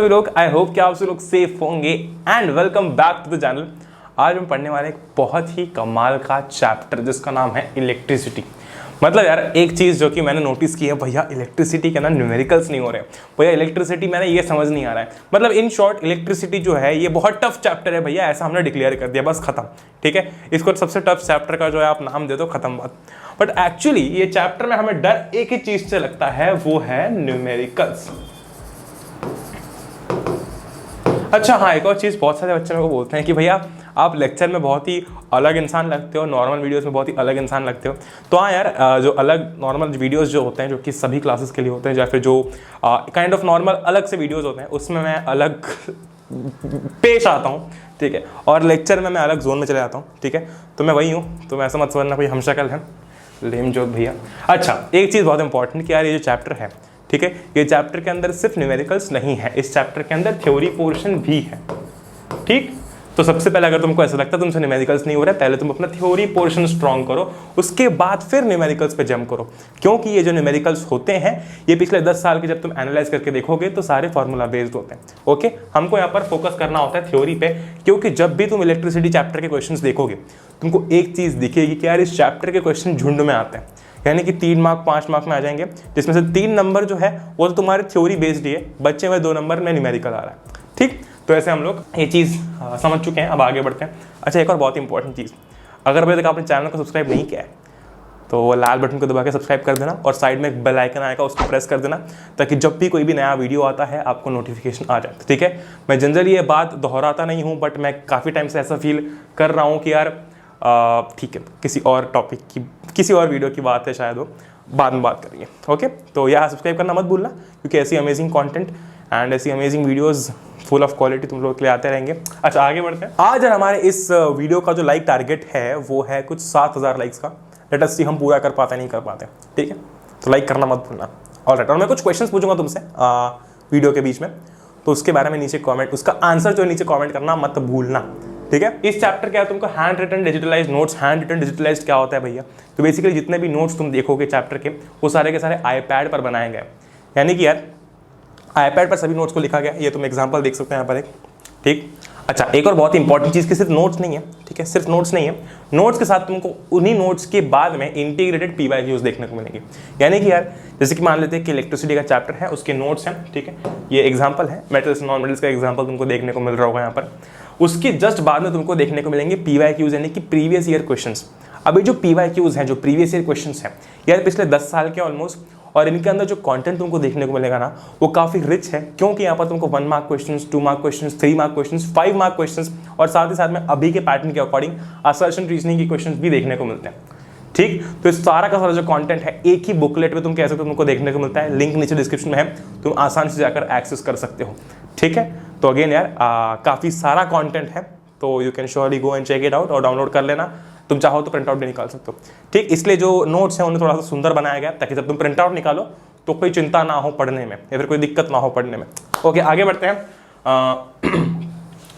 सभी लोग, I hope कि आप सभी लोग सेफ होंगे and welcome back to the channel. आज हम पढ़ने वाले एक बहुत ही कमाल का चैप्टर जिसका नाम है इलेक्ट्रिसिटी। मतलब यार एक चीज़ जो कि मैंने नोटिस की है, भैया इलेक्ट्रिसिटी के ना न्यूमेरिकल्स नहीं हो रहे, भैया इलेक्ट्रिसिटी मैंने ये समझ नहीं आ रहा है। मतलब इन शॉर्ट इलेक्ट्रिसिटी जो है ये बहुत टफ चैप्टर है भैया, ऐसा हमने डिक्लेयर कर दिया, बस खत्म। ठीक है, इसको सबसे टफ चैप्टर का जो है आप नाम दे दो, खत्म बात। बट एक्चुअली ये चैप्टर में हमें डर एक ही चीज़ से लगता है, वो है न्यूमेरिकल्स। अच्छा हाँ, एक और चीज़, बहुत सारे बच्चे मेरे को बोलते हैं कि भैया आप लेक्चर में बहुत ही अलग इंसान लगते हो, नॉर्मल वीडियोस में बहुत ही अलग इंसान लगते हो। तो हाँ यार, जो अलग नॉर्मल वीडियोस जो होते हैं, जो कि सभी क्लासेस के लिए होते हैं, या फिर जो काइंड ऑफ नॉर्मल अलग से वीडियोस होते हैं, उसमें मैं अलग पेश आता हूँ। ठीक है, और लेक्चर में मैं अलग जोन में चले जाता हूँ। ठीक है, तो मैं वही हूँ, तो मैं ऐसा मत समझना कोई हमशक्ल है, लेम जोक भैया। अच्छा, एक चीज़ बहुत इंपॉर्टेंट कि यार ये जो चैप्टर है, ठीक है, ये चैप्टर के अंदर सिर्फ न्यूमेरिकल्स नहीं है, इस चैप्टर के अंदर थ्योरी पोर्शन भी है। ठीक, तो सबसे पहले अगर तुमको ऐसा लगता है तुमसे न्यूमेरिकल्स नहीं हो रहा है, पहले तुम अपना थ्योरी पोर्शन स्ट्रॉन्ग करो, उसके बाद फिर न्यूमेरिकल्स पे जंप करो। क्योंकि ये जो न्यूमेरिकल्स होते हैं ये पिछले 10 साल के जब तुम एनालाइज करके देखोगे तो सारे फॉर्मूला बेस्ड होते हैं। ओके, हमको यहाँ पर फोकस करना होता है थ्योरी पे, क्योंकि जब भी तुम इलेक्ट्रिसिटी चैप्टर के क्वेश्चन देखोगे तुमको एक चीज़ दिखेगी कि यार इस चैप्टर के क्वेश्चन झुंड में आते हैं, यानी कि 3 मार्क 5 मार्क में आ जाएंगे, जिसमें से 3 नंबर जो है वो तो तुम्हारे थ्योरी बेस्ड ही है, बच्चे में 2 नंबर में न्यूमेरिकल आ रहा है। ठीक, तो ऐसे हम लोग ये चीज़ समझ चुके हैं, अब आगे बढ़ते हैं। अच्छा, एक और बहुत इंपॉर्टेंट चीज़, अगर अभी तक आपने चैनल को सब्सक्राइब नहीं किया है तो वो लाल बटन को दबा के सब्सक्राइब कर देना, और साइड में एक बेल आइकन आएगा उसको प्रेस कर देना, ताकि जब भी कोई भी नया वीडियो आता है आपको नोटिफिकेशन आ जाए। ठीक है, मैं जनरली ये बात दोहराता नहीं हूँ, बट मैं काफ़ी टाइम से ऐसा फील कर रहा हूँ कि यार ठीक है, किसी और टॉपिक की, किसी और वीडियो की बात है, शायद वो बाद में बात करेंगे। ओके, तो यहाँ सब्सक्राइब करना मत भूलना, क्योंकि ऐसी अमेजिंग कंटेंट एंड ऐसी amazing videos full of quality तुम लोग के लिए आते रहेंगे। अच्छा, आगे बढ़ते हैं। आज हमारे इस वीडियो का जो लाइक टारगेट है वो है कुछ 7000 लाइक्स का। लेट अस सी हम पूरा कर पाते नहीं कर पाते। ठीक है, तो लाइक करना मत भूलना। ऑलराइट, और मैं कुछ क्वेश्चंस पूछूंगा तुमसे वीडियो के बीच में, तो उसके बारे में नीचे कमेंट, उसका आंसर जो है नीचे कमेंट करना मत भूलना। ठीक है, इस चैप्टर क्या है, तुमको hand written digitalise notes. Hand written digitalise क्या होता है भैया? तो बेसिकली जितने भी नोट्स तुम देखोगे चैप्टर के, वो सारे के सारे आईपैड पर बनाए गए, यानी कि यार आईपैड पर सभी नोट्स को लिखा गया। ये तुम एग्जांपल देख सकते हैं यहाँ पर एक। ठीक, अच्छा, एक और बहुत इंपॉर्टेंट चीज़ कि सिर्फ नोट्स नहीं है। ठीक है, सिर्फ नोट्स नहीं है, नोट्स के साथ तुमको उन्हीं नोट्स के बाद में इंटीग्रेटेड पीवाईक्यूज देखने को मिलेंगे। यानी कि यार जैसे कि मान लेते हैं कि इलेक्ट्रिसिटी का चैप्टर है, उसके नोट्स हैं। ठीक है, ये एग्जाम्पल है, मेटल्स नॉन मेटल्स का एग्जाम्पल तुमको देखने को मिल रहा होगा यहाँ पर। उसके जस्ट बाद में तुमको देखने को मिलेंगे पीवाईक्यूज, यानी कि प्रीवियस ईयर क्वेश्चंस। अभी जो पीवाईक्यूज हैं, जो प्रीवियस ईयर क्वेश्चंस हैं, यार पिछले 10 साल के ऑलमोस्ट, और इनके अंदर जो कंटेंट तुमको देखने को मिलेगा ना, वो काफ़ी रिच है, क्योंकि यहाँ पर तुमको 1 mark questions, 2 mark questions, 3 mark questions, 5 mark questions, और साथ ही साथ में अभी के पैटर्न के अकॉर्डिंग असर्शन रीजनिंग के क्वेश्चंस भी देखने को मिलते हैं। ठीक, तो इस सारा का सारा जो कंटेंट है एक ही बुकलेट में तुम कह सकते हो तुमको देखने को मिलता है। लिंक नीचे डिस्क्रिप्शन में है, तुम आसानी से जाकर एक्सेस कर सकते हो। ठीक है, तो अगेन यार काफ़ी सारा कॉन्टेंट है, तो you can surely go and check it out, और डाउनलोड कर लेना। तुम चाहो तो प्रिंट आउट भी निकाल सकते हो। ठीक, इसलिए जो नोट्स हैं उन्हें थोड़ा सा सुंदर बनाया गया, ताकि जब तुम प्रिंट आउट निकालो तो कोई चिंता ना हो पढ़ने में, या फिर कोई दिक्कत ना हो पढ़ने में। ओके, आगे बढ़ते हैं।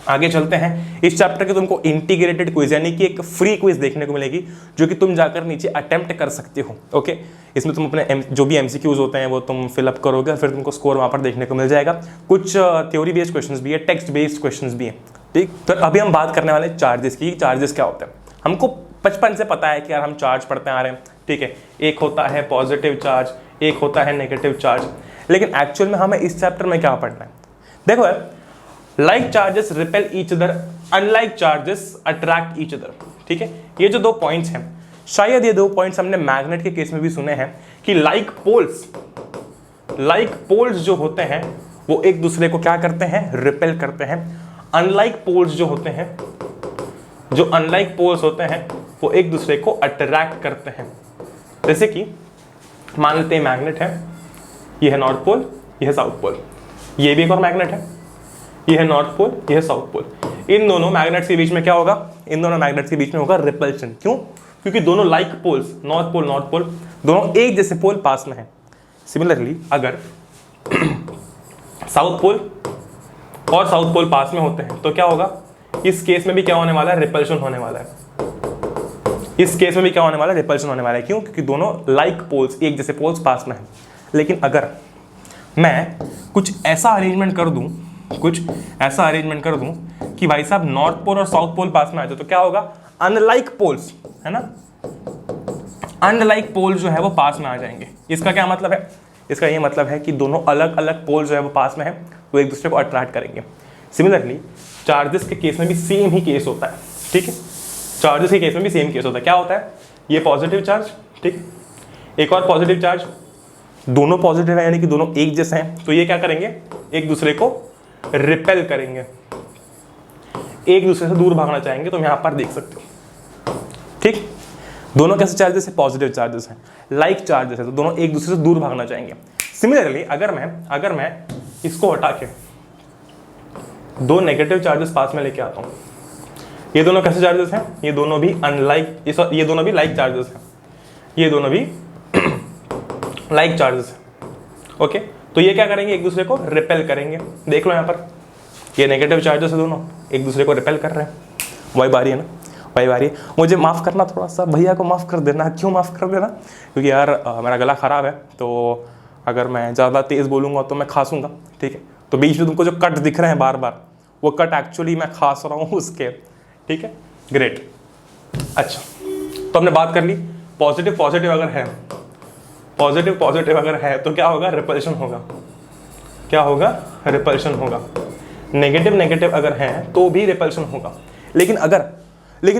आगे चलते हैं। इस चैप्टर के तुमको इंटीग्रेटेड क्विज, यानी कि एक फ्री क्विज देखने को मिलेगी, जो कि तुम जाकर नीचे अटेम्प्ट कर सकते हो। ओके, इसमें तुम अपने जो भी एमसीक्यूज होते हैं वो तुम फिलअप करोगे, फिर तुमको स्कोर वहाँ पर देखने को मिल जाएगा। कुछ थ्योरी बेस्ड क्वेश्चंस भी है, टेक्स्ट बेस्ड क्वेश्चंस भी हैं। ठीक, तो अभी हम बात करने वाले चार्जेस की। चार्जेस क्या होते हैं? हमको बचपन से पता है कि यार हम चार्ज पढ़ते आ रहे हैं। ठीक है, एक होता है पॉजिटिव चार्ज, एक होता है नेगेटिव चार्ज, लेकिन एक्चुअल में हमें इस चैप्टर में क्या पढ़ना है? देखो यार, like charges repel each other, unlike charges attract each other. ठीक है, ये जो 2 पॉइंट्स हैं, शायद ये 2 पॉइंट्स हमने मैग्नेट के केस में भी सुने हैं कि लाइक पोल्स जो होते हैं वो एक दूसरे को क्या करते हैं? रिपेल करते हैं। अनलाइक पोल्स जो होते हैं, जो अनलाइक पोल्स होते हैं वो एक दूसरे को अट्रैक्ट करते हैं। जैसे कि मान लेते हैं मैग्नेट है, ये है नॉर्थ पोल, ये है साउथ पोल, ये भी एक और मैग्नेट है, ये है नॉर्थ पोल, ये है साउथ पोल। इन दोनों मैग्नेट्स के बीच में क्या होगा? इन दोनों मैग्नेट्स के बीच में होगा रिपल्शन। क्यों? क्योंकि दोनों लाइक पोल्स, नॉर्थ पोल दोनों एक जैसे पोल पास में है। सिमिलरली अगर साउथ पोल और साउथ पोल पास में होते हैं तो क्या होगा? इस केस में भी क्या होने वाला है? रिपल्शन होने वाला है। इस केस में भी क्या होने वाला है? रिपल्शन होने वाला है। क्यों? क्योंकि दोनों लाइक पोल्स, एक जैसे पोल्स पास में हैं। लेकिन अगर मैं कुछ ऐसा अरेंजमेंट कर दूं कुछ ऐसा अरेंजमेंट कर दूं कि भाई साहब नॉर्थ पोल और साउथ पोल पास में आ जाए, तो क्या होगा, अनलाइक पोल्स, है ना, अनलाइक पोल जो है वो पास में आ जाएंगे। इसका क्या मतलब है, इसका ये मतलब है कि दोनों अलग अलग पोल जो है वो पास में है, वो एक दूसरे को अट्रैक्ट करेंगे। सिमिलरली चार्जेस के केस में भी सेम ही केस होता है, ठीक है, चार्जेस के केस में भी सेम केस होता है। क्या होता है, ये पॉजिटिव चार्ज, ठीक, एक और पॉजिटिव चार्ज, दोनों पॉजिटिव है यानी कि दोनों एक जैसे हैं, तो ये क्या करेंगे, एक दूसरे को रिपेल करेंगे, एक दूसरे से दूर भागना चाहेंगे। तो यहां पर देख सकते हो, ठीक, दोनों कैसे चार्जेस है, पॉजिटिव चार्जेस हैं, लाइक चार्जेस है, तो दोनों एक दूसरे से दूर भागना चाहेंगे। सिमिलरली अगर मैं इसको हटा के दो नेगेटिव चार्जेस पास में लेके आता हूं, ये दोनों कैसे चार्जेस हैं, ये दोनों भी अनलाइक, ये दोनों भी लाइक चार्जेस हैं, ये दोनों भी लाइक चार्जेस हैं, ओके। तो ये क्या करेंगे, एक दूसरे को रिपेल करेंगे। देख लो यहाँ पर, ये नेगेटिव चार्जेस है, दोनों एक दूसरे को रिपेल कर रहे हैं। वही बारी है ना, वही बारी है। मुझे माफ़ करना, थोड़ा सा भैया को माफ़ कर देना। क्यों माफ़ कर देना, क्योंकि यार मेरा गला ख़राब है, तो अगर मैं ज़्यादा तेज़ बोलूँगा तो मैं खांसूँगा, ठीक है। तो बीच में तुमको जो कट दिख रहे हैं बार बार, वो कट एक्चुअली मैं खांस रहा हूँ उसके, ठीक है, ग्रेट। अच्छा, तो हमने बात कर ली, पॉजिटिव पॉजिटिव अगर है, पॉजिटिव पॉजिटिव अगर है तो क्या होगा, रिपल्शन होगा, क्या होगा, रिपल्शन होगा। नेगेटिव नेगेटिव अगर है तो भी रिपल्शन होगा। लेकिन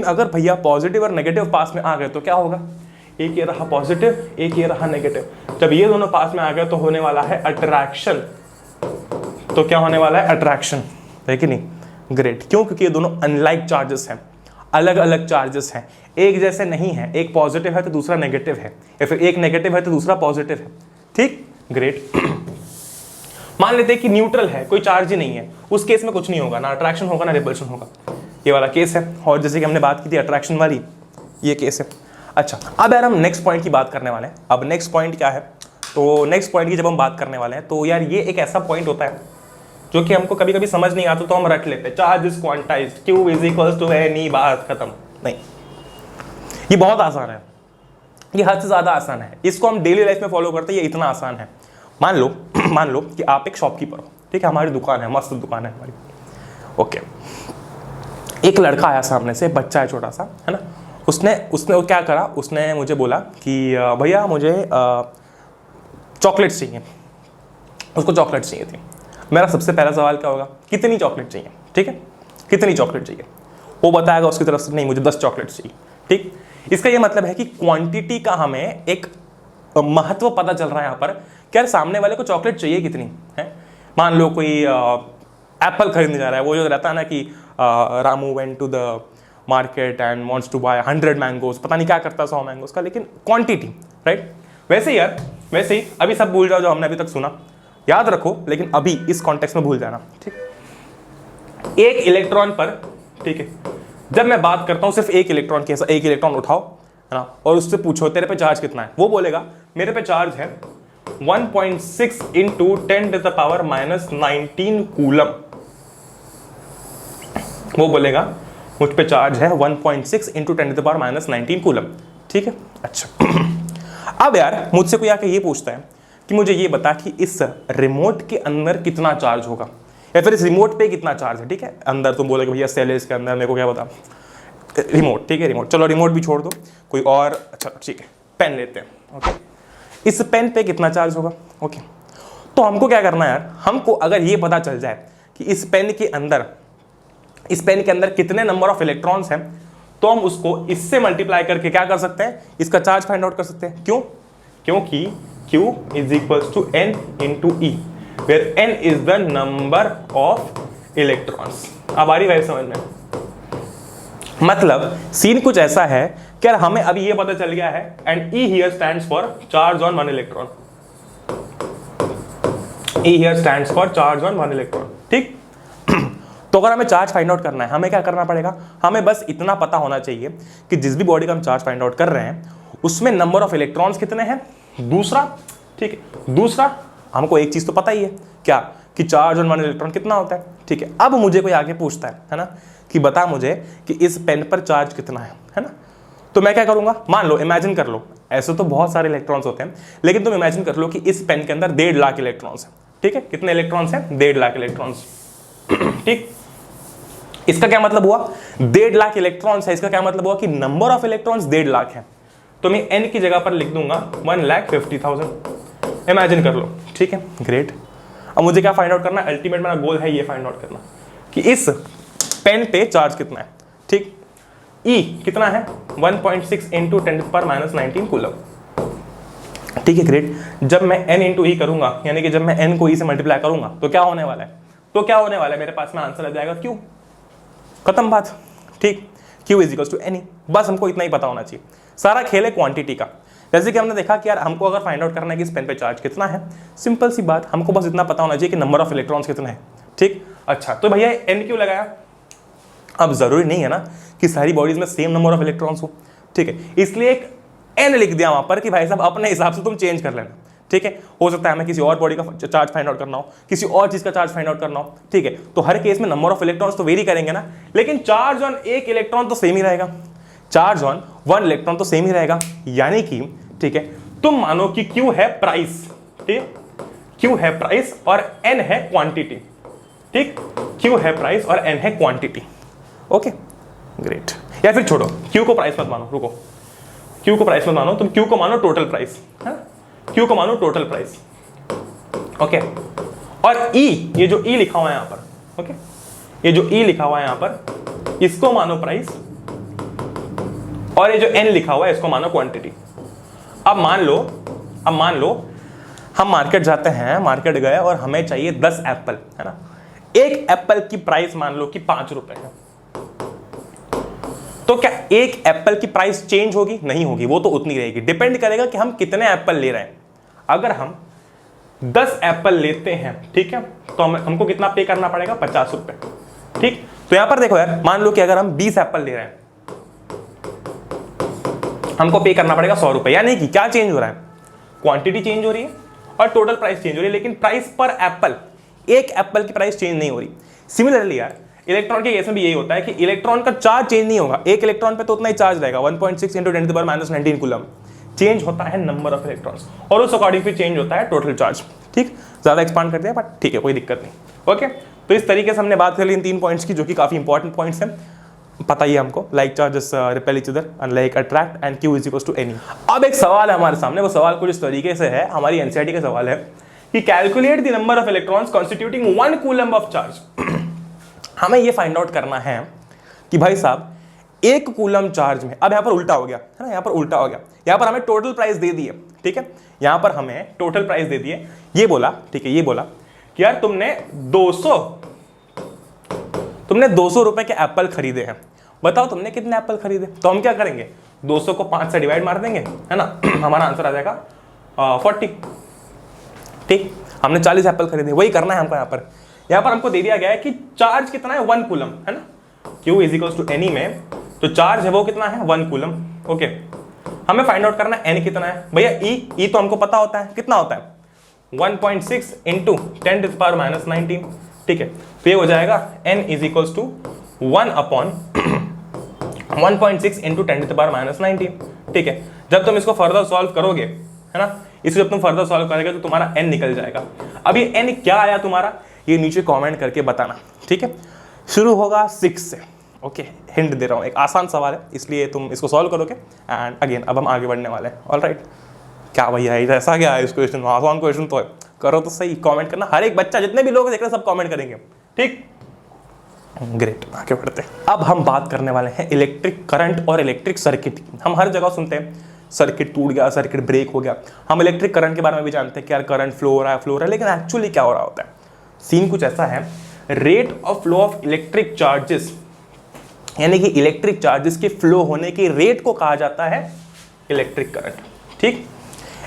अगर भैया पॉजिटिव और नेगेटिव पास में आ गए तो क्या होगा, एक ये रहा पॉजिटिव, एक ये रहा नेगेटिव। जब ये दोनों पास में आ गए तो होने वाला है अट्रैक्शन। तो क्या होने वाला है, अट्रैक्शन, है कि नहीं, ग्रेट। क्यों, क्योंकि ये दोनों अनलाइक चार्जेस हैं, अलग अलग चार्जेस हैं, एक जैसे नहीं है। एक पॉजिटिव है तो दूसरा नेगेटिव है, या फिर एक नेगेटिव है तो दूसरा पॉजिटिव है, ठीक, ग्रेट। मान लेते हैं कि न्यूट्रल है, कोई चार्ज ही नहीं है, उस केस में कुछ नहीं होगा, ना अट्रैक्शन होगा ना रिपल्शन होगा। ये वाला केस है, और जैसे कि हमने बात की थी अट्रैक्शन वाली, ये केस है। अच्छा, अब यार हम नेक्स्ट पॉइंट की बात करने वाले हैं। अब नेक्स्ट पॉइंट क्या है, तो नेक्स्ट पॉइंट की जब हम बात करने वाले हैं, तो यार ये एक ऐसा पॉइंट होता है जो कि हमको कभी कभी समझ नहीं आता, तो हम रट लेते हैं, charge is quantised, Q is equals to N E, बात खत्म। नहीं, ये बहुत आसान है, ये हद से ज्यादा आसान है। इसको हम डेली लाइफ में फॉलो करते हैं, ये इतना आसान है। मान लो कि आप एक शॉपकीपर हो, ठीक है, हमारी दुकान है, मस्त दुकान है हमारी, ओके। एक लड़का आया सामने से, बच्चा है छोटा सा, है ना, उसने वो क्या करा, उसने मुझे बोला कि भैया मुझे चॉकलेट्स चाहिए, उसको चॉकलेट चाहिए थी। मेरा सबसे पहला सवाल क्या होगा, कितनी चॉकलेट चाहिए, ठीक है, कितनी चॉकलेट चाहिए। वो बताएगा उसकी तरफ से, नहीं मुझे 10 चॉकलेट चाहिए, ठीक। इसका ये मतलब है कि क्वांटिटी का हमें एक महत्व पता चल रहा है यहाँ पर, क्या सामने वाले को चॉकलेट चाहिए कितनी है। मान लो कोई एप्पल खरीदने जा रहा है, वो जो रहता है ना कि Ramu went to the market and wants to buy 100 mangoes, पता नहीं क्या करता 100 मैंगोज का, लेकिन क्वांटिटी, राइट। वैसे ही यार, वैसे ही अभी सब भूल जाओ जो हमने अभी तक सुना, याद रखो, लेकिन अभी इस कॉन्टेक्स्ट में भूल जाना, ठीक। एक इलेक्ट्रॉन पर, ठीक है, जब मैं बात करता हूं सिर्फ एक इलेक्ट्रॉन की, ऐसा एक इलेक्ट्रॉन उठाओ, है ना, और उससे पूछो तेरे पे चार्ज कितना है, वो बोलेगा मेरे पे चार्ज है 1.6 इंटू 10⁻⁻19 कूलम। वो बोलेगा मुझ पे चार्ज है 1.6 इंटू 10⁻⁻19 कूलम, ठीक है। अच्छा, अब यार मुझसे कोई आके ये पूछता है कि मुझे ये बता कि इस रिमोट के अंदर कितना चार्ज होगा, या फिर इस रिमोट पे कितना चार्ज है, ठीक है। अंदर तुम बोलोगे भैया सेल है इसके अंदर, मेरे को क्या बता, रिमोट, ठीक है, रिमोट, चलो रिमोट भी छोड़ दो, कोई और, अच्छा ठीक है, पेन लेते हैं, ओके। इस पेन पे कितना चार्ज होगा, ओके। तो हमको क्या करना है यार, हमको अगर ये पता चल जाए कि इस पेन के अंदर कितने नंबर ऑफ इलेक्ट्रॉन्स हैं, तो हम उसको इससे मल्टीप्लाई करके क्या कर सकते हैं, इसका चार्ज फाइंड आउट कर सकते हैं। क्यों, क्योंकि Q is equals to N into E, where N is the number of electrons। अब आ रही है समझ में, मतलब सीन कुछ ऐसा है कि यार हमें अभी ये पता चल गया है, and E here stands for charge on 1 electron, E here stands for charge on 1 electron, ठीक। तो अगर हमें चार्ज फाइंड आउट करना है, हमें क्या करना पड़ेगा, हमें बस इतना पता होना चाहिए कि जिस भी बॉडी का हम चार्ज फाइंड आउट कर रहे हैं उसमें नंबर ऑफ इलेक्ट्रॉन्स कितने हैं, दूसरा, ठीक है, दूसरा हमको एक चीज तो पता ही है, क्या, कि चार्ज ऑन 1 इलेक्ट्रॉन कितना होता है, ठीक है। अब मुझे कोई आगे पूछता है ना, कि बता मुझे कि इस पेन पर चार्ज कितना है ना, तो मैं क्या करूंगा, मान लो, इमेजिन कर लो, ऐसे तो बहुत सारे इलेक्ट्रॉन्स होते हैं, लेकिन तुम इमेजिन कर लो कि इस पेन के अंदर 1.5 लाख इलेक्ट्रॉन्स है, ठीक है। कितने इलेक्ट्रॉन्स हैं, 1.5 लाख इलेक्ट्रॉन्स, ठीक, इसका क्या मतलब हुआ, 1.5 लाख इलेक्ट्रॉन्स है, इसका क्या मतलब हुआ कि नंबर ऑफ इलेक्ट्रॉन्स 1.5 लाख है, तो मैं n की जगह पर लिख दूंगा 1,50,000, इमेजिन कर लो। ठीक है, ग्रेट। अब मुझे क्या फाइंड आउट करना है, अल्टीमेट मेरा गोल है ये फाइंड आउट करना कि इस पेन पे चार्ज कितना है। ठीक, E कितना है, 1.6 इंटू 10⁻⁻19 कूलम। ठीक है, ग्रेट। जब मैं n इंटू ई करूंगा, यानी कि जब मैं n को e से मल्टीप्लाई करूंगा तो क्या होने वाला है, मेरे पास में आंसर आ जाएगा Q, खत्म बात। ठीक, Q is equal to NE, बस हमको इतना ही पता होना चाहिए। सारा खेल है क्वांटिटी का। जैसे कि हमने देखा कि यार हमको अगर फाइंड आउट करना है कि इस पेन पे चार्ज कितना है, सिंपल सी बात, हमको बस इतना पता होना चाहिए कि नंबर ऑफ इलेक्ट्रॉन्स कितना है। ठीक, अच्छा, तो भैया n क्यों लगाया, अब जरूरी नहीं है ना कि सारी बॉडीज में सेम नंबर ऑफ इलेक्ट्रॉन्स हो। ठीक है, इसलिए एक n लिख दिया वहां पर कि भाई साहब अपने हिसाब से तुम चेंज कर लेना। ठीक है, हो सकता है हमें किसी और बॉडी का चार्ज फाइंड आउट करना हो, किसी और चीज का चार्ज फाइंड आउट करना हो। ठीक है, तो हर केस में नंबर ऑफ इलेक्ट्रॉन्स तो वेरी करेंगे ना, लेकिन चार्ज ऑन एक इलेक्ट्रॉन तो सेम ही रहेगा, चार्ज ऑन 1 इलेक्ट्रॉन तो सेम ही रहेगा। यानी कि ठीक है, तुम मानो कि Q है प्राइस, ठीक, Q है प्राइस और N है क्वांटिटी। ठीक, Q है प्राइस और N है क्वांटिटी। Okay, great. या फिर छोड़ो, Q को प्राइस मत मानो, रुको, Q को प्राइस मत मानो, तुम Q को मानो टोटल प्राइस, है, Q को मानो टोटल प्राइस। ओके, और E, ये जो E लिखा हुआ है यहां पर, ओके, ये जो E लिखा हुआ है यहां पर, इसको मानो प्राइस, और ये जो N लिखा हुआ है इसको मानो क्वांटिटी। अब मान लो हम मार्केट जाते हैं, मार्केट गए और हमें चाहिए 10 एप्पल, है ना, एक एप्पल की प्राइस मान लो कि 5 रुपए है, तो क्या एक एप्पल की प्राइस चेंज होगी, नहीं होगी, वो तो उतनी रहेगी। डिपेंड करेगा कि हम कितने एप्पल ले रहे हैं। अगर हम 10 एप्पल लेते हैं, ठीक है, तो हमको कितना पे करना पड़ेगा, 50 रुपए। ठीक, तो यहां पर देखो यार, मान लो कि अगर हम 20 एप्पल ले रहे हैं, हमको पे करना पड़ेगा 100 रुपए। यानी कि क्या चेंज हो रहा है, क्वांटिटी चेंज हो रही है और टोटल प्राइस चेंज हो रही है, लेकिन प्राइस पर एप्पल, एक एप्पल की प्राइस चेंज नहीं हो रही। सिमिलरली यार इलेक्ट्रॉन के केस में भी यही होता है कि इलेक्ट्रॉन का चार्ज चेंज नहीं होगा, एक इलेक्ट्रॉन पे तो उतना ही चार्ज रहेगा, 1.6 इंटू 10⁻⁻19 कूलम। चेंज होता है नंबर ऑफ इलेक्ट्रॉन्स और उस अकॉर्डिंग फिर चेंज होता है टोटल चार्ज। ठीक, ज्यादा एक्सपांड कर दिया बट ठीक है, कोई दिक्कत नहीं। ओके, तो इस तरीके से हमने बात कर ली इन 3 पॉइंट्स की, जो कि काफी इंपॉर्टेंट पॉइंट्स हैं, पता ही है हमको। Like charges repel each other and like attract and Q is equal to NE। अब एक सवाल है हमारे सामने, वो सवाल कुछ इस तरीके से है, हमारी एनसीईआरटी का सवाल है कि calculate the number of electrons constituting 1 coulomb of charge. हमें ये फाइंड आउट करना है कि भाई साहब 1 कूलम चार्ज में, अब यहां पर उल्टा हो गया है ना, यहां पर उल्टा हो गया, यहां पर हमें टोटल प्राइस दे दी है। ठीक है, यहां पर हमें टोटल प्राइस दे दी है, ये बोला, ठीक है, ये बोला कि यार तुमने 200 रुपए के एप्पल खरीदे हैं, बताओ तुमने कितने एप्पल खरीदे। तो हम क्या करेंगे, 200 को 5 से डिवाइड मार देंगे, है ना, हमारा आंसर आ जाएगा 40। ठीक, हमने 40 एप्पल खरीदे, वही करना है हमको। यहाँ पर हमको दे दिया गया है कि चार्ज कितना है, 1 कूलम, है ना, Q is equal to NE में तो चार्ज है वो कितना है, 1 कूलम। ओके, हमें फाइंड आउट करना है N कितना है। भैया E तो हमको पता होता है, कितना होता है, 1.6 इंटू 10⁻⁻19। ठीक है, तो ये हो जाएगा N is equal to 1/1.6 into 10⁻⁻19। ठीक है, जब तुम इसको फर्दर सॉल्व करोगे, है ना, इसको जब तुम फर्दर सॉल्व करोगे तो तुम्हारा N निकल जाएगा। अब ये N क्या आया तुम्हारा, ये नीचे कमेंट करके बताना। ठीक है, शुरू होगा 6 से। ओके, हिंट दे रहा हूँ, एक आसान सवाल है इसलिए तुम इसको सॉल्व करोगे एंड अगेन अब हम आगे बढ़ने वाले हैं। ऑलराइट, क्या भैया ऐसा क्या है इस क्वेश्चन, आसान क्वेश्चन तो है, करो तो सही, कमेंट करना, हर एक बच्चा, जितने भी लोग देख रहे हैं सब कमेंट करेंगे। ठीक, ग्रेट, आगे बढ़ते हैं। अब हम बात करने वाले हैं इलेक्ट्रिक करंट और इलेक्ट्रिक सर्किट की। हम हर जगह सुनते हैं सर्किट टूट गया, सर्किट ब्रेक हो गया, हम इलेक्ट्रिक करंट के बारे में भी जानते हैं कि यार करंट फ्लो हो रहा है, लेकिन एक्चुअली क्या हो रहा होता है, सीन कुछ ऐसा है, rate of flow of electric charges, यानी कि इलेक्ट्रिक चार्जेस के फ्लो होने के रेट को कहा जाता है इलेक्ट्रिक करंट। ठीक,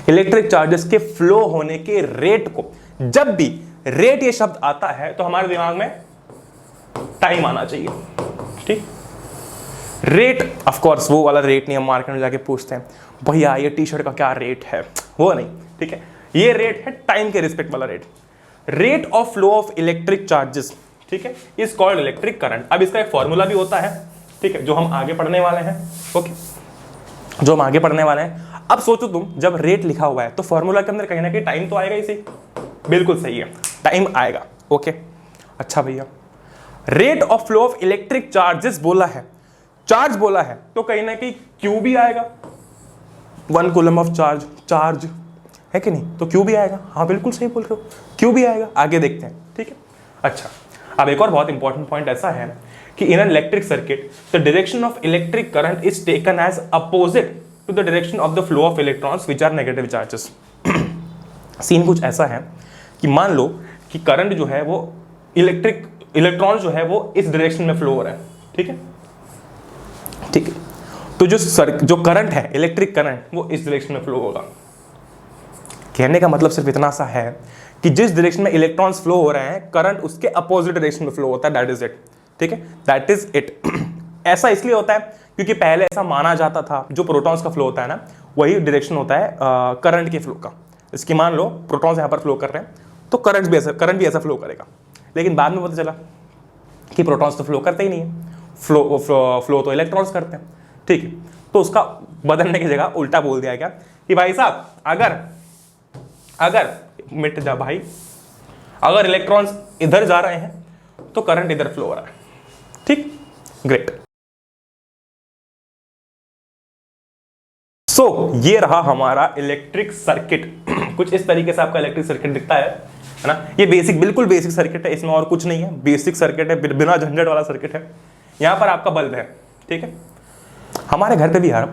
इलेक्ट्रिक चार्जेस के फ्लो होने के रेट को, जब भी रेट ये शब्द आता है तो हमारे दिमाग में टाइम आना चाहिए। ठीक, रेट ऑफ कोर्स वो वाला रेट नहीं, हम मार्केट में जाके पूछते हैं भैया ये टी शर्ट का क्या रेट है, वो नहीं। ठीक है, ये रेट है टाइम के रिस्पेक्ट वाला rate, rate of flow of electric charges. ठीक है, इज कॉल्ड इलेक्ट्रिक करंट। अब इसका एक फॉर्मूला भी होता है, ठीक है, जो हम आगे पढ़ने वाले हैं। ओके, जो हम आगे पढ़ने वाले हैं। अब सोचो तुम, जब रेट लिखा हुआ है तो फॉर्मूला के अंदर कहीं ना कहीं टाइम तो आएगा ही, सही, बिल्कुल सही है, टाइम आएगा। ओके, अच्छा भैया rate of flow of electric charges बोला है, चार्ज बोला है, तो कहीं ना कहीं क्यू भी आएगा। 1 कूलम ऑफ चार्ज है कि नहीं, तो क्यू भी आएगा। हाँ बिल्कुल सही बोल रहे हो, क्यू भी आएगा। आगे देखते हैं, ठीक है। अच्छा, अब एक और बहुत इंपॉर्टेंट पॉइंट ऐसा है कि in an electric circuit the direction of electric current is taken as opposite to the direction of the flow of electrons which are negative charges. Scene कुछ ऐसा है कि मान लो कि करंट जो है वो इलेक्ट्रॉन जो है वो इस डायरेक्शन में फ्लो हो रहा है, ठीक है, ठीक है। तो जो करंट है, इलेक्ट्रिक करंट, वो इस डायरेक्शन में फ्लो होगा। कहने का मतलब सिर्फ इतना सा है कि जिस डायरेक्शन में इलेक्ट्रॉन्स फ्लो हो रहे हैं, करंट उसके अपोजिट डायरेक्शन में फ्लो होता है, दैट इज इट, ठीक है, दैट इज इट। ऐसा इसलिए होता है क्योंकि पहले ऐसा माना जाता था जो प्रोटॉन्स का फ्लो होता है ना, वही डायरेक्शन होता है करंट के फ्लो का। इसकी मान लो प्रोटॉन्स यहाँ पर फ्लो कर रहे हैं तो करंट भी ऐसा फ्लो करेगा। लेकिन बाद में पता चला कि प्रोटॉन्स तो फ्लो करते ही नहीं है, फ्लो तो इलेक्ट्रॉन्स करते हैं, ठीक है। तो उसका बदलने की जगह उल्टा बोल दिया गया कि भाई साहब अगर मिट जा भाई, अगर इलेक्ट्रॉन्स इधर जा रहे हैं तो करंट इधर फ्लो हो रहा है, ठीक, ग्रेट। सो ये रहा हमारा इलेक्ट्रिक सर्किट। कुछ इस तरीके से आपका इलेक्ट्रिक सर्किट दिखता है ना। ये बिल्कुल बेसिक सर्किट है, इसमें और कुछ नहीं है, बेसिक सर्किट है, बिना झंझट वाला सर्किट है। यहां पर आपका बल्ब है, ठीक है। हमारे घर पे भी यार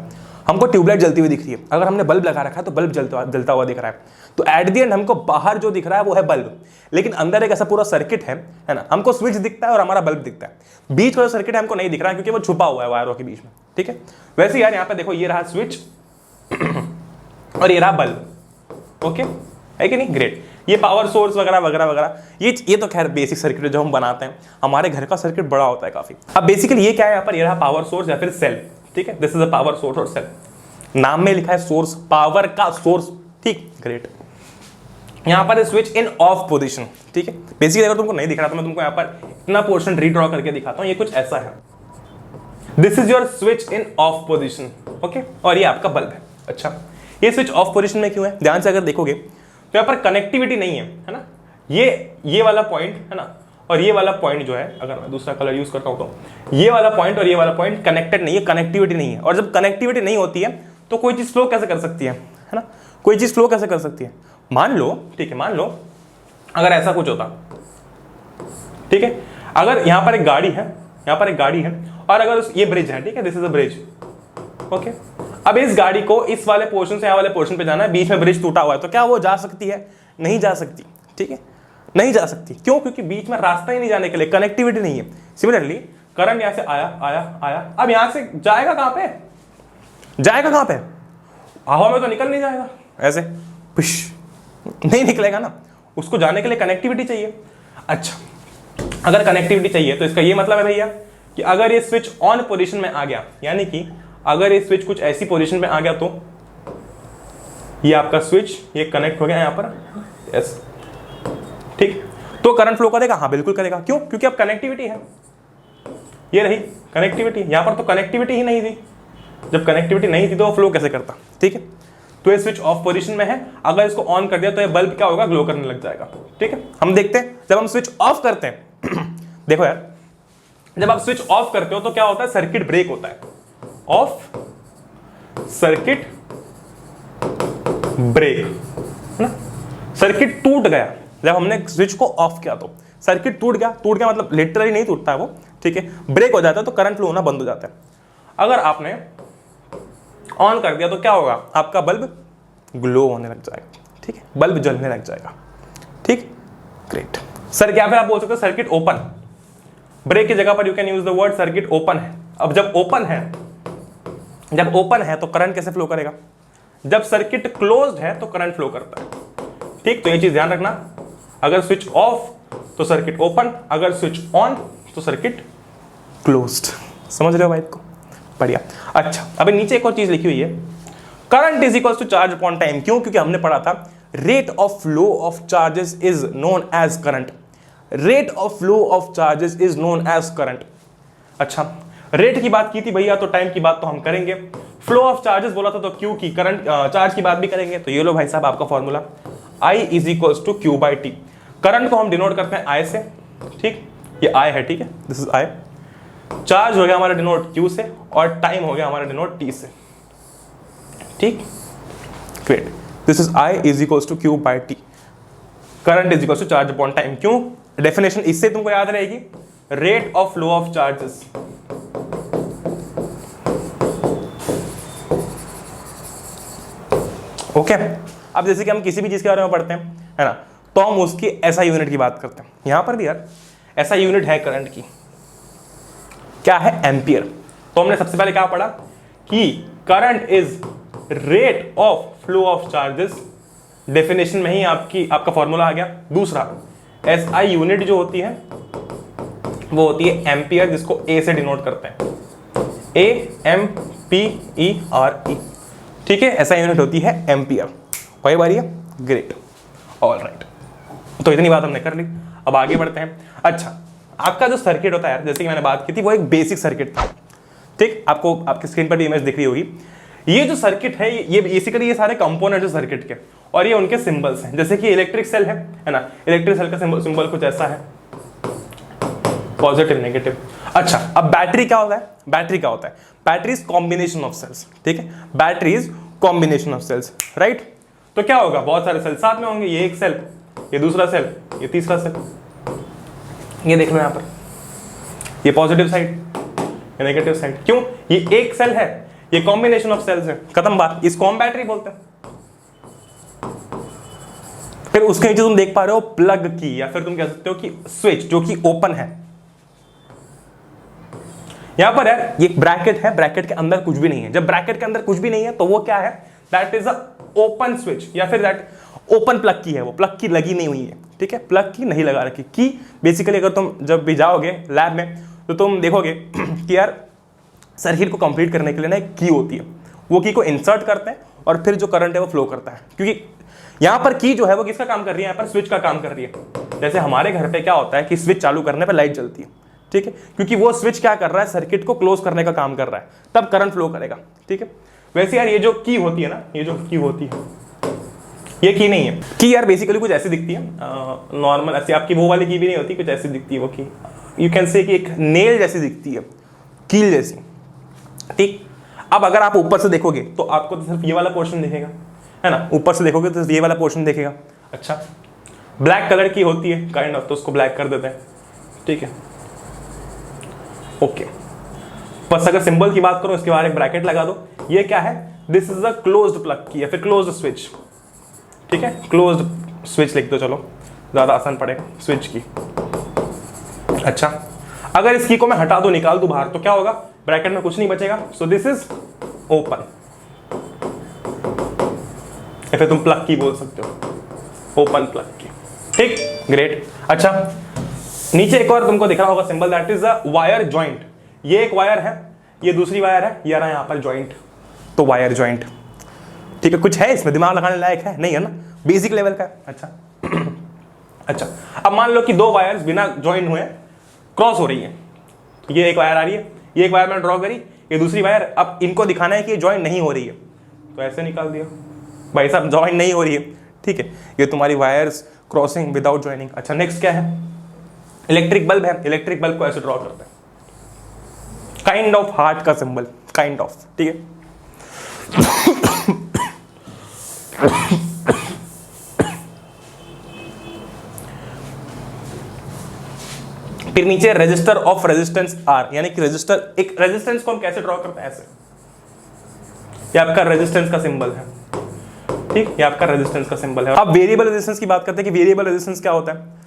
हमको ट्यूबलाइट जलती हुई दिख रही है, अगर हमने बल्ब लगा रखा है तो बल्ब जलता हुआ दिख रहा है, तो एट द एंड हमको बाहर जो दिख रहा है वो है बल्ब, लेकिन अंदर एक ऐसा पूरा सर्किट है ना। हमको स्विच दिखता है और हमारा बल्ब दिखता है, बीच का जो सर्किट है हमको नहीं दिख रहा है क्योंकि वो छुपा हुआ है वायरों के बीच में, ठीक है। वैसे यार यहाँ पे देखो, ये रहा स्विच और ये रहा बल्ब, ओके, है कि नहीं, ग्रेट। ये पावर सोर्स वगैरह वगैरह वगैरह, ये तो खैर बेसिक सर्किट जो हम बनाते हैं। हमारे घर का सर्किट बड़ा होता है काफी। अब बेसिकली ये क्या है, यहाँ पर ये रहा पावर सोर्स या फिर सेल, ठीक है, this is a power source और सेल। नाम में लिखा है सोर्स, पावर का सोर्स, ठीक, ग्रेट। यहाँ पर स्विच इन ऑफ पोजीशन, ठीक है। बेसिकली अगर तुमको नहीं दिख रहा तो मैं तुमको यहाँ पर इतना पोर्शन रीड्रॉ करके दिखाता हूँ। ये कुछ ऐसा है, this is your switch in of position, okay, और ये आपका बल्ब है। अच्छा, ये स्विच ऑफ पोजीशन में क्यों है, ध्यान से अगर देखोगे तो यहाँ पर कनेक्टिविटी नहीं है ना। ये वाला पॉइंट है ना, और ये वाला पॉइंट जो है, अगर मैं दूसरा कलर यूज करता हूं तो ये वाला पॉइंट और ये वाला पॉइंट कनेक्टेड नहीं है, कनेक्टिविटी नहीं है। और जब कनेक्टिविटी नहीं होती है तो कोई चीज फ्लो कैसे कर सकती है ना, कोई चीज फ्लो कैसे कर सकती है। मान लो, ठीक है, मान लो अगर ऐसा कुछ होता, ठीक है, अगर यहाँ पर एक गाड़ी है, यहाँ पर एक गाड़ी है, और अगर ये ब्रिज है, ठीक है, this is a bridge, okay. अब इस गाड़ी को इस वाले पोर्शन से यहाँ वाले पोर्शन पे जाना है, बीच में ब्रिज टूटा हुआ है, तो क्या वो जा सकती है, नहीं जा सकती, ठीक है, नहीं जा सकती। क्यों, क्योंकि बीच में रास्ता ही नहीं जाने के लिए, कनेक्टिविटी नहीं है। सिमिलरली करंट यहां से आया, अब यहां से जाएगा कहां पे, जाएगा कहां पे, हवा में तो निकल नहीं जाएगा, ऐसे पुश नहीं निकलेगा ना, उसको जाने के लिए कनेक्टिविटी चाहिए। अच्छा, अगर कनेक्टिविटी चाहिए तो इसका ये मतलब है भैया कि अगर ये स्विच ऑन पोजीशन में आ गया, यानी कि अगर ये स्विच कुछ ऐसी पोजीशन में आ गया तो ये आपका स्विच ये कनेक्ट हो गया यहां पर, यस, ठीक, तो करंट फ्लो करेगा, हाँ बिल्कुल करेगा। क्यों, क्योंकि अब कनेक्टिविटी है, ये रही कनेक्टिविटी। यहां पर तो कनेक्टिविटी ही नहीं थी, जब कनेक्टिविटी नहीं थी तो फ्लो कैसे करता, ठीक है। तो ये स्विच ऑफ पोजीशन में है, अगर इसको ऑन कर दिया तो ये बल्ब क्या होगा, ग्लो करने लग जाएगा, ठीक है। हम देखते हैं जब हम स्विच ऑफ करते हैं देखो यार, जब आप स्विच ऑफ करते हो तो क्या होता है, सर्किट ब्रेक होता है, ऑफ सर्किट ब्रेक, है ना, सर्किट टूट गया। जब हमने स्विच को ऑफ किया तो सर्किट टूट गया मतलब लिटरली नहीं टूटता है वो, ठीक है, ब्रेक हो जाता है, तो करंट फ्लो होना बंद हो जाता है। अगर आपने ऑन कर दिया तो क्या होगा, आपका बल्ब ग्लो होने लग जाएगा, ठीक है, बल्ब जलने लग जाएगा, ठीक, ग्रेट। सर क्या फिर आप बोल सकते हो सर्किट ओपन, ब्रेक की जगह पर you can use the word circuit open है। अब जब ओपन है तो करंट कैसे फ्लो करेगा, जब सर्किट क्लोज्ड है तो करंट फ्लो करता है, ठीक। तो ये चीज ध्यान रखना, अगर स्विच ऑफ तो सर्किट ओपन, अगर स्विच ऑन तो सर्किट क्लोज्ड। समझ रहे हो बात को, बढ़िया। अच्छा, अभी नीचे एक और चीज लिखी हुई है, current is equal to charge upon time. क्यों, क्योंकि हमने पढ़ा था rate of flow of charges is known as current, rate of flow of charges is known as current. अच्छा, रेट की बात की थी भैया, तो टाइम की बात तो हम करेंगे। फ्लो ऑफ चार्जेस बोला था तो क्यू की, करंट चार्ज की बात भी करेंगे। तो ये लो भाई साहब आपका formula, I is equal to Q by T. Current को हम डिनोट करते हैं I से, ठीक, ये I है, ठीक है, दिस इज I। चार्ज हो गया हमारा डिनोट Q से और टाइम हो गया हमारा डिनोट T से, ठीक, great. This is I is equals to Q by T, current is equals to charge upon time. क्यों? डेफिनेशन इससे तुमको याद रहेगी, rate of flow of charges. Okay, अब जैसे कि हम किसी भी चीज के बारे में पढ़ते हैं, है ना, तो हम उसकी SI यूनिट की बात करते हैं। यहां पर भी यार SI यूनिट है करंट की, क्या है? एम्पियर। तो हमने सबसे पहले क्या पढ़ा कि current is rate of flow of charges, definition में ही आपका फॉर्मूला आ गया। दूसरा, SI यूनिट जो होती है वो होती है एम्पियर, जिसको A से डिनोट करते हैं, AMPERE, ठीक है, SI यूनिट होती है एम्पियर। वही बारी है, ग्रेट, ऑल राइट। तो इतनी बात हमने कर ली, अब आगे बढ़ते हैं। अच्छा, आपका जो सर्किट होता है यार, जैसे कि मैंने बात की थी, वो एक बेसिक सर्किट था, ठीक, आपको आपकी स्क्रीन पर भी इमेज दिख रही होगी। ये जो सर्किट है, ये बेसिकली ये सारे कंपोनेंट है सर्किट के, और ये उनके सिंबल्स हैं। जैसे कि इलेक्ट्रिक सेल है ना, इलेक्ट्रिक सेल का सिंबल कुछ ऐसा है, पॉजिटिव नेगेटिव। अच्छा, अब बैटरी क्या होता है? बैटरी क्या होता है? Battery is combination of cells, ठीक है, battery is combination of cells, right. तो क्या होगा, बहुत सारे सेल साथ में होंगे, ये एक सेल, ये दूसरा सेल, ये तीसरा सेल, ये देख लो यहां पर, ये पॉजिटिव साइड, ये नेगेटिव साइड। क्यों? ये एक सेल है, ये कॉम्बिनेशन ऑफ सेल्स है, खत्म बात, इसको हम बैटरी बोलते हैं। फिर उसके नीचे तुम देख पा रहे हो प्लग की, या फिर तुम कह सकते हो कि स्विच, जो कि ओपन है। यहां पर है ये ब्रैकेट है, ब्रैकेट के अंदर कुछ भी नहीं है। जब ब्रैकेट के अंदर कुछ भी नहीं है तो वो क्या है? That is a open switch, या फिर दैट ओपन प्लग की है, वो प्लग की लगी नहीं हुई है, ठीक है, प्लग की नहीं लगा रखी। की बेसिकली अगर तुम जब भी जाओगे लैब में तो तुम देखोगे कि यार सर्किट को कंप्लीट करने के लिए ना एक की होती है, वो की को इंसर्ट करते हैं और फिर जो करंट है वो फ्लो करता है। क्योंकि यहां पर की जो है वो किसका काम कर रही है? यहां पर स्विच का काम कर रही है। जैसे हमारे घर पे क्या होता है कि स्विच चालू करने पर लाइट जलती है, ठीक है, क्योंकि वो स्विच क्या कर रहा है? सर्किट को क्लोज करने का काम कर रहा है, तब करंट फ्लो करेगा, ठीक है। वैसे यार ये जो की होती है ना, ये जो की होती है, ये की नहीं है। की यार बेसिकली कुछ ऐसी दिखती है, नॉर्मल ऐसी, आपकी वो वाली की भी नहीं होती, कुछ ऐसी दिखती है वो की, यू कैन से कि एक नेल जैसी दिखती है, कील जैसी, ठीक। अब अगर आप ऊपर से देखोगे तो आपको तो सिर्फ ये वाला पोर्शन दिखेगा, है ना, ऊपर से देखोगे तो ये वाला पोर्शन दिखेगा। अच्छा, ब्लैक कलर की होती है काइंड ऑफ, तो उसको ब्लैक कर देते हैं, ठीक है, ओके। बस अगर सिंबल की बात करो, इसके बाहर एक ब्रैकेट लगा दो। ये क्या है? This is a closed plug की या फिर क्लोज्ड स्विच, ठीक है, क्लोज्ड स्विच लिख दो, चलो ज्यादा आसान पड़ेगा, स्विच की। अच्छा, अगर इस की को मैं हटा दूं, निकाल दूं बाहर, तो क्या होगा? ब्रैकेट में कुछ नहीं बचेगा, सो दिस इज ओपन, या फिर तुम प्लग की बोल सकते हो, ओपन प्लग की, ठीक, ग्रेट। अच्छा, नीचे एक और तुमको दिख रहा होगा symbol, that is a wire joint. ये एक वायर है, ये दूसरी वायर है, ये रहा यहां पर जॉइंट, तो वायर जॉइंट, ठीक है। कुछ है इसमें दिमाग लगाने लायक है? नहीं है ना, बेसिक लेवल का। अच्छा अच्छा, अब मान लो कि दो वायर्स बिना ज्वाइन हुए क्रॉस हो रही है, ये एक वायर आ रही है, ये एक वायर मैंने ड्रॉ करी, ये दूसरी वायर। अब इनको दिखाना है कि ये ज्वाइन नहीं हो रही है, तो ऐसे निकाल दिया, भाई साहब ज्वाइन नहीं हो रही है, ठीक है, ये तुम्हारी वायर्स क्रॉसिंग विदाउट ज्वाइनिंग। अच्छा, नेक्स्ट क्या है? इलेक्ट्रिक बल्ब है, इलेक्ट्रिक बल्ब को ऐसे ड्रॉ करते हैं, काइंड ऑफ हार्ट का सिंबल, काइंड ऑफ, ठीक है। फिर नीचे रजिस्टर ऑफ रेजिस्टेंस आर, यानी कि रजिस्टर, एक रेजिस्टेंस को हम कैसे ड्रॉ करते हैं? ऐसे, ये आपका रेजिस्टेंस का सिंबल है, ठीक, ये आपका रेजिस्टेंस का सिंबल है। अब वेरिएबल रेजिस्टेंस की बात करते हैं कि वेरिएबल रेजिस्टेंस क्या होता है।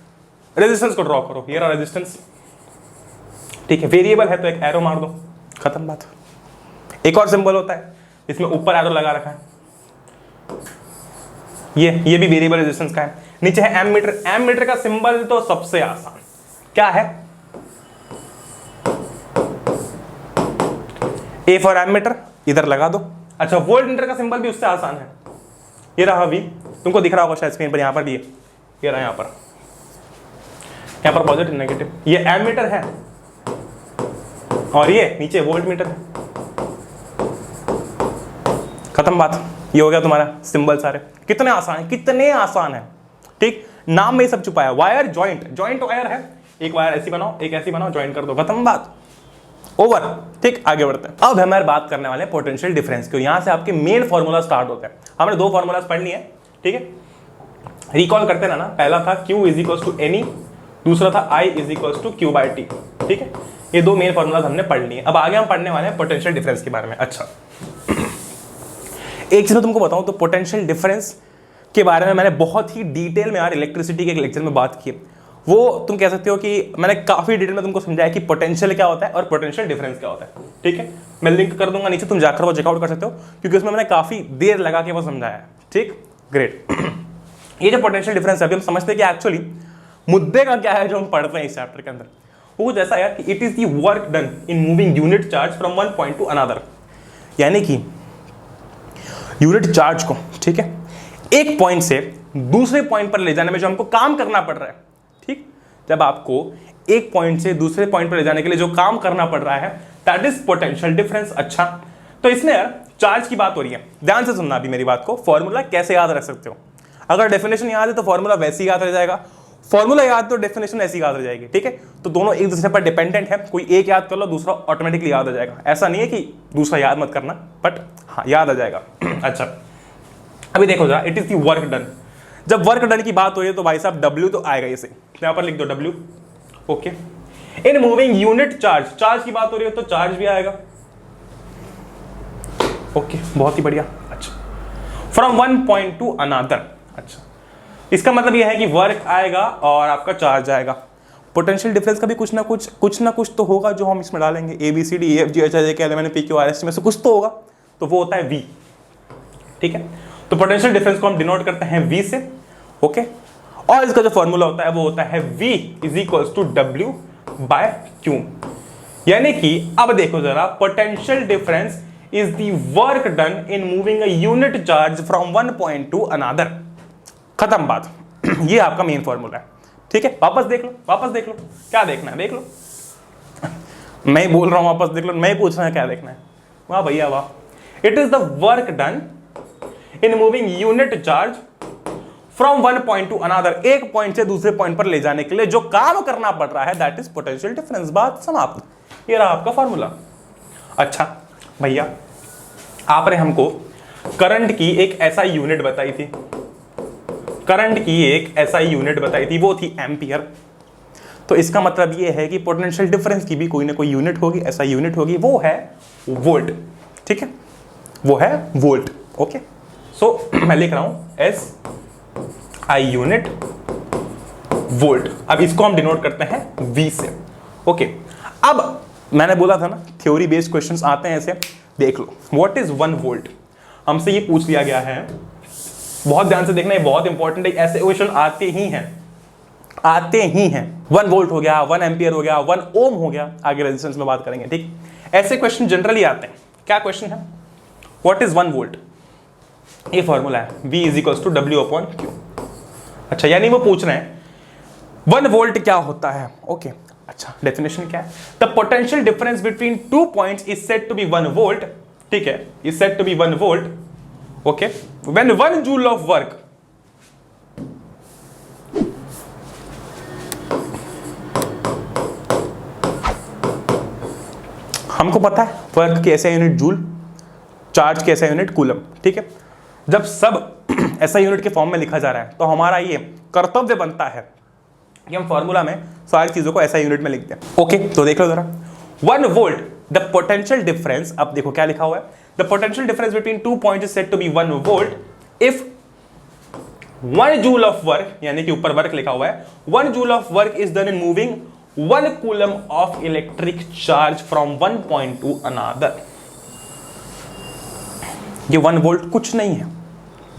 रेजिस्टेंस को ड्रॉ करो, ये रहा रेजिस्टेंस, ठीक है, वेरिएबल है तो एक एरो मार दो, खत्म बात। एक और सिंबल होता है, इसमें ऊपर एरो लगा रखा है, ये भी वेरिएबल रेजिस्टेंस का है। नीचे है एमीटर, एमीटर का सिंबल तो सबसे आसान, क्या है? ए फॉर एमीटर, इधर लगा दो। अच्छा, वोल्ट मीटर का सिंबल भी उससे आसान है, ये रहा वी, तुमको दिख रहा होगा शायद स्क्रीन पर, यहां पर भी है, ये रहा, यहां पर पॉजिटिव नेगेटिव, ये एमीटर है और ये नीचे वोल्ट मीटर है, खत्म बात। ये हो गया तुम्हारा सिंबल सारे। कितने आसान है, कितने आसान है, ठीक, नाम में ही सब छुपा है। वायर जॉइंट, जॉइंट वायर है, एक वायर ऐसी बनाओ, एक ऐसी बनाओ, ज्वाइन कर दो, खत्म बात, ओवर। ठीक, आगे बढ़ते हैं। अब हमारे बात करने वाले हैं पोटेंशियल डिफरेंस की। यहां से आपके मेन फॉर्मूला स्टार्ट होते हैं। हमने दो फॉर्मूलाज पढ़ लिए हैं, ठीक है, रिकॉल करते रहना। पहला था Q is equal to NE, दूसरा था I is equal to Q/T। ठीक है, ये दो मेन फॉर्मूलाज हमने पढ़ लिए। अब आगे हम पढ़ने वाले हैं पोटेंशियल डिफरेंस के बारे में। अच्छा, एक चीज मैं तुमको बताऊं तो पोटेंशियल डिफरेंस के बारे में मैंने बहुत ही डिटेल में यार इलेक्ट्रिसिटी के एक लेक्चर में बात की। वो तुम कह सकते हो कि मैंने काफी डिटेल में तुमको समझाया कि पोटेंशियल क्या होता है और पोटेंशियल डिफरेंस क्या होता है। ठीक है, मैं लिंक कर दूंगा नीचे, तुम जाकर वो चेकआउट कर सकते हो, क्योंकि उसमें मैंने काफी देर लगा के वो समझाया है। ठीक, ग्रेट। ये जो पोटेंशियल डिफरेंस है, अभी हम समझते हैं कि एक्चुअली मुद्दे का क्या है जो हम पढ़ते हैं इस चैप्टर के अंदर। वो कुछ ऐसा है कि it is the work done in moving unit charge from one point to another, यानी कि यूनिट चार्ज को, ठीक है, एक पॉइंट से दूसरे पॉइंट पर ले जाने में जो हमको काम करना पड़ रहा है। ठीक, जब आपको एक पॉइंट से दूसरे पॉइंट पर ले जाने के लिए जो काम करना पड़ रहा है, दैट इज पोटेंशियल डिफरेंस। अच्छा, तो इसमें यार चार्ज की बात हो रही है, ध्यान से सुनना अभी मेरी बात को। फॉर्मूला कैसे याद रख सकते हो? अगर डेफिनेशन याद है तो फॉर्मूला वैसे ही याद रह जाएगा, फॉर्मूला याद तो डेफिनेशन ऐसी याद रह जाएगी। ठीक है, तो दोनों एक दूसरे पर डिपेंडेंट है, कोई एक याद कर लो दूसरा ऑटोमेटिकली याद आ जाएगा। ऐसा नहीं है कि दूसरा याद मत करना, बट हाँ याद आ जाएगा। अच्छा, अभी देखो जरा, it is the work done. जब वर्क डन की बात हो रही है तो भाई साहब W तो आएगा, इसे यहां पर लिख दो W। Okay, in moving unit charge, charge की बात हो रही है तो चार्ज भी आएगा। ओके, बहुत ही बढ़िया। अच्छा, from one point to another. अच्छा, इसका मतलब यह है कि वर्क आएगा और आपका चार्ज आएगा। पोटेंशियल डिफरेंस का भी कुछ ना कुछ तो होगा जो हम इसमें डालेंगे। ABCDEFGHIJKLMNOPQRS में से कुछ तो होगा, तो वो होता है V। ठीक है, तो पोटेंशियल डिफरेंस को हम डिनोट करते हैं V से। ओके, और इसका जो फॉर्मूला होता है वो होता है V is equal to W/Q। यानी कि अब देखो जरा, potential difference is the work done in moving a unit charge from one point to another. खत्म बात। ये आपका मेन फॉर्मूला है। ठीक है, वापस देख लो, वापस देख लो, क्या देखना है देख लो। मैं ही बोल रहा हूं वापस देख लो, मैं ही पूछ रहा हूं क्या देखना है। वाह भैया वाह। It is the work done in moving unit charge from one point to another, एक पॉइंट से दूसरे पॉइंट पर ले जाने के लिए जो काम करना पड़ रहा है, दैट इज पोटेंशियल डिफरेंस। बात समाप्त। ये रहा आपका फॉर्मूला। अच्छा भैया, आपने हमको करंट की एक SI यूनिट बताई थी, करंट की एक SI यूनिट बताई थी, वो थी एम्पियर। तो इसका मतलब ये है कि पोटेंशियल डिफरेंस की भी कोई ना कोई यूनिट होगी, SI यूनिट होगी, वो है वोल्ट। ठीक है, वो है वोल्ट। ओके, सो मैं लिख रहा हूं SI यूनिट वोल्ट। अब इसको हम डिनोट करते हैं V से। ओके, अब मैंने बोला था ना थ्योरी बेस्ड क्वेश्चंस आते हैं ऐसे, देख लो। What is 1 volt? हमसे ये पूछ लिया गया है, बहुत ध्यान से देखना, ये बहुत इंपॉर्टेंट है। ऐसे क्वेश्चन आते ही हैं, आते ही हैं। 1 वोल्ट हो गया, 1 एम्पियर हो गया, 1 ओम हो गया, आगे रेजिस्टेंस में बात करेंगे। ठीक, ऐसे क्वेश्चन जनरली आते हैं। क्या क्वेश्चन है? What is 1 volt? ये फॉर्मूला है V is equal to W/Q। अच्छा, यानी वो पूछ रहे हैं 1 वोल्ट क्या होता है। ओके, अच्छा, डेफिनेशन क्या है? The potential difference between 2 points is said to be 1 volt. ठीक है, is said to be 1 volt. Okay, when 1 joule of work, हमको पता है वर्क की SI यूनिट जूल, चार्ज की SI यूनिट कूलम। ठीक है, जब सब SI यूनिट के फॉर्म में लिखा जा रहा है तो हमारा ये कर्तव्य बनता है कि हम फॉर्मूला में सारी चीजों को SI यूनिट में लिख दें। ओके, तो देख लो जरा, 1 वोल्ट द पोटेंशियल डिफरेंस। अब देखो क्या लिखा हुआ है, the potential difference between 2 points is said to be 1 volt if 1 joule of work, यानी कि ऊपर वर्क लिखा हुआ है, 1 joule of work is done in moving 1 coulomb of electric charge from 1 point to another. ये 1 वोल्ट कुछ नहीं है,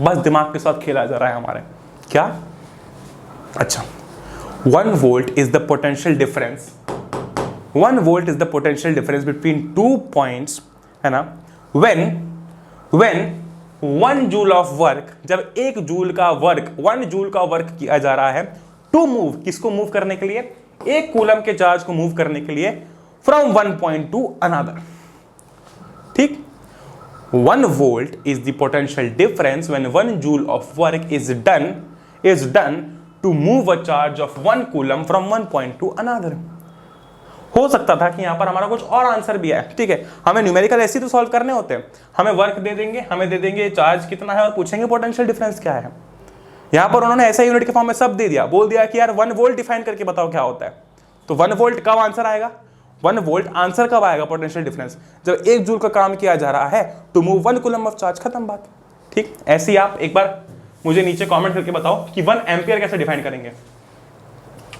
बस दिमाग के साथ खेला जा रहा है हमारे। क्या? अच्छा, 1 volt is the potential difference. 1 volt is the potential difference between 2 points, है ना? When 1 joule of work, जब 1 जूल का वर्क, 1 जूल का वर्क किया जा रहा है टू मूव, किसको मूव करने के लिए? 1 कूलम के चार्ज को मूव करने के लिए फ्रॉम 1 पॉइंट टू अनदर। ठीक, 1 volt is the potential difference when 1 joule of work is done to move a charge of 1 coulomb from one point to another. हो सकता था कि यहां पर हमारा कुछ और आंसर भी है, ठीक है, हमें न्यूमेरिकल ऐसे तो सॉल्व करने होते हैं, हमें वर्क दे देंगे, हमें दे देंगे चार्ज कितना है और पूछेंगे पोटेंशियल डिफरेंस क्या है। यहां पर उन्होंने ऐसा यूनिट के फॉर्म में सब दे दिया, बोल दिया कि यार 1 वोल्ट डिफाइन करके बताओ क्या होता है। तो 1 वोल्ट कब आंसर आएगा, 1 वोल्ट आंसर कब आएगा पोटेंशियल डिफरेंस, जब 1 जूल का काम किया जा रहा है to move 1 coulomb of charge, खत्म बात। ठीक, ऐसे ही आप एक बार मुझे नीचे कमेंट करके बताओ कि 1 एम्पियर कैसे डिफाइन करेंगे,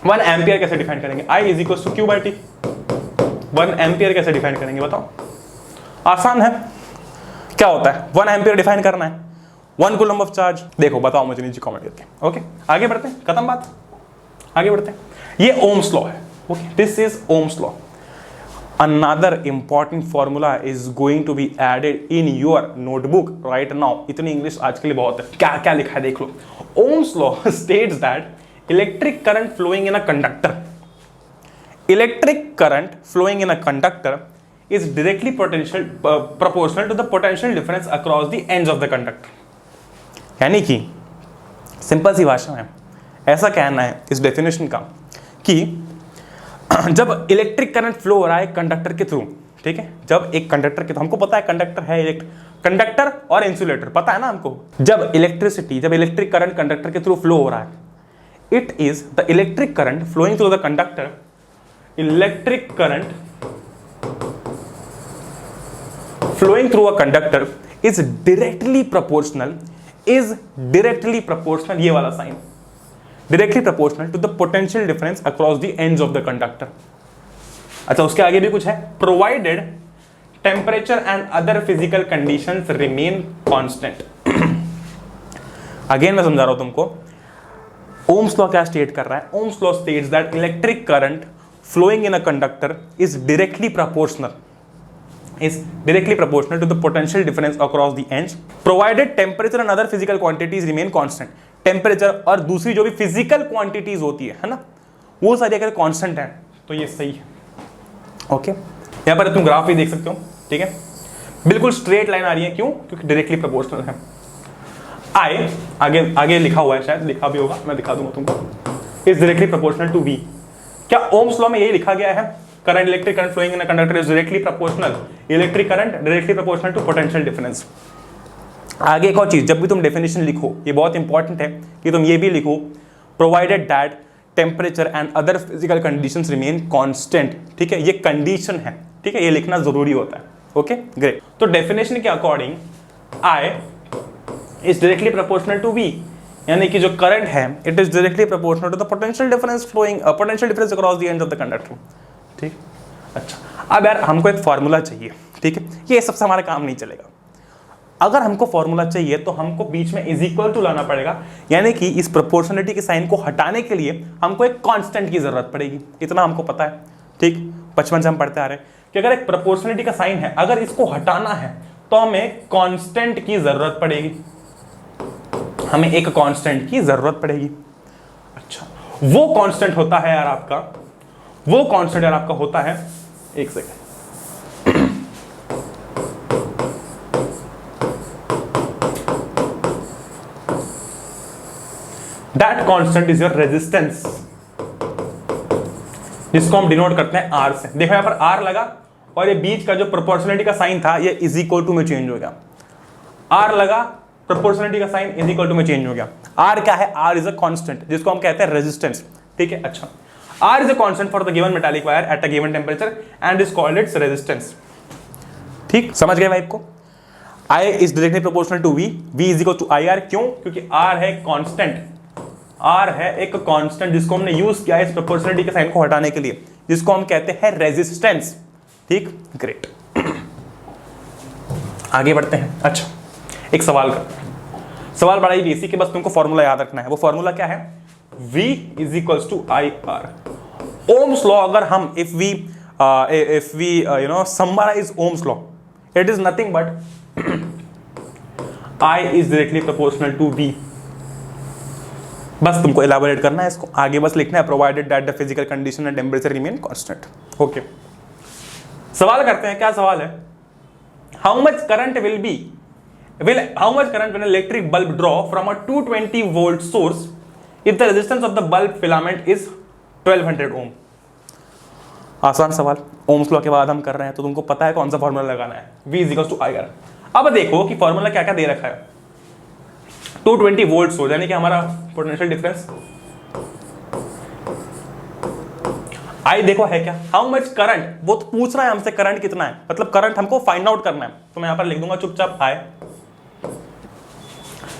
1 एम्पियर कैसे डिफाइन करेंगे, I is equal to Q by T. 1 ampere कैसे डिफाइन करेंगे बताओ, आसान है, क्या होता है 1 एम्पियर डिफाइन करना है, 1 कूलम ऑफ चार्ज। देखो बताओ मुझे नीचे कमेंट करके। ओके, आगे बढ़ते हैं, खत्म बात, आगे बढ़ते हैं। ये ओम्स लॉ है, okay, this is Ohm's law. Another important formula is going to be added in your notebook right now. इतनी इंग्लिश आज के लिए बहुत है, क्या क्या लिखा है देख लो। Ohm's law states that electric current flowing in a conductor, electric current flowing in a conductor is directly proportional to the potential difference across the ends of the conductor. यानी कि सिंपल सी भाषा में ऐसा कहना है इस डेफिनेशन का कि जब इलेक्ट्रिक करंट फ्लो हो रहा है कंडक्टर के थ्रू, ठीक है, जब एक कंडक्टर के थ्रू, हमको पता है कंडक्टर है कंडक्टर और इंसुलेटर, पता है ना हमको। जब इलेक्ट्रिक करंट कंडक्टर के थ्रू फ्लो हो रहा है, it is the electric current flowing through the conductor, electric current flowing through a conductor is directly proportional, ये वाला sign, directly proportional to the potential difference across the ends of the conductor. अच्छा, उसके आगे भी कुछ है, provided temperature and other physical conditions remain constant. Again मैं समझा रहा हूं तुमको, Ohm's law क्या स्टेट कर रहा है, Ohm's law states that electric current flowing in a conductor is directly proportional to the potential difference across the ends, provided temperature and other physical quantities remain constant. Temperature और दूसरी जो भी physical quantities होती है ना, वो सारी अगर कांस्टेंट है तो ये सही है। ओके, यहां पर तुम ग्राफ भी देख सकते हो, ठीक है, बिल्कुल स्ट्रेट लाइन आ रही है, क्यों, क्योंकि डायरेक्टली प्रोपोर्शनल है। आई आगे लिखा हुआ है, शायद लिखा भी होगा, मैं दिखा दूंगा तुमको, is directly proportional to V. क्या ओम्स लॉ में यही लिखा गया है, current, electric current flowing in a conductor is directly proportional, electric current directly proportional to potential difference. आगे एक और चीज, जब भी तुम डेफिनेशन लिखो, ये बहुत इंपॉर्टेंट है कि तुम ये भी लिखो, provided that temperature and other physical conditions remain constant, ठीक है, ये कंडीशन है, ठीक है, ये लिखना जरूरी होता है। Okay, great. तो डेफिनेशन के according I is directly proportional to V, यानी कि जो करंट है it is directly proportional to the potential difference across the ends of the conductor. ठीक, अच्छा, अब यार हमको एक फॉर्मूला चाहिए, ठीक है, ये सबसे हमारा काम नहीं चलेगा। अगर हमको फॉर्मूला चाहिए तो हमको बीच में इज इक्वल टू लाना पड़ेगा, यानी कि इस प्रोपोर्शनलिटी के साइन को हटाने के लिए हमको एक कांस्टेंट की जरूरत पड़ेगी, इतना हमको पता है, ठीक, बचपन से हम पढ़ते आ रहे हैं कि अगर एक प्रोपोर्शनलिटी का साइन है, अगर इसको हटाना है तो हमें कांस्टेंट की जरूरत पड़ेगी, हमें एक कांस्टेंट की जरूरत पड़ेगी। अच्छा, वो कांस्टेंट होता है यार आपका, वो कांस्टेंट यार आपका होता है, एक second, That constant is your resistance, जिसको हम डिनोट करते हैं R से। देखो यहाँ पर R लगा और ये बीच का जो प्रोपोर्शनलिटी का साइन था ये इज इक्वल टू में चेंज हो गया, R लगा, प्रोपोर्शनलिटी का साइन इज इक्वल टू में चेंज हो गया। R क्या है, R इज अ कांस्टेंट, जिसको हम कहते हैं रेजिस्टेंस, ठीक है। अच्छा, R is a constant for the given metallic wire at a given temperature and is called its resistance. ठीक, समझ गए वाइब को। I is directly proportional to V, V is equal to IR, क्यों, क्योंकि R है constant, R है एक constant जिसको हमने यूज किया है इस प्रोपोर्शनलिटी के साइन को हटाने के लिए, जिसको हम कहते हैं रेजिस्टेंस। ठीक, ग्रेट, आगे बढ़ते हैं। अच्छा, एक सवाल करते हैं, सवाल बड़ा ही बेसिक है, बस तुमको फॉर्मूला याद रखना है। वो फॉर्मूला क्या है, V is equals to IR। Ohm's law अगर हम if we you know summarise Ohm's law, it is nothing but I is directly proportional to V। बस तुमको इलाबोरेट करना है इसको, आगे बस लिखना है, provided that the physical condition and temperature remain constant. Okay, सवाल करते हैं, क्या सवाल है, how much current will an electric bulb draw from a 220 volt source if the resistance of the bulb filament is 1200 ओम। आसान सवाल, ओम्स लॉ के बाद हम कर रहे हैं, तो तुमको पता है कौन सा फॉर्मूला लगाना है, V इक्वल्स टू IR। अब देखो कि फॉर्मूला क्या क्या दे रखा है। 220 वोल्ट सोर्स यानी कि हमारा पोटेंशियल डिफरेंस I देखो है क्या, हाउ मच करंट, वो तो पूछ रहा है हमसे करंट कितना है, मतलब करंट हमको फाइंड आउट करना है। तो मैं यहां पर लिख दूंगा चुपचाप I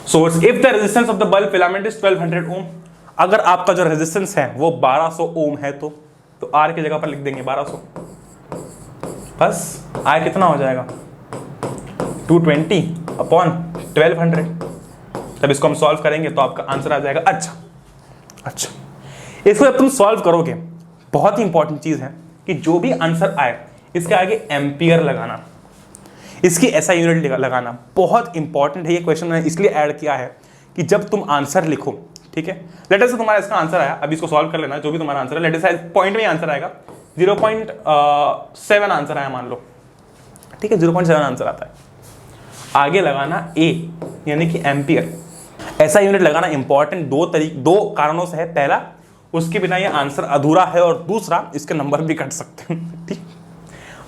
source if the resistance of the bulb filament is 1200 ओम। अगर आपका जो रेजिस्टेंस है वो 1200 ओम है तो R की जगह पर लिख देंगे 1200, बस I कितना हो जाएगा 220 अपॉन 1200। तब इसको हम सॉल्व करेंगे तो आपका आंसर आ जाएगा। अच्छा इसको जब तुम सॉल्व करोगे, बहुत ही इंपॉर्टेंट चीज है कि जो भी आंसर आए इसके आगे एम्पियर लगाना, इसकी SI यूनिट लगाना बहुत इंपॉर्टेंट है। ये क्वेश्चन मैंने इसलिए ऐड किया है कि जब तुम आंसर लिखो, ठीक है, लेटर से तुम्हारा इसका आंसर आया, अभी इसको सॉल्व कर लेना, जो भी तुम्हारा आंसर है, लेटर से पॉइंट में आंसर आएगा, 0.7 आंसर आया मान लो, ठीक है, 0.7 आंसर आता है, आगे लगाना A यानी कि एम्पियर। SI यूनिट लगाना इंपॉर्टेंट दो कारणों से है। पहला, उसके बिना ये आंसर अधूरा है, और दूसरा इसके नंबर भी कट सकते हैं। ठीक,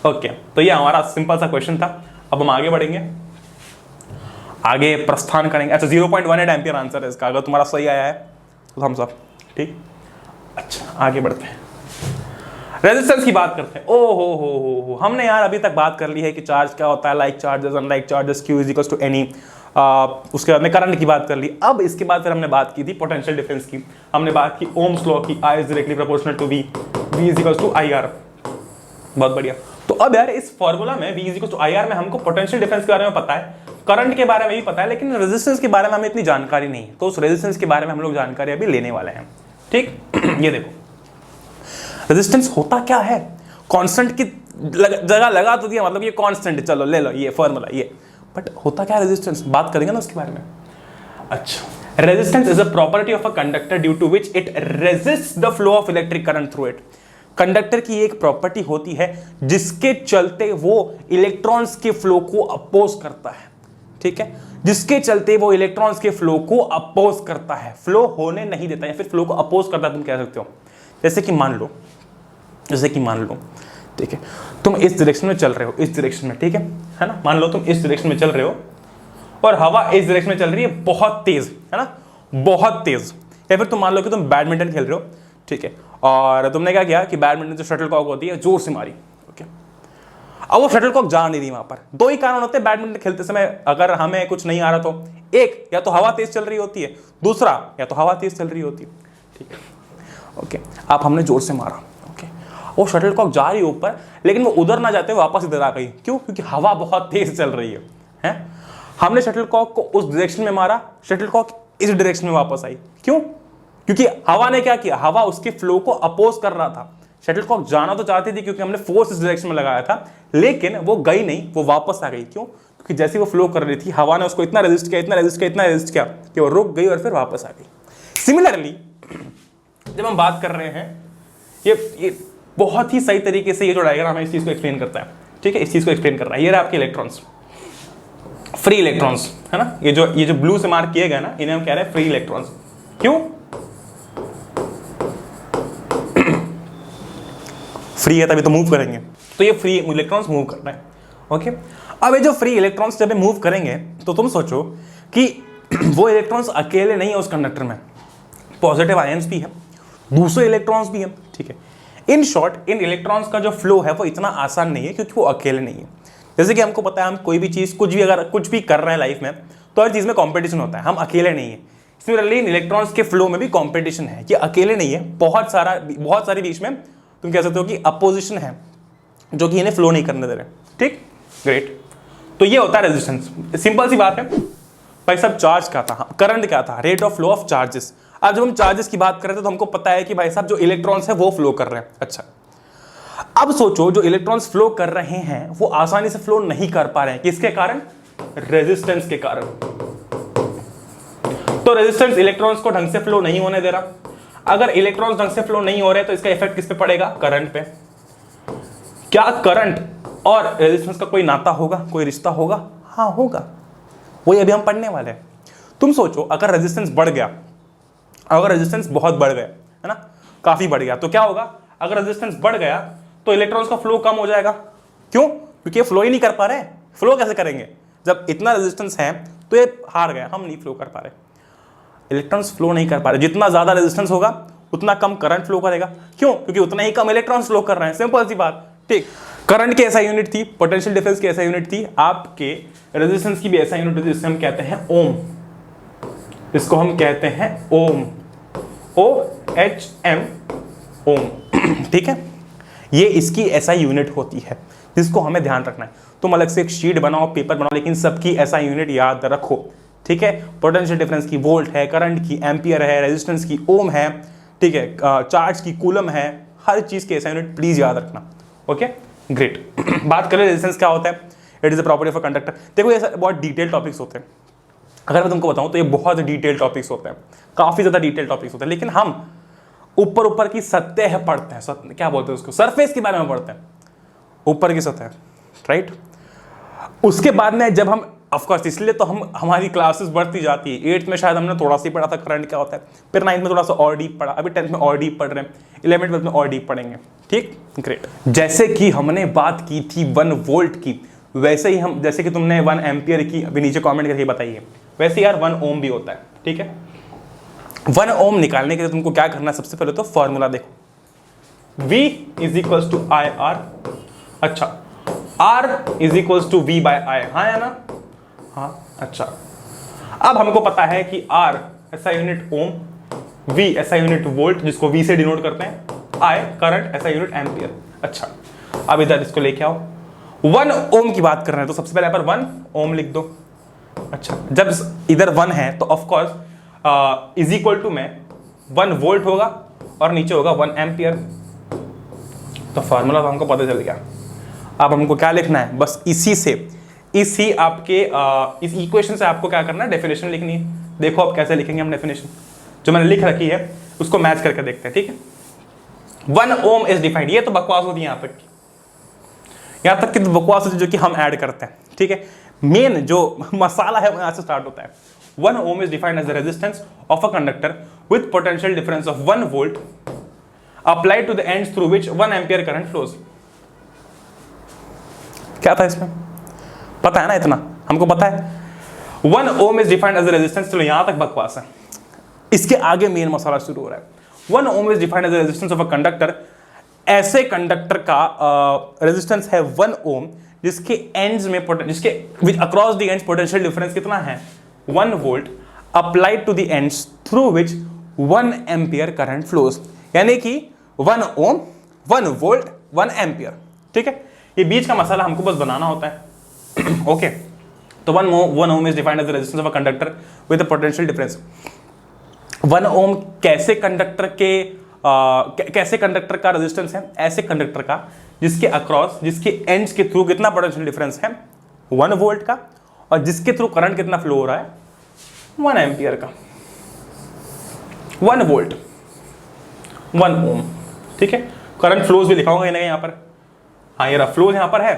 ओके, तो ये हमारा सिंपल सा क्वेश्चन था। अब हम आगे बढ़ेंगे, आगे प्रस्थान करेंगे। अच्छा 0.18 एम्पियर आंसर है इसका, अगर तुम्हारा सही आया है तो हम सब ठीक। अच्छा आगे बढ़ते हैं, रेजिस्टेंस की बात करते हैं। ओ हो हमने यार अभी तक बात कर ली है कि चार्ज क्या होता है, like charges, unlike charges, Q is equals to N E. उसके बाद में करंट की बात कर ली। अब इसके बाद फिर हमने बात की थी पोटेंशियल डिफरेंस की, हमने बात की ओम्स लॉ की, I is directly proportional to V, V is equals to IR। बहुत बढ़िया। तो अब यार इस फॉर्मूला में V is equals to IR में हमको पोटेंशियल डिफरेंस के बारे में पता है, करंट के बारे में भी पता है, लेकिन रेजिस्टेंस के बारे में हमें इतनी जानकारी नहीं है। तो उस रेजिस्टेंस के बारे में हम लोग जानकारी अभी लेने वाले हैं। ठीक ये देखो रेजिस्टेंस होता क्या है, कांस्टेंट की जगह लगा तो दिया, मतलब ये कांस्टेंट, चलो ले लो ये फॉर्मूला ये, बट होता क्या है रेजिस्टेंस, बात करेंगे ना उसके बारे में। अच्छा, resistance is a property of a conductor due to which it resists the flow of electric current through it. Conductor की एक प्रॉपर्टी होती है जिसके चलते वो इलेक्ट्रॉन्स के फ्लो को अपोज करता है। ठीक है, जिसके चलते वो इलेक्ट्रॉन्स के फ्लो को अपोज करता है, फ्लो होने नहीं देता या फिर फ्लो को अपोज करता है, तुम कह सकते हो। जैसे कि मान लो ठीक है, तुम इस डायरेक्शन में चल रहे हो, इस डायरेक्शन में, ठीक है ना, मान लो तुम इस डायरेक्शन में चल रहे हो और हवा इस डायरेक्शन में चल रही है बहुत तेज, है ना, बहुत तेज। या फिर तुम मान लो कि तुम बैडमिंटन खेल रहे हो, ठीक है, और तुमने क्या किया कि बैडमिंटन जो शटलकॉक होती है जोर से मारी, ओके, अब वो शटलकॉक जा नहीं रही वहां पर। दो ही कारण होते हैं बैडमिंटन खेलते समय, अगर हमें कुछ नहीं आ रहा तो, एक या तो हवा तेज चल रही होती है, दूसरा या तो हवा तेज चल रही होती है, ठीक है, ओके। आप हमने जोर से मारा, ओके, वो शटलकॉक जा रही है ऊपर, लेकिन वो उधर ना जाते वापस इधर आ गई, क्यों? क्योंकि हवा बहुत तेज चल रही है? हमने शटलकॉक को उस डायरेक्शन में मारा, शटलकॉक इस डायरेक्शन में वापस आई, क्यों? क्योंकि हवा ने क्या किया, हवा उसके फ्लो को अपोज कर रहा था। शटलकॉक जाना तो चाहती थी क्योंकि हमने फोर्स इस डायरेक्शन में लगाया था, लेकिन वो गई नहीं, वो वापस आ गई, क्यों? क्योंकि जैसे वो फ्लो कर रही थी, हवा ने उसको इतना रेजिस्ट किया कि वो रुक गई और फिर वापस आ गई। सिमिलरली जब हम बात कर रहे हैं, ये बहुत ही सही तरीके से ये जो डायग्राम है इस चीज को एक्सप्लेन करता है, ठीक है, इस चीज को एक्सप्लेन कर रहा है। ये रहा आपके इलेक्ट्रॉन्स, फ्री इलेक्ट्रॉन्स, है ना, ये जो ब्लू से मार्क किए गए ना, इन्हें हम कह रहे हैं फ्री इलेक्ट्रॉन्स। क्यों फ्री है? तभी तो मूव करेंगे, तो ये फ्री इलेक्ट्रॉन्स मूव कर रहे हैं, ओके। अब ये जो फ्री इलेक्ट्रॉन्स जब मूव करेंगे तो तुम सोचो कि वो इलेक्ट्रॉन्स अकेले नहीं है उस कंडक्टर में, पॉजिटिव आयंस भी है, दूसरे इलेक्ट्रॉन्स भी है, ठीक है। इन शॉर्ट इन इलेक्ट्रॉन्स का जो फ्लो है वो इतना आसान नहीं है क्योंकि वो अकेले नहीं है। जैसे कि हमको पता है, हम कोई भी चीज कुछ भी कर रहे हैं लाइफ में तो हर चीज में कंपटीशन होता है, हम अकेले नहीं है। सिमिलरली इन इलेक्ट्रॉन्स के फ्लो में भी कंपटीशन है, ये अकेले नहीं है, बहुत सारे बीच में तुम कह सकते हो कि अपोजिशन है जो कि इन्हें फ्लो नहीं करने दे रहे, ठीक, ग्रेट। तो ये होता है रेजिस्टेंस, सिंपल सी बात है भाई साहब। चार्ज क्या था, करंट क्या था, rate of flow of charges. अब जब हम चार्जेस की बात कर रहे थे तो हमको पता है कि भाई साहब जो इलेक्ट्रॉन्स है वो फ्लो कर रहे हैं। अच्छा, अब सोचो जो इलेक्ट्रॉन्स फ्लो कर रहे हैं वो आसानी से फ्लो नहीं कर पा रहे हैं, किसके कारण? रेजिस्टेंस के कारण। तो रेजिस्टेंस इलेक्ट्रॉन्स को ढंग से फ्लो नहीं होने दे रहा। अगर इलेक्ट्रॉन्स ढंग से फ्लो नहीं हो रहे तो इसका इफेक्ट किस पे पड़ेगा? करंट पे। क्या करंट और रेजिस्टेंस का कोई नाता होगा, कोई रिश्ता होगा? हाँ होगा, वही अभी हम पढ़ने वाले हैं। तुम सोचो अगर रेजिस्टेंस बढ़ गया अगर रेजिस्टेंस बहुत बढ़ गया है ना, काफी बढ़ गया, तो क्या होगा, अगर रेजिस्टेंस बढ़ गया तो इलेक्ट्रॉन्स का फ्लो कम हो जाएगा। क्यों? क्योंकि ये फ्लो ही नहीं कर पा रहे। फ्लो कैसे करेंगे जब इतना रेजिस्टेंस है, तो ये हार गए, हम नहीं फ्लो कर पा रहे, इलेक्ट्रॉन्स फ्लो नहीं कर पा रहे। जितना ज्यादा रेजिस्टेंस होगा उतना कम करंट फ्लो करेगा। क्यों? क्योंकि उतना ही कम इलेक्ट्रॉन्स फ्लो कर रहे हैं, सिंपल सी बात। ठीक, करंट की ऐसा यूनिट थी, पोटेंशियल डिफरेंस की ऐसा यूनिट थी, आपके रेजिस्टेंस की भी ऐसा यूनिट थी, जिससे हम कहते हैं ओम। इसको हम कहते हैं ओम, OHM, ओम। ठीक है, ये इसकी ऐसा यूनिट होती है जिसको हमें ध्यान रखना है। तुम अलग से एक शीट बनाओ, पेपर बनाओ, लेकिन सबकी ऐसा यूनिट याद रखो। ठीक है, पोटेंशियल डिफरेंस की वोल्ट है, करंट की एम्पियर है, रेजिस्टेंस की ओम है, ठीक है, चार्ज की कूलम है, हर चीज के ऐसा यूनिट प्लीज याद रखना। Okay, great. बात करें रेजिस्टेंस क्या होता है, it is a property of a conductor. देखो ये बहुत डिटेल टॉपिक्स होते हैं, अगर मैं तुमको बताऊं तो ये बहुत डिटेल टॉपिक्स होते हैं, काफी ज्यादा डिटेल टॉपिक्स होते हैं, लेकिन हम ऊपर ऊपर की सतह पढ़ते हैं, क्या बोलते हैं उसको, सरफेस के बारे में पढ़ते हैं, ऊपर की सतह, राइट। उसके बाद में जब हम, ऑफ कोर्स इसलिए तो हम, हमारी क्लासेस बढ़ती जाती है। 8th में शायद हमने थोड़ा सा ही पढ़ा था करंट क्या होता है, फिर 9th में थोड़ा सा और डीप पढ़ा, अभी 10th में और डीप पढ़ रहे हैं, 11th में और डीप पढ़ेंगे। ठीक, ग्रेट। जैसे कि हमने बात की थी 1 वोल्ट की, वैसे ही हम, जैसे कि तुमने 1 एम्पियर की अभी नीचे कमेंट करके बताइए, वैसे यार 1 ओम भी होता है। ठीक है, 1 ओम निकालने के लिए तुमको क्या करना है, सबसे पहले तो फॉर्मूला देखो, V is equal to I R. अच्छा, R is equal to V by I, हाँ है ना, हाँ। अच्छा, अब हमको पता है कि R ऐसा यूनिट ओम, V ऐसा यूनिट वोल्ट जिसको V से डिनोट करते हैं, I करंट ऐसा यूनिट एम्पियर। अच्छा, अब इधर इसको लेके आओ, 1 ओम की बात कर रहे हैं तो सबसे पहले पर 1 ओम लिख दो। अच्छा, जब इधर 1 है तो of course is equal to में 1 वोल्ट होगा और नीचे होगा 1 एम्पियर। तो फार्मूला तो हमको पता चल गया। अब हमको क्या लिखना है, बस इसी आपके इस इक्वेशन से आपको क्या करना है, डेफिनेशन लिखनी है। देखो अब कैसे लिखेंगे हम डेफिनेशन, जो मैंने लिख रखी है उसको मैच करके देखते हैं। ठीक है, 1 ओम इज डिफाइंड, ये तो बकवास होती है यहाँ तक की तो बकवास होती है जो कि हम ऐड करते हैं। ठीक है, मेन जो मसाला है वो यहाँ से स्टार्ट होता है। 1 ohm is defined as the resistance of a conductor with potential difference of 1 volt applied to the ends through which 1 ampere current flows. क्या था इसमें, पता है ना, इतना हमको पता है। 1 ohm is defined as a resistance, चलो यहां तक बकवास है, इसके आगे मेन मसाला शुरू हो रहा है। 1 ohm is defined as a resistance of a conductor, ऐसे कंडक्टर का रेजिस्टेंस है 1 ohm जिसके एंड्स में जिसके across the ends potential difference कितना है, 1 volt applied to the ends through which 1 ampere current flows, यानी कि 1 ओम 1 वोल्ट 1 एम्पियर। ठीक है, ये बीच का मसाला हमको बस बनाना होता है। ओके, तो 1 ohm is defined as the resistance of a conductor with a potential difference. 1 ohm कैसे कंडक्टर का रेजिस्टेंस है, ऐसे कंडक्टर का जिसके अक्रॉस, जिसके एंड्स के थ्रू कितना पोटेंशियल डिफरेंस है, 1 वोल्ट का, और जिसके थ्रू करंट कितना फ्लो हो रहा है, 1 एम्पियर का। 1 वोल्ट 1 ओम। ठीक है, करंट फ्लोज भी लिखाऊंगा कहीं ना कहीं यहाँ पर, हाँ ये रहा फ्लोज यहाँ पर है,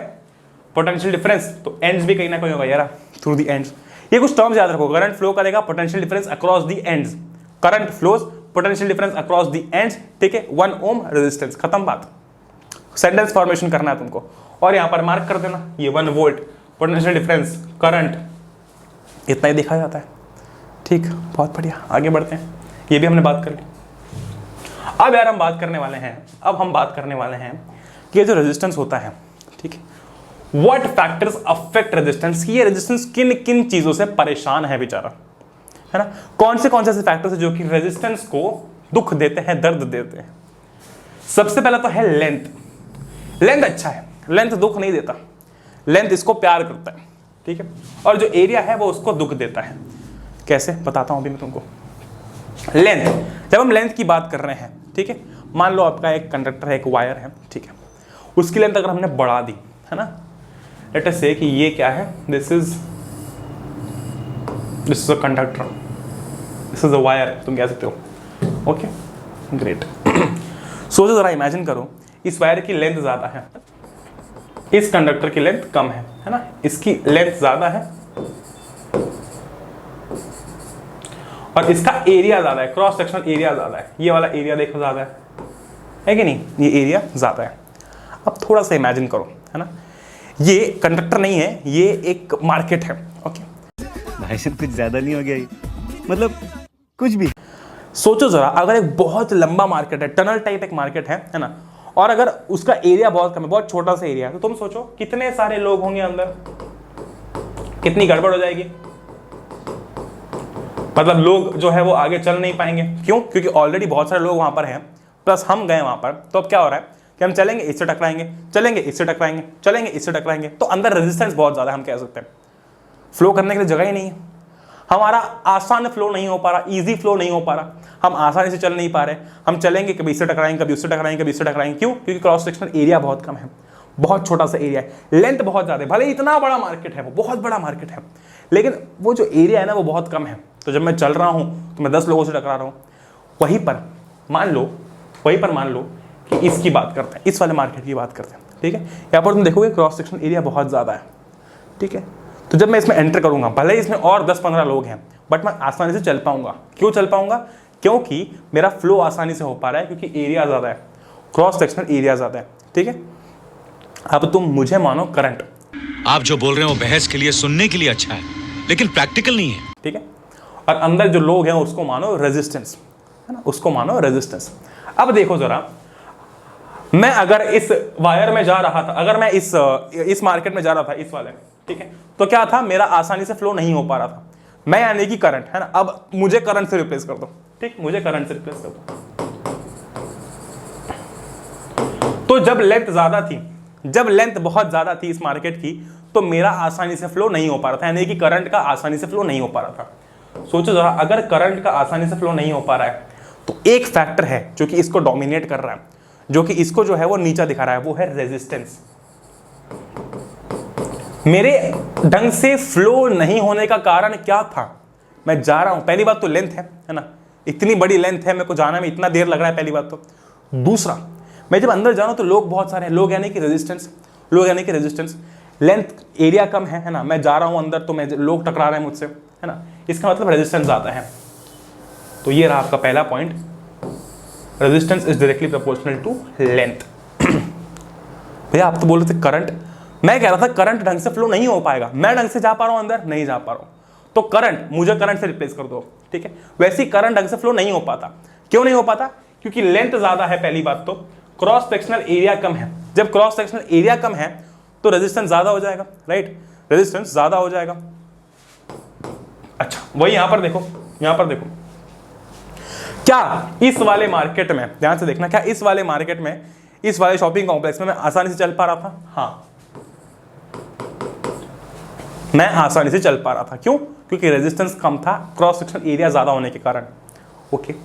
पोटेंशियल डिफरेंस तो एंड्स भी कहीं ना कहीं होगा, ये रहा थ्रू द एंड्स। ये कुछ टर्म्स याद रखो, करंट फ्लो करेगा, potential difference across the ends, current flows, potential difference across the ends. ठीक है, 1 ओम रेजिस्टेंस, खत्म बात। सेंटेंस फॉर्मेशन करना है तुमको, और यहां पर मार्क कर देना, ये 1 वोल्ट, पोटेंशियल डिफरेंस, करंट, इतना ही देखा जाता है। ठीक, बहुत बढ़िया, आगे बढ़ते हैं, ये भी हमने बात कर ली। अब यार हम बात करने वाले हैं कि ये जो रेजिस्टेंस होता है, ठीक है, व्हाट फैक्टर्स अफेक्ट रेजिस्टेंस, की ये रेजिस्टेंस किन किन चीजों से परेशान है बेचारा, है ना, कौन से ऐसे फैक्टर्स है जो कि रेजिस्टेंस को दुख देते हैं, दर्द देते हैं। सबसे पहला तो है लेंथ। लेंथ अच्छा है, लेंथ दुख नहीं देता, लेंथ इसको प्यार करता है। ठीक है, और जो एरिया है वो उसको दुख देता है। कैसे, बताता हूं अभी मैं तुमको। लेंथ, जब हम लेंथ की बात कर रहे हैं, ठीक है, मान लो आपका एक कंडक्टर है, एक वायर है, ठीक है, उसकी लेंथ अगर हमने बढ़ा दी, है ना, लेट अस से कि ये क्या है, this is a conductor, this is a wire, तुम कह सकते हो। Okay, great. सोचो जरा, इमेजिन करो, इस वायर की लेंथ ज्यादा है, इस कंडक्टर की लेंथ कम है ना, इसकी लेंथ ज्यादा है और इसका एरिया ज्यादा है, क्रॉस सेक्शनल एरिया ज्यादा है, ये वाला एरिया देखो ज्यादा है कि नहीं, ये एरिया ज्यादा है। अब थोड़ा सा इमेजिन करो, है ना, ये कंडक्टर नहीं है, ये एक मार्केट है। ओके भाई साहब कुछ ज्यादा नहीं हो गया ये? मतलब कुछ भी। सोचो जरा, अगर एक बहुत लंबा मार्केट है, टनल टाइप एक मार्केट है ना, और अगर उसका एरिया बहुत कम है, बहुत छोटा सा एरिया है, तो तुम सोचो कितने सारे लोग होंगे अंदर, कितनी गड़बड़ हो जाएगी। मतलब लोग जो है वो आगे चल नहीं पाएंगे। क्यों? क्योंकि ऑलरेडी बहुत सारे लोग वहां पर हैं, प्लस हम गए वहां पर, तो अब क्या हो रहा है कि हम चलेंगे इससे टकराएंगे, चलेंगे इससे टकराएंगे, चलेंगे इससे टकराएंगे, तो अंदर रेजिस्टेंस बहुत ज्यादा है, हम कह सकते हैं। फ्लो करने के लिए जगह ही नहीं है, हमारा आसान फ्लो नहीं हो पा रहा, इजी फ्लो नहीं हो पा रहा, हम आसानी से चल नहीं पा रहे, हम चलेंगे कभी इससे टकराएंगे, कभी उससे टकराएंगे, कभी इससे टकराएंगे। क्यों? क्योंकि क्रॉस सेक्शनल एरिया बहुत कम है, बहुत छोटा सा एरिया है, लेंथ बहुत ज्यादा है। भले इतना बड़ा मार्केट है, वो बहुत बड़ा मार्केट है, लेकिन वो जो एरिया है ना वो बहुत कम है। तो जब मैं चल रहा हूं तो मैं 10 लोगों से टकरा रहा हूं। वहीं पर मान लो कि इसकी बात करते हैं, इस वाले मार्केट की बात करते हैं, ठीक है। यहाँ पर तुम देखोगे क्रॉस सेक्शनल एरिया बहुत ज्यादा है, ठीक है। तो जब मैं इसमें एंटर करूंगा, भले ही इसमें और 10-15 लोग हैं, बट मैं आसानी से चल पाऊंगा। क्यों चल पाऊंगा? क्योंकि मेरा फ्लो आसानी से हो पा रहा है, क्योंकि एरिया ज्यादा है, क्रॉस सेक्शनल एरिया ज्यादा है, ठीक है। अब तुम मुझे मानो करंट, आप जो बोल रहे हो बहस के लिए, सुनने के लिए अच्छा है, लेकिन प्रैक्टिकल नहीं है, ठीक है। और अंदर जो लोग हैं उसको मानो रेजिस्टेंस, है ना, उसको मानो रेजिस्टेंस। अब देखो जरा, मैं अगर इस वायर में जा रहा था, अगर मैं इस मार्केट में जा रहा था, इस वाले, ठीक है, तो क्या था, मेरा आसानी से फ्लो नहीं हो पा रहा था। मैं यानी कि करंट, है ना, अब मुझे करंट से रिप्लेस कर दो, ठीक, मुझे करंट से रिप्लेस कर दो। तो जब लेंथ ज्यादा थी, जब लेंथ बहुत ज्यादा थी इस मार्केट की, तो मेरा आसानी से फ्लो नहीं हो पा रहा था, यानी कि करंट का आसानी से फ्लो नहीं हो पा रहा था। सोचो जरा, अगर करंट का आसानी से फ्लो नहीं हो पा रहा है, तो एक फैक्टर है जो कि इसको डोमिनेट कर रहा है, जो कि इसको जो है वो नीचा दिखा रहा है, वो है रेजिस्टेंस। मेरे ढंग से फ्लो नहीं होने का कारण क्या था? मैं जा रहा हूं, पहली बात तो लेंथ है ना, इतनी बड़ी लेंथ है, मेरे को जाने में इतना देर लग रहा है, पहली बात तो। दूसरा, मैं जब अंदर जा रहा हूं तो लोग बहुत सारे हैं, लोग यानी कि रेजिस्टेंस, लोग यानी कि रेजिस्टेंस, लेंथ एरिया कम है ना, मैं जा रहा हूं अंदर तो मैं लोग टकरा रहे हैं मुझसे, है ना, इसका मतलब रेजिस्टेंस ज्यादा है। तो ये रहा आपका पहला point, resistance is directly proportional to length. भैया आप तो बोल रहे थे करंट, मैं कह रहा था करंट ढंग से फ्लो नहीं हो पाएगा, मैं ढंग से जा पा रहा हूं अंदर, नहीं जा पा रहा हूं, तो करंट, मुझे करंट से रिप्लेस कर दो, ठीक है। वैसे ही करंट ढंग से फ्लो नहीं हो पाता। क्यों नहीं हो पाता? क्योंकि लेंथ ज्यादा है, पहली बात तो, क्रॉस सेक्शनल एरिया कम है। जब क्रॉस सेक्शनल एरिया कम है तो रेजिस्टेंस ज्यादा हो जाएगा, राइट, रेजिस्टेंस ज्यादा हो जाएगा। अच्छा, वही यहां पर देखो, यहां पर देखो, क्या इस वाले मार्केट में, ध्यान से देखना, क्या इस वाले मार्केट में, इस वाले शॉपिंग कॉम्प्लेक्स में मैं आसानी से चल पा रहा था? हाँ, मैं आसानी से चल पा रहा था। क्यों? क्योंकि रेजिस्टेंस कम था, क्रॉस सेक्शनल एरिया ज्यादा होने के कारण। ओके,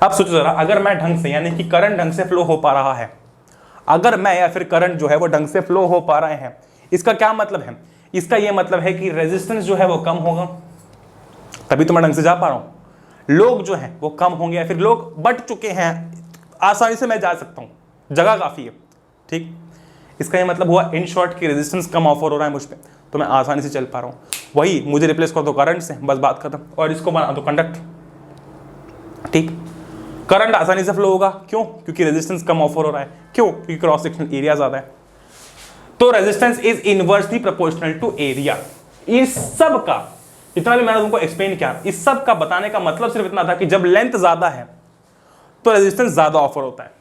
अब सोचो जरा, अगर मैं ढंग से, यानी कि करंट ढंग से फ्लो हो पा रहा है, अगर मैं या फिर करंट जो है वो ढंग से फ्लो हो पा रहे हैं, इसका क्या मतलब है? इसका यह मतलब है कि रेजिस्टेंस जो है वो कम होगा, तभी तो मैं ढंग से जा पा रहा हूं। लोग जो हैं वो कम होंगे, या फिर लोग बट चुके हैं, आसानी से मैं जा सकता हूं, जगह काफी है, ठीक। इसका यह मतलब हुआ इन शॉर्ट कि रेजिस्टेंस कम ऑफर हो रहा है मुझ पे, तो मैं आसानी से चल पा रहा हूं। वही मुझे रिप्लेस कर दो करंट से, बस बात खत्म, और इसको बना दो कंडक्ट, ठीक। करंट आसानी से फ्लो होगा, क्यों? क्योंकि रेजिस्टेंस कम ऑफर हो रहा है। क्यों? क्योंकि क्रॉस सेक्शनल एरिया ज्यादा है। तो resistance is inversely proportional to area. इस सब का, जितना भी मैंने तुमको एक्सप्लेन किया, इस सब का बताने का मतलब सिर्फ इतना था कि जब लेंथ ज्यादा है तो रेजिस्टेंस ज्यादा ऑफर होता है।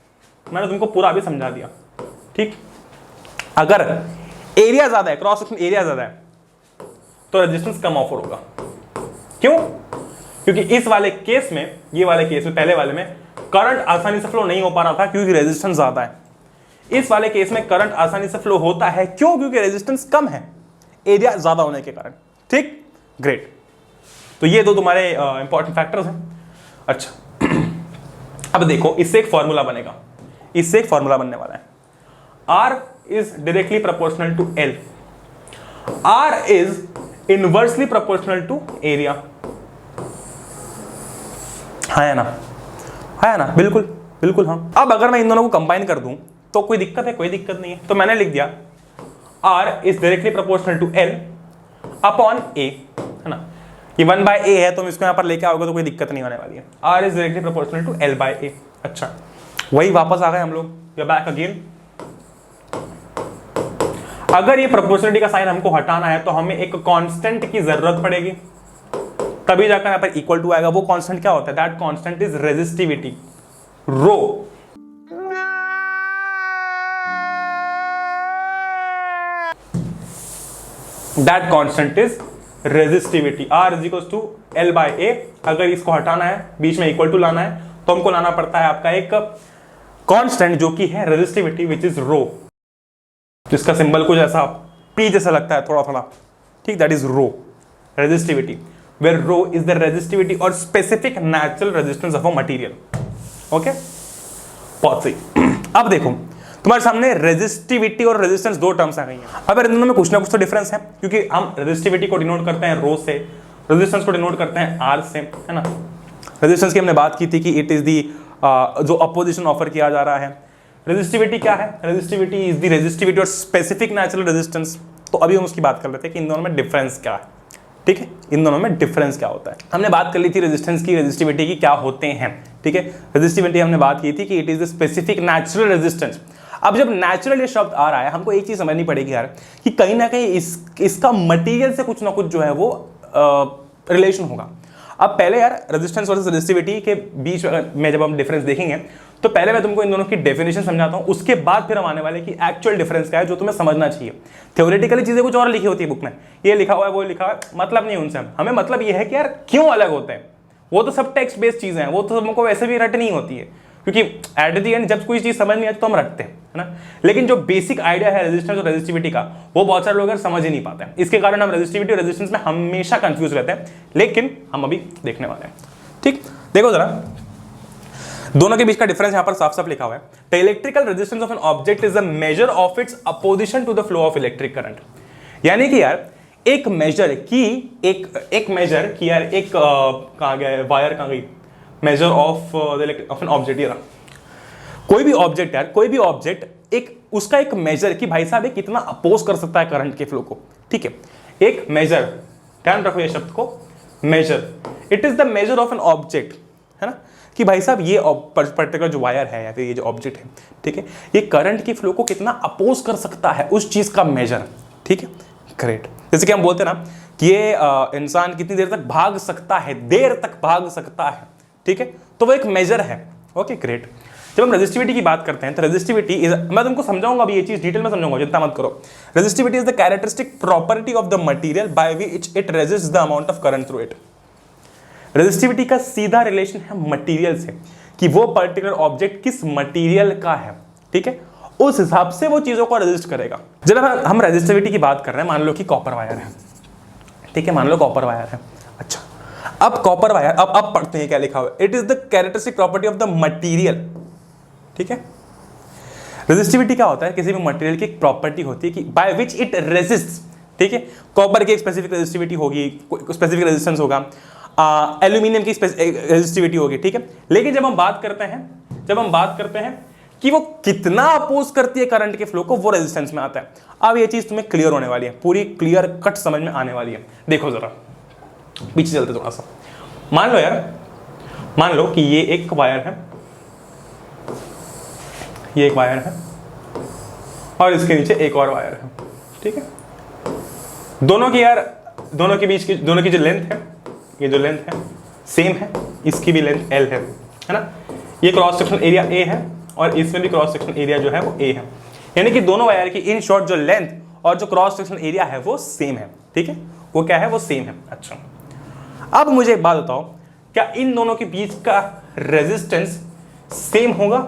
मैंने तुमको पूरा अभी समझा दिया, ठीक। अगर एरिया ज्यादा है, क्रॉस सेक्शनल एरिया ज्यादा है, तो रेजिस्टेंस कम ऑफर होगा। क्यों? क्योंकि इस वाले केस में, ये वाले केस में, पहले वाले में करंट आसानी से फ्लो नहीं हो पा रहा था क्योंकि रेजिस्टेंस ज्यादा है। इस वाले केस में करंट आसानी से फ्लो होता है, क्यों? क्योंकि रेजिस्टेंस कम है, एरिया ज्यादा होने के कारण, ठीक। ग्रेट, तो ये दो तुम्हारे इंपॉर्टेंट फैक्टर्स हैं। अच्छा, अब देखो, इससे एक फॉर्मूला बनेगा, इससे एक फॉर्मूला बनने वाला है। R is directly proportional to L. R is inversely proportional to area. हाँ या ना? हाँ या ना? बिल्कुल बिल्कुल हाँ। अब अगर मैं इन दोनों को कंबाइन कर दूं तो कोई दिक्कत है? कोई दिक्कत नहीं है। तो मैंने लिख दिया R is directly proportional to L upon A, है ना। कि 1/a है, तुम इसको यहाँ पर लेके आओगे तो कोई दिक्कत नहीं होने वाली है। R is directly proportional to L/a। अच्छा, वही वापस आ गए हम लोग, वी आर बैक अगेन। अगर ये प्रोपोर्शनलिटी का साइन हमको हटाना है तो हमें एक कांस्टेंट की जरूरत पड़ेगी, तभी जाकर यहाँ पर इक्वल टू आएगा। वो कांस्टेंट क्या होता है? That constant is resistivity, rho. That constant is resistivity, R is equals to L/a। अगर इसको हटाना है, बीच में इक्वल टू लाना है, तो हमको लाना पड़ता है आपका एक कांस्टेंट जो कि है रेजिस्टिविटी, विच इज रो, जिसका सिंबल कुछ ऐसा P जैसा लगता है थोड़ा थोड़ा, ठीक। That is rho, resistivity, where rho is the resistivity और specific natural resistance of a material. Okay, बहुत सही। अब देखो तुम्हारे सामने रेजिस्टिविटी और रेजिस्टेंस दो टर्म्स आ गई हैं। अब इन दोनों में कुछ ना कुछ तो डिफरेंस है, क्योंकि हम रेजिस्टिविटी को डिनोट करते हैं रो से, रेजिस्टेंस को डिनोट करते हैं आर से, है ना। रेजिस्टेंस की हमने बात की थी कि इट इज दी जो अपोजिशन ऑफर किया जा रहा है। रेजिस्टिविटी क्या है? रेजिस्टिविटी इज द रेजिस्टिविटी और स्पेसिफिक नेचुरल रेजिस्टेंस। तो अभी हम उसकी बात कर रहे थे कि इन दोनों में डिफरेंस क्या है, ठीक है, इन दोनों में डिफरेंस क्या होता है। हमने बात कर ली थी रेजिस्टेंस की, रेजिस्टिविटी की क्या होते हैं, ठीक है। रेजिस्टिविटी हमने बात की थी कि it is the specific natural resistance. अब जब नेचुरल ये शब्द आ रहा है, हमको एक चीज समझनी पड़ेगी यार कि कहीं ना कहीं इसका मटेरियल से कुछ ना कुछ जो है वो रिलेशन होगा। अब पहले यार रेजिस्टेंस वर्सेस रेजिस्टिविटी के बीच में जब हम डिफरेंस देखेंगे तो पहले मैं तुमको इन दोनों की डेफिनेशन समझाता हूं, उसके बाद फिर हम आने वाले कि एक्चुअल डिफरेंस क्या है जो तुम्हें समझना चाहिए। थ्योरेटिकली चीजें कुछ और लिखी होती है बुक में, ये लिखा हुआ है वो लिखा हुआ है, मतलब नहीं उनसे। हमें मतलब ये है कि यार क्यों अलग होते हैं, वो तो सब टेक्स्ट बेस्ड चीजें हैं, वो तो हमको वैसे भी रट नहीं होती है, क्योंकि एट द एंड जब कोई चीज समझ नहीं आती तो हम रटते हैं, है ना। लेकिन जो बेसिक आइडिया है रेजिस्टेंस और रेजिस्टिविटी का, वो बहुत सारे लोग समझ ही नहीं पाते हैं। इसके कारण हम रेजिस्टिविटी और रेजिस्टेंस में हमेशा कंफ्यूज रहते हैं, लेकिन हम अभी देखने वाले हैं, ठीक। देखो जरा, दोनों के बीच का डिफरेंस यहां पर साफ साफ लिखा हुआ है। The electrical resistance of an object is the measure of its opposition to the flow of electric current. यानी कि यार एक मेजर की यार एक कहां गया वायर, कहां गई measure of of an object. यार कोई भी ऑब्जेक्ट यार, कोई भी ऑब्जेक्ट एक उसका एक मेजर कि भाई साहब ये कितना अपोज कर सकता है करंट के फ्लो को, ठीक है। एक मेजर, ध्यान रखो ये शब्द को, measure. It is the measure of an object, है ना, कि भाई साहब ये पर्टिकुलर जो वायर है या फिर ये जो ऑब्जेक्ट है, ठीक है, ये करंट की फ्लो को कितना अपोज कर सकता है, उस चीज का मेजर, ठीक है। ग्रेट। जैसे कि हम बोलते हैं ना कि ये इंसान कितनी देर तक भाग सकता है, देर तक भाग सकता है, ठीक है, तो वो एक मेजर है। Okay great. जब हम रेजिस्टिविटी की बात करते हैं तो रेजिस्टिविटी इज, मैं तुमको समझाऊंगा अभी ये चीज डिटेल में समझाऊंगा, चिंता मत करो। Resistivity is the characteristic property of the material by which it resists the amount of current through it. Resistivity का सीधा रिलेशन है मटेरियल से, कि वो पर्टिकुलर ऑब्जेक्ट किस मटेरियल का है, ठीक है, उस हिसाब से वो चीजों को रेजिस्ट करेगा। जब हम रेजिस्टिविटी की बात कर रहे हैं, मान लो कि कॉपर वायर है, ठीक है, मान लो कॉपर वायर है। अच्छा, अब कॉपर वायर, अब पढ़ते हैं क्या लिखा हुआ है। It is the characteristic property of the material, ठीक है। रेजिस्टिविटी क्या होता है? किसी भी मटेरियल की एक प्रॉपर्टी होती है कि बाय विच इट रेजिस्ट्स, ठीक है। कॉपर की एक स्पेसिफिक रेजिस्टिविटी होगी, स्पेसिफिक रेजिस्टेंस होगा, एल्यूमिनियम की रेजिस्टिविटी होगी, ठीक है। लेकिन जब हम बात करते हैं कि वो कितना अपोज करती है करंट के फ्लो को, वो रेजिस्टेंस में आता है। अब ये चीज तुम्हें क्लियर होने वाली है, पूरी क्लियर कट समझ में आने वाली है। देखो जरा पीछे चलते थोड़ा सा। मान लो कि ये एक वायर है, ये एक वायर है और इसके नीचे एक और वायर है, ठीक है। दोनों के बीच की दोनों की जो लेंथ है, ये जो लेंथ है सेम है, इसकी भी लेंथ L है ना। ये क्रॉस सेक्शन एरिया A है और इसमें भी क्रॉस सेक्शन एरिया जो है वो A है। यानी कि दोनों वायर की इन शॉर्ट जो लेंथ और जो क्रॉस सेक्शन एरिया है वो सेम है, ठीक है, वो क्या है, वो सेम है। अच्छा, अब मुझे एक बात बताओ, क्या इन दोनों के बीच का रेजिस्टेंस सेम होगा?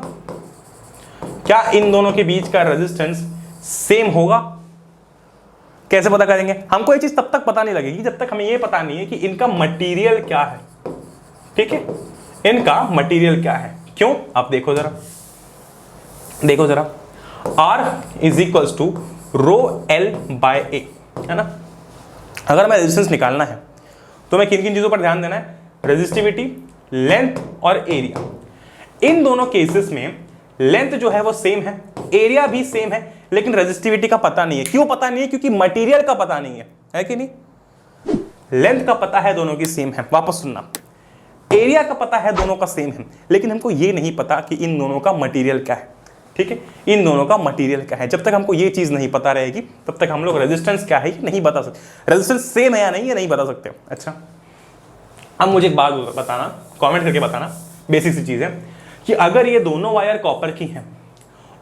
क्या इन दोनों के बीच का रेजिस्टेंस सेम होगा? कैसे पता करेंगे? हमको ये चीज तब तक पता नहीं लगेगी जब तक हमें ये पता नहीं है कि इनका मटेरियल क्या है, ठीक है, इनका मटेरियल क्या है। क्यों? आप देखो जरा, R is equals to rho L by A, है ना। अगर मैं रेजिस्टेंस निकालना है तो मैं किन किन चीजों पर ध्यान देना है? रेजिस्टिविटी, लेंथ और एरिया। इन दोनों केसेस में लेंथ जो है वो सेम है, एरिया भी सेम है, लेकिन रेजिस्टिविटी का पता नहीं है। क्यों पता नहीं है? क्योंकि मटेरियल का पता नहीं है कि नहीं? लेंथ का पता है दोनों की सेम है, वापस सुनना, एरिया का पता है दोनों का सेम है, लेकिन हमको ये नहीं पता कि इन दोनों का मटेरियल क्या है। ठीक है, इन दोनों का मटेरियल क्या है। जब तक हमको ये चीज नहीं पता रहेगी तब तक हम लोग रेजिस्टेंस क्या है ये नहीं बता सकते, रेजिस्टेंस सेम है या नहीं ये नहीं बता सकते। अच्छा, अब मुझे एक बात बताना, कमेंट करके बताना, बेसिक सी चीज है कि अगर ये दोनों वायर कॉपर की हैं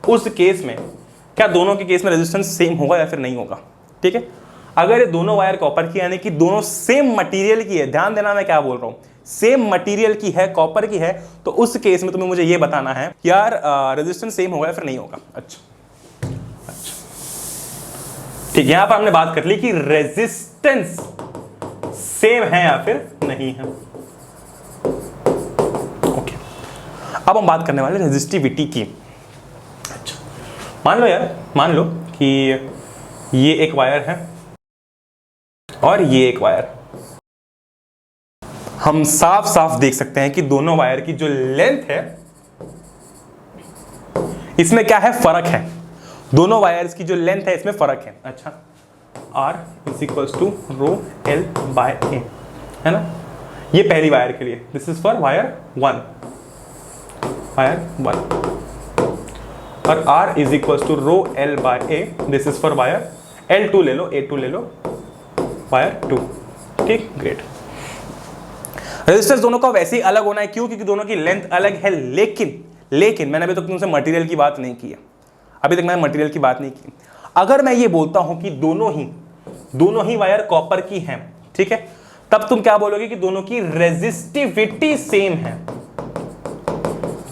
उस केस में क्या दोनों के केस में रेजिस्टेंस सेम होगा या फिर नहीं होगा। ठीक है, अगर ये दोनों वायर कॉपर की यानी कि दोनों सेम मटेरियल की है, ध्यान देना मैं क्या बोल रहा हूं, सेम मटेरियल की है, कॉपर की है, तो उस केस में तुम्हें मुझे ये बताना है यार रेजिस्टेंस सेम होगा या फिर नहीं होगा। अच्छा अच्छा, ठीक, यहां पर हमने बात कर ली कि रेजिस्टेंस सेम है या फिर नहीं है। ओके, अब हम बात करने वाले रेजिस्टिविटी की। अच्छा, मान लो यार, मान लो कि ये एक वायर है और ये एक वायर, हम साफ साफ देख सकते हैं कि दोनों वायर की जो लेंथ है इसमें क्या है, फर्क है। दोनों वायर्स की जो लेंथ है इसमें फर्क है। अच्छा, R is equals to rho L by A, है ना, ये पहली वायर के लिए, दिस इज फॉर वायर 1, और R is equals to rho L by A, this is for wire L2 ले लो, A2 ले लो, वायर 2। ठीक, ग्रेट। रेजिस्टेंस दोनों का वैसे ही अलग होना है, क्यों, क्योंकि दोनों की लेंथ अलग है। लेकिन मैंने अभी तक तुमसे मटेरियल की बात नहीं की है, अभी तक मैंने मटेरियल की बात नहीं की। अगर मैं ये बोलता हूं कि दोनों ही वायर कॉपर की हैं, ठीक है, तब तुम क्या बोलोगे कि दोनों की रेजिस्टिविटी सेम है।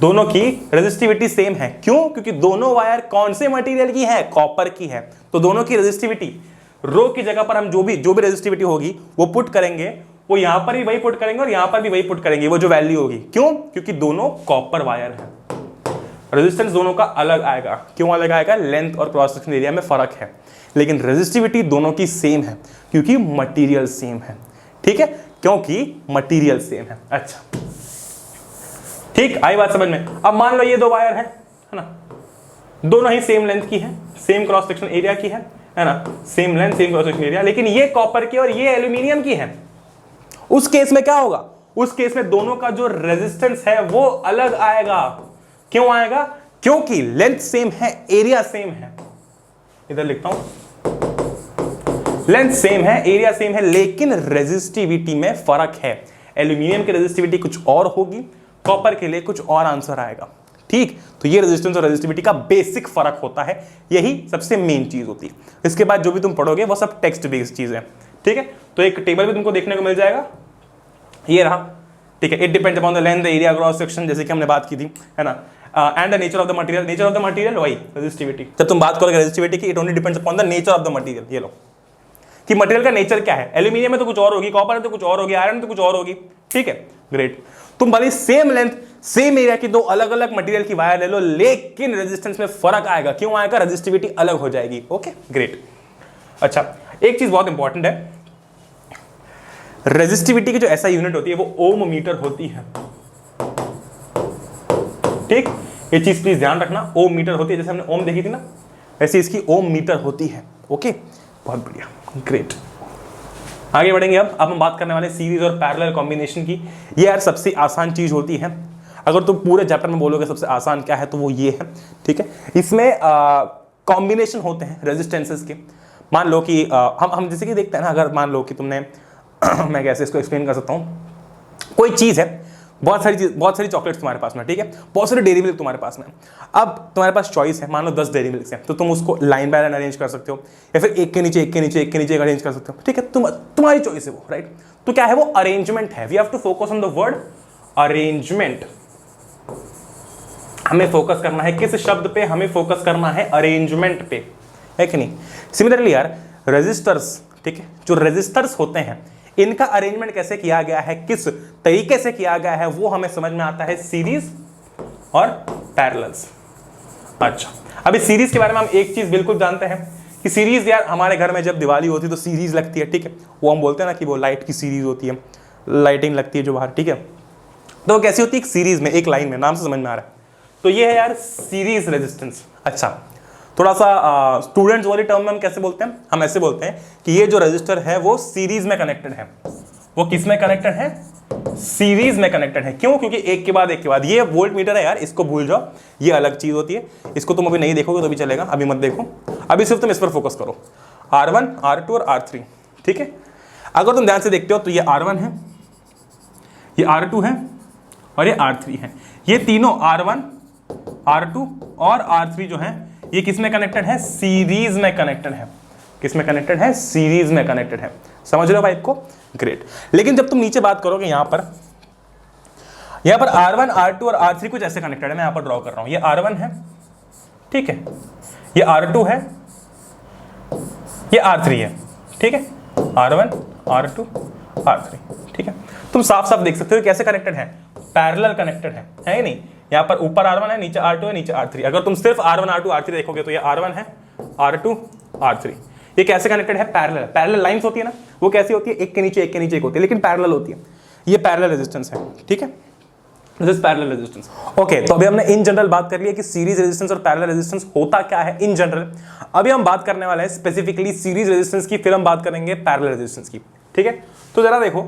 दोनों की रेजिस्टिविटी सेम है, क्यों, क्योंकि दोनों वायर कौन से मटेरियल की है, कॉपर की है। तो दोनों की रेजिस्टिविटी, रो की जगह पर हम जो भी रेजिस्टिविटी होगी वो पुट करेंगे, वो यहां पर भी वही पुट करेंगे और यहां पर भी वही पुट करेंगे, वो जो वैल्यू होगी। क्यों, क्योंकि दोनों कॉपर वायर हैं। रेजिस्टेंस दोनों का अलग आएगा, क्यों अलग आएगा, लेंथ और क्रॉस सेक्शन एरिया में फर्क है, लेकिन रेजिस्टिविटी दोनों की सेम है क्योंकि मटेरियल सेम है। ठीक है, क्योंकि मटेरियल सेम है। अच्छा, ठीक, आई बात समझ में। अब मान लो ये दो वायर है ना, दोनों ही सेम लेंथ की है, सेम क्रॉस सेक्शन एरिया की है ना, same length same cross section area, लेकिन ये कॉपर की और ये एल्यूमिनियम की है। उस केस में क्या होगा, उस केस में दोनों का जो रेजिस्टेंस है वो अलग आएगा। क्यों आएगा, क्योंकि लेंथ सेम है, एरिया सेम है। इधर लिखता हूं, लेंथ सेम है, एरिया सेम है, लेकिन रेजिस्टिविटी में फर्क है। एल्यूमिनियम की रेजिस्टिविटी कुछ और होगी, कॉपर के लिए कुछ और आंसर आएगा। ठीक, तो ये रेजिस्टेंस और रेजिस्टिविटी का बेसिक फर्क होता है, यही सबसे मेन चीज होती है। इसके बाद जो भी तुम पढ़ोगे वो सब टेक्स्ट बेस्ड चीज है। ठीक है, तो एक टेबल भी तुमको देखने को मिल जाएगा, ये रहा। ठीक है, it depends upon the length, area, cross section, जैसे कि हमने बात की थी, है ना, and the nature of the material. Nature of the material वही रेजिस्टिविटी। जब तुम बात करोगे रेजिस्टिविटी की, it only depends upon the nature of the material. ये लो कि मटेरियल का नेचर क्या है, एल्यूमिनियम में तो कुछ और होगी, कॉपर में तो कुछ और होगी, आयरन में तो कुछ और होगी। ठीक है, ग्रेट। तुम भले सेम लेंथ सेम एरिया की दो अलग अलग मटेरियल की वायर ले लो, लेकिन रेजिस्टेंस में फर्क आएगा। क्यों आएगा, रेजिस्टिविटी अलग हो जाएगी। Okay, great. अच्छा, एक चीज बहुत इंपॉर्टेंट है, रेजिस्टिविटी की जो ऐसा यूनिट होती है वो ओम मीटर होती है। ठीक, ये चीज प्लीज ध्यान रखना, ओम मीटर होती है, जैसे हमने ओम देखी थी ना, वैसे इसकी ओम मीटर होती है। ओके, बहुत बढ़िया, ग्रेट। आगे बढ़ेंगे। अब हम बात करने वाले सीरीज और पैरेलल कॉम्बिनेशन की। ये यार सबसे आसान चीज होती है, अगर तुम पूरे चैप्टर में बोलोगे सबसे आसान क्या है तो वो ये है। ठीक है, इसमें कॉम्बिनेशन होते हैं रेजिस्टेंसेस के। मान लो कि हम जैसे कि देखते हैं ना, अगर मान लो कि तुमने मैं कैसे इसको एक्सप्लेन कर सकता हूँ, कोई चीज़ है, बहुत सारी चॉकलेट्स तुम्हारे पास में, ठीक है, बहुत सारे डेयरी मिल्क तुम्हारे पास में। अब तुम्हारे पास चॉइस है, मान लो 10 डेयरी मिल्क है, तो तुम उसको लाइन बाय लाइन अरेंज कर सकते हो, या फिर एक के नीचे एक के नीचे एक के नीचे अरेंज कर सकते हो। ठीक है, तुम्हारी चॉइस है वो, राइट। तो क्या है वो, अरेंजमेंट है। We have to focus on the word arrangement. हमें फोकस करना है किस शब्द पे, हमें फोकस करना है अरेंजमेंट पे, है कि नहीं। सिमिलरली यार रेजिस्टर्स, ठीक है, जो रेजिस्टर्स होते हैं इनका अरेंजमेंट कैसे किया गया है, किस तरीके से किया गया है, वो हमें समझ में आता है सीरीज और पैरेलल्स। अच्छा, अभी सीरीज के बारे में हम एक चीज बिल्कुल जानते हैं कि सीरीज यार हमारे घर में जब दिवाली होती है तो सीरीज लगती है। ठीक है, वो हम बोलते हैं ना कि वो लाइट की सीरीज होती है, लाइटिंग लगती है जो बाहर। ठीक है, तो वो कैसी होती है, एक सीरीज में, एक लाइन में, नाम से समझ में आ रहा है। तो ये है यार सीरीज रेजिस्टेंस। अच्छा, थोड़ा सा स्टूडेंट्स वाली टर्म में हम कैसे बोलते हैं, हम ऐसे बोलते हैं कि ये जो रजिस्टर है वो सीरीज में कनेक्टेड है। वो किस में कनेक्टेड है, सीरीज में कनेक्टेड है। क्यों, क्योंकि एक के बाद एक के बाद। ये वोल्ट मीटर है यार, इसको भूल जाओ, ये अलग चीज होती है, इसको तुम अभी नहीं देखोगे तो भी चलेगा, अभी मत देखो, अभी सिर्फ तुम इस पर फोकस करो, R1 R2 और R3, ठीक है। अगर तुम ध्यान से देखते हो तो ये R1 है, ये R2 है और ये R3 है। ये तीनों R1 R2 और R3 जो है ये किस में कनेक्टेड है, सीरीज में कनेक्टेड है। किस में कनेक्टेड है, सीरीज में कनेक्टेड है। समझ रहे हो बाइक को, ग्रेट। लेकिन जब तुम नीचे बात करोगे यहां पर R1 R2 और R3 कुछ ऐसे कनेक्टेड है, मैं यहां पर ड्रॉ कर रहा हूं। ये R1 है, ठीक है, ये R2 है, ये R3 है, ठीक है, R1 R2 R3, ठीक है। तुम साफ साफ देख सकते हो कैसे कनेक्टेड है, पैरेलल कनेक्टेड है ही नहीं। यहाँ पर ऊपर R1 है, नीचे R2 है, नीचे R3। अगर तुम सिर्फ R1 R2 R3 देखोगे तो ये R1 है, R2 R3, ये कैसे कनेक्टेड है, पैरेलल। पैरेलल लाइंस होती है ना, वो कैसी होती है, एक के नीचे एक के नीचे एक होती है, लेकिन पैरेलल होती है। ये पैरेलल रेजिस्टेंस है, ठीक है, this is parallel resistance. Okay, तो अभी हमने इन जनरल बात कर लिया कि सीरीज रेजिस्टेंस और पैरेलल रेजिस्टेंस होता क्या है इन जनरल। अभी हम बात करने वाले हैं स्पेसिफिकली सीरीज रेजिस्टेंस की, फिर हम बात करेंगे पैरेलल रेजिस्टेंस की, ठीक है। तो जरा देखो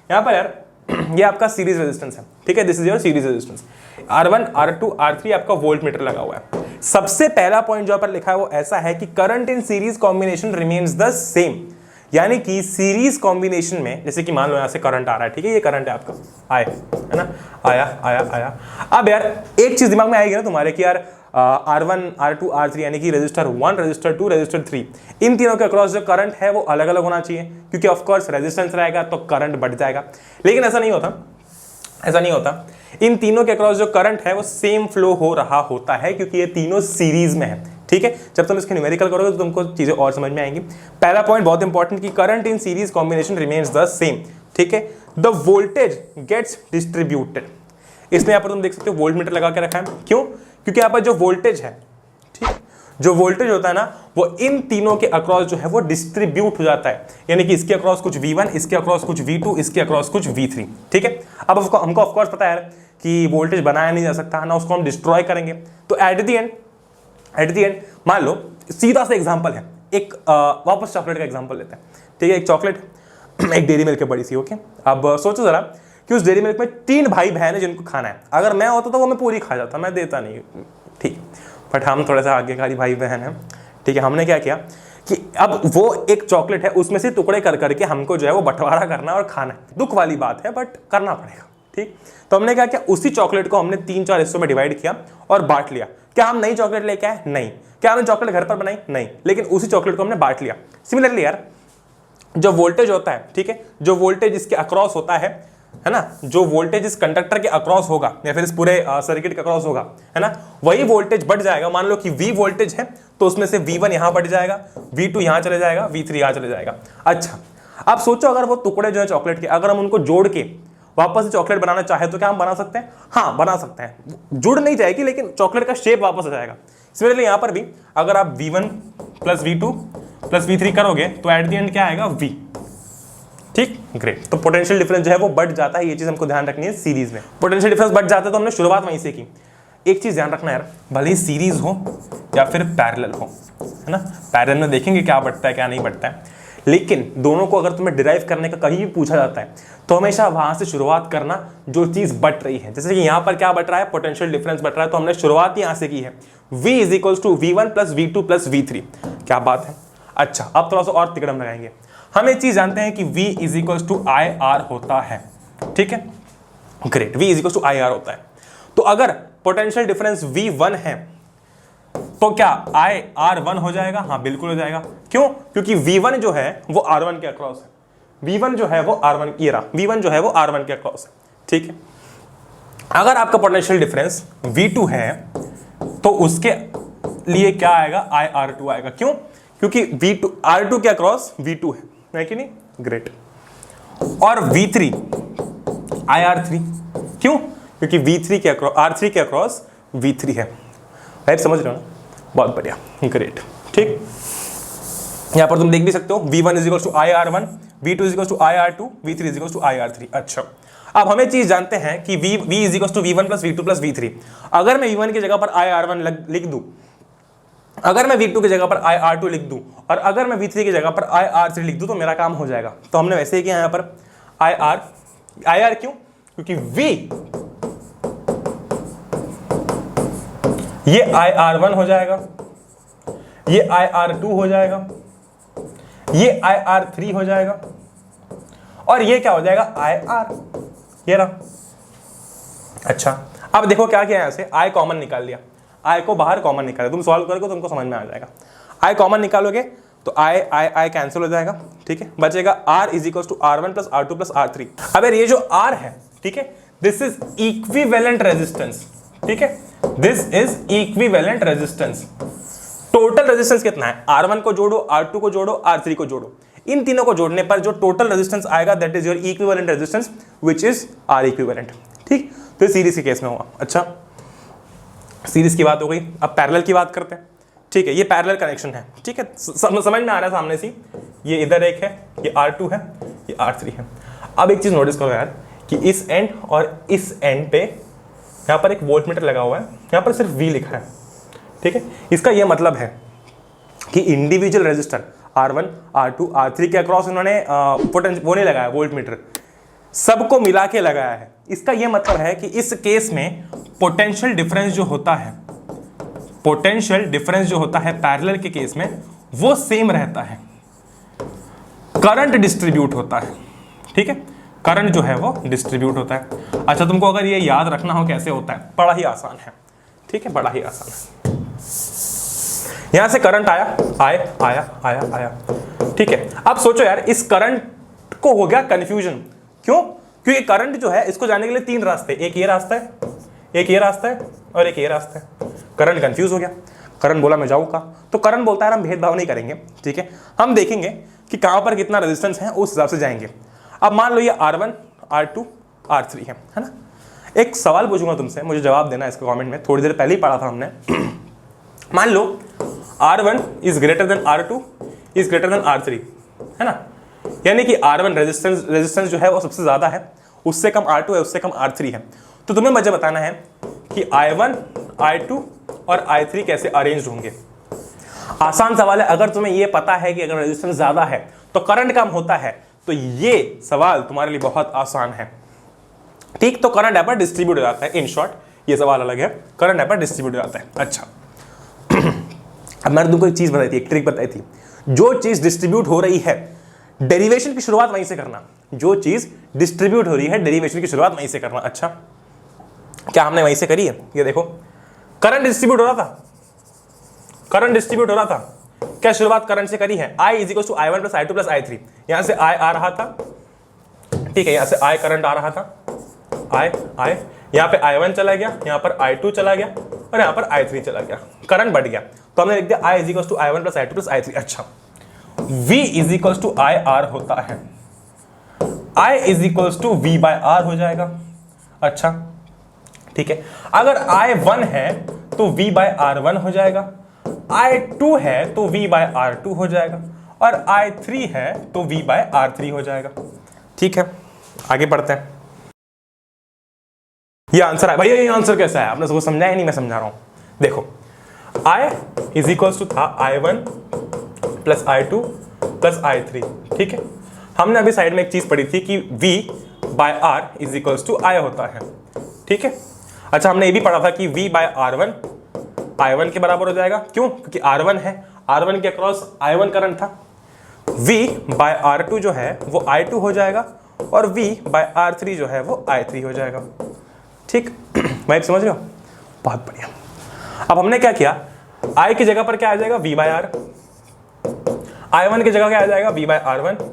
यहाँ पर यार, ये आपका सीरीज रेजिस्टेंस है, ठीक है, this is your series resistance. R1 R2 R3 आपका वोल्ट मीटर लगा हुआ है। सबसे पहला पॉइंट जो पर लिखा है वो ऐसा है कि current in series combination remains the same, यानी कि सीरीज कॉम्बिनेशन में, जैसे कि मान लो यहां से करंट आ रहा है, ठीक है, ये करंट है आपका, आए है ना, आया आया आया। अब यार एक चीज दिमाग में आएगी ना तुम्हारे कि यार R1 R2 R3 यानी कि रजिस्टर 1 रजिस्टर 2 रजिस्टर 3, इन तीनों के अक्रॉस जो करंट है वो अलग अलग होना चाहिए, क्योंकि ऑफ कोर्स रेजिस्टेंस रहेगा तो करंट बढ़ जाएगा। लेकिन ऐसा नहीं होता, ऐसा नहीं होता। इन तीनों के अक्रॉस जो करंट है वो सेम फ्लो हो रहा होता है, क्योंकि ये तीनों सीरीज में है, ठीक है। जब तुम इसके न्यूमेरिकल करोगे तो तुमको चीजें और समझ में आएंगी। पहला पॉइंट बहुत इंपॉर्टेंट कि current in series combination remains the same, ठीक है। द वोल्टेज गेट्स डिस्ट्रीब्यूटेड, इसलिए यहाँ पर तुम देख सकते हो वोल्ट मीटर लगा के रखा है। क्यों, क्योंकि यहाँ पर जो वोल्टेज है, ठीक, जो वोल्टेज होता है ना वो इन तीनों के अक्रॉस जो है वो डिस्ट्रीब्यूट हो जाता है, यानी कि इसके अक्रॉस कुछ V1, इसके अक्रॉस कुछ V2, इसके अक्रॉस कुछ V3, ठीक है। अब हमको ऑफ कोर्स पता है कि वोल्टेज बनाया नहीं जा सकता ना, उसको हम डिस्ट्रॉय करेंगे। तो एट द एंड मान लो सीधा सा एग्जांपल है, एक वापस चॉकलेट का एग्जांपल लेते हैं, ठीक है। एक चॉकलेट, एक डेयरी मिल्क है बड़ी सी, ओके। अब सोचो जरा कि उस डेयरी मिल्क में 3 भाई बहन है जिनको खाना है। अगर मैं होता तो वो मैं पूरी खा जाता, मैं देता नहीं, ठीक। बट हम थोड़ा सा आगे भाई बहन है, ठीक है। हमने क्या किया कि अब वो एक चॉकलेट है, उसमें से टुकड़े कर करके हमको जो है वो बंटवारा करना और खाना है। दुख वाली बात है बट करना पड़ेगा, ठीक। तो हमने क्या किया, उसी चॉकलेट को हमने 3-4 हिस्सों में डिवाइड किया और बांट लिया। क्या हम नई चॉकलेट लेके आए? नहीं। क्या हमने चॉकलेट घर पर बनाई? नहीं। लेकिन उसी चॉकलेट को हमने बांट लिया। सिमिलरली यार जो वोल्टेज होता है, ठीक है, जो वोल्टेज इसके अक्रॉस होता है ना, जो वोल्टेज इस कंडक्टर के अक्रॉस होगा या फिर इस पूरे सर्किट के अक्रॉस होगा, है ना, वही वोल्टेज बढ़ जाएगा। मान लो कि V वोल्टेज है तो उसमें से V1 यहां बढ़ जाएगा, V2 यहां चले जाएगा, V3 यहां चले जाएगा। अच्छा, अब सोचो अगर वो टुकड़े जो है चॉकलेट के, अगर हम उनको जोड़ के वापस से चॉकलेट बनाना चाहे तो क्या हम बना सकते हैं? हाँ, बना सकते हैं। जुड़ नहीं जाएगी लेकिन चॉकलेट का शेप वापस आ जाएगा। सिमिलरली यहां पर भी अगर आप V1 plus V2 plus V3 करोगे तो एट द एंड क्या आएगा? V, ठीक, ग्रेट। तो पोटेंशियल डिफरेंस जो है वो बढ़ जाता है, ये चीज हमको ध्यान रखनी है। सीरीज में पोटेंशियल डिफरेंस बढ़ जाता है, तो हमने शुरुआत वहीं से की। एक चीज ध्यान रखना यार, भले ही सीरीज हो या फिर पैरेलल हो, है ना, पैरेलल में देखेंगे क्या बढ़ता है क्या नहीं बढ़ता है, लेकिन दोनों को अगर तुम्हें डिराइव करने का कहीं भी पूछा जाता है तो हमेशा वहां से शुरुआत करना जो चीज बढ़ रही है। जैसे कि यहां पर क्या बढ़ रहा है? पोटेंशियल डिफरेंस बढ़ रहा है, तो हमने शुरुआत यहां से की है, V is equal to V1 plus V2 plus V3। क्या बात है। अच्छा, अब थोड़ा सा और तिकड़म लगाएंगे। हम एक चीज जानते हैं कि V is equal to IR होता है, ठीक है, great, V is equal to IR होता है। तो अगर पोटेंशियल डिफरेंस V1 है तो क्या IR1 हो जाएगा? हाँ, बिल्कुल हो जाएगा। क्यों? क्योंकि V1 जो है वो R1 के अक्रॉस है, V1 जो है वो R1 की रहा, V1 जो है वो R1 के अक्रॉस है, ठीक है। अगर आपका पोटेंशियल डिफरेंस V2 है तो उसके लिए क्या आएगा? IR2 आएगा। क्यों? क्योंकि V2 R2 के अक्रॉस V2 है कि नहीं, ग्रेट। और V3 IR3, क्यों? क्योंकि V3 के अक्रॉस R3 के अक्रॉस V3 है। राइट, समझ रहे हो ना? बहुत बढ़िया, ग्रेट, ठीक। यहां पर तुम देख भी सकते हो V1 is equal to IR1, V2 is equal to IR2, V3 is equal to IR3। अच्छा, अब हमें चीज जानते हैं कि V is equal to V1 plus V2 plus V3। अगर मैं V1 की जगह पर IR1 लिख दूं, अगर मैं V2 की जगह पर IR2 लिख दूं और अगर मैं V3 की जगह पर IR3 लिख दूं तो मेरा काम हो जाएगा। तो हमने वैसे ही किया यहां पर IR क्यों? क्योंकि V ये IR1 हो जाएगा, ये IR2 हो जाएगा, ये IR3 हो जाएगा और ये क्या हो जाएगा IR, ये रहा। अच्छा अब देखो क्या किया यहां से, I कॉमन निकाल लिया, I को बाहर कॉमन निकालो, तुम सॉल्व करोगे तो तुमको समझ में आ जाएगा। I कॉमन निकालोगे तो I कैंसिल हो जाएगा, ठीक है, बचेगा R is equal to R1 plus R2 plus R3। अब यार ये जो R है, ठीक है, दिस इज इक्विवेलेंट रेजिस्टेंस, ठीक है, this is equivalent resistance. Total resistance कितना है, R1 को जोड़ो, R2 को जोड़ो, R3 को जोड़ो, इन तीनों को जोड़ने पर जो टोटल रेजिस्टेंस आएगा that is your equivalent resistance which is R equivalent. ठीक, तो सीरीज के केस में हुआ। अच्छा सीरीज की बात हो गई, अब पैरेलल की बात करते हैं। ठीक है, ये पैरेलल कनेक्शन है, ठीक है, समझ में आ रहा है सामने से, ये इधर एक है, ये R2 है, ये R3 है। अब एक चीज नोटिस करो यार कि इस एंड और इस एंड पे यहाँ पर एक वोल्टमीटर लगा हुआ है, यहाँ पर सिर्फ V लिखा है, ठीक है। इसका ये मतलब है कि individual resistor R1, R2, R3 के अक्रॉस उन्होंने पोटेंशियल वो नहीं लगाया, वोल्टमीटर सबको मिला के लगाया है। इसका ये मतलब है कि इस केस में पोटेंशियल डिफरेंस जो होता है, पोटेंशियल डिफरेंस जो होता है पैरेलल के केस में वो सेम रहता है, करंट डिस्ट्रीब्यूट होता है, ठीक है, करंट जो है वो डिस्ट्रीब्यूट होता है। अच्छा तुमको अगर ये याद रखना हो कैसे होता है, बड़ा ही आसान है, ठीक है, बड़ा ही आसान है। यहां से करंट आया, आया, ठीक है। अब सोचो यार इस करंट को हो गया कंफ्यूजन, क्यों? क्योंकि करंट जो है इसको जाने के लिए तीन रास्ते, एक ये रास्ता है, एक ये रास्ता है और एक ये रास्ता है। करंट कंफ्यूज हो गया, करंट बोला मैं जाऊँ का, तो करंट बोलता है हम भेदभाव नहीं करेंगे, ठीक है, हम देखेंगे कि कहां पर कितना रेजिस्टेंस है उस हिसाब से जाएंगे। अब मान लो ये R1, R2, R3 है ना। एक सवाल पूछूंगा तुमसे, मुझे जवाब देना इसके कमेंट में, थोड़ी देर पहले ही पढ़ा था हमने। मान लो R1 is greater than R2 is greater than R3, है ना, यानी कि R1 रेजिस्टेंस जो है वो सबसे ज्यादा है, उससे कम R2 है, उससे कम R3 है। तो तुम्हें मुझे बताना है कि I1, I2 और I3 कैसे अरेंज होंगे। आसान सवाल है, अगर तुम्हें ये पता है कि अगर रेजिस्टेंस ज्यादा है तो करंट कम होता है, तो ये सवाल तुम्हारे लिए बहुत आसान है, ठीक। तो करंट यहाँ पर डिस्ट्रीब्यूट हो जाता है, इन शॉर्ट ये सवाल अलग है, करंट यहाँ पर डिस्ट्रीब्यूट हो जाता है। अच्छा अब मैंने तुमको एक चीज बताई थी, एक ट्रिक बताई थी, जो चीज डिस्ट्रीब्यूट हो रही है डेरिवेशन की शुरुआत वहीं से करना, जो चीज डिस्ट्रीब्यूट हो रही है डेरिवेशन की शुरुआत वहीं से करना। अच्छा क्या हमने वहीं से करी है? ये देखो करंट डिस्ट्रीब्यूट हो रहा था, करंट डिस्ट्रीब्यूट हो रहा था, क्या शुरुआत करंट से करी है, I is equal to I1 plus I2 plus I3। यहां से I आ रहा था, ठीक है, यहां से I करंट आ रहा था, I यहां पे I1 चला गया, यहां पर I2 चला गया और यहां पर I3 चला गया, करंट बढ़ गया, तो हमने लिख दिया I is equal to I1 plus I2 plus I3। अच्छा V is equal to IR होता है, I is equal to V by R हो जाएगा। अच्छा ठीक है, अगर I1 है तो V बाय R1 हो जाएगा, I2 है तो V बाय R2 हो जाएगा और I3 है तो V बाय R3 हो जाएगा। ठीक है, आगे बढ़ते हैं। ये आंसर है भैया, ये आंसर कैसा है आपने सबको समझाया नहीं, मैं समझा रहा हूं। देखो I इज इक्वल टू था I1 plus I2 plus I3, ठीक है। हमने अभी साइड में एक चीज पढ़ी थी कि V by R is equal to I होता है, ठीक है। अच्छा हमने ये भी पढ़ा था कि V बाय R1 I1 के बराबर हो जाएगा, क्यों? क्योंकि R1 है, R1 के अक्रॉस I1 करंट था। V बाय R2 जो है वो I2 हो जाएगा और V बाय R3 जो है वो I3 हो जाएगा, ठीक। मैं समझ रहे हो, बहुत बढ़िया। अब हमने क्या किया, I की जगह पर क्या आ जाएगा, V बाय R, I1 की जगह क्या आ जाएगा, V बाय R1,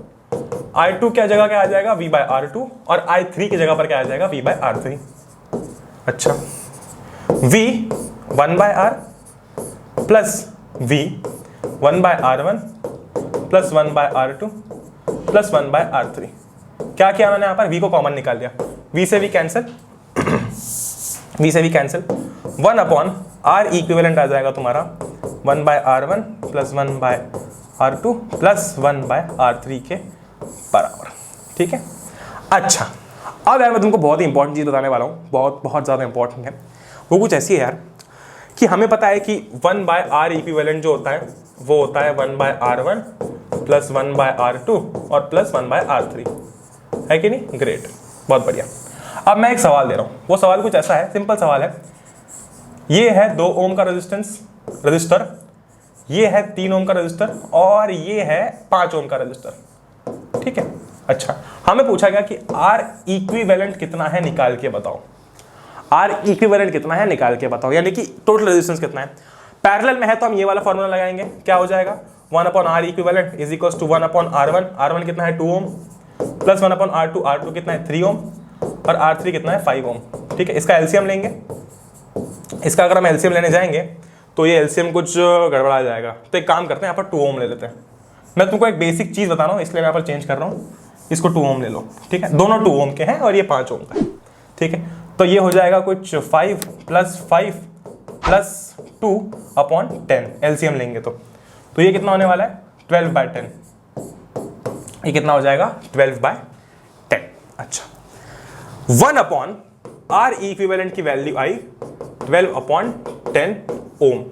I2 की जगह क्या आ जाएगा, V बाय R2 और I3 की जगह पर क्या आ जाएगा, V बाय R3। अच्छा V 1 by R plus V 1 by R1 plus 1 by R2 plus 1 by R3। क्या किया मैंने यहाँ पर, V को कॉमन निकाल दिया, V से V कैंसिल, V से V cancel, 1 upon R equivalent आ जाएगा तुम्हारा 1 by R1 plus 1 by R2 plus 1 by R3 के बराबर, ठीक है। अच्छा अब यार मैं तुमको बहुत ही इंपॉर्टेंट चीज़ बताने वाला हूँ, बहुत बहुत ज़्यादा इंपॉर्टेंट है। वो कुछ ऐसी है यार कि हमें पता है कि 1/r इक्विवेलेंट जो होता है वो होता है 1/r1 प्लस 1/r2 और प्लस 1/r3, है कि नहीं? ग्रेट, बहुत बढ़िया। अब मैं एक सवाल दे रहा हूं, वो सवाल कुछ ऐसा है, सिंपल सवाल है। ये है 2 ओम का रजिस्टर, ये है 3 ओम का रजिस्टर और ये है 5 ओम का रजिस्टर, ठीक है। अच्छा, हमें पूछा गया कि R इक्विवेलेंट कितना है निकाल के बताओ। R इक्विवेलेंट कितना है निकाल के बताओ, यानी कि टोटल रेजिस्टेंस कितना है। पैरेलल में है तो हम ये वाला फॉर्मूला लगाएंगे, क्या हो जाएगा 1/R equivalent is equals to 1/R1, R1 कितना है 2 ओम प्लस 1/R2, R2 कितना है 3 ओम और R3 कितना है 5 ओम, ठीक है। इसका एलसीएम लेंगे, इसका अगर हम एलसीएम लेने जाएंगे तो ये एलसीएम कुछ गड़बड़ा जाएगा, तो एक काम करते हैं यहाँ पर 2 ओम ले लेते हैं। मैं तुमको एक बेसिक चीज बता रहा हूँ इसलिए मैं यहाँ पर चेंज कर रहा हूँ, इसको 2 ओम ले लो, ठीक है। दोनों 2 ओम के हैं और ये 5 ओम का है, ठीक है। तो ये हो जाएगा कुछ 5 + 5 + 2/10, एलसीएम लेंगे तो ये कितना होने वाला है 12/10, ये कितना हो जाएगा 12/10। अच्छा, 1/R इक्विवेलेंट की वैल्यू आई 12/10 ओम।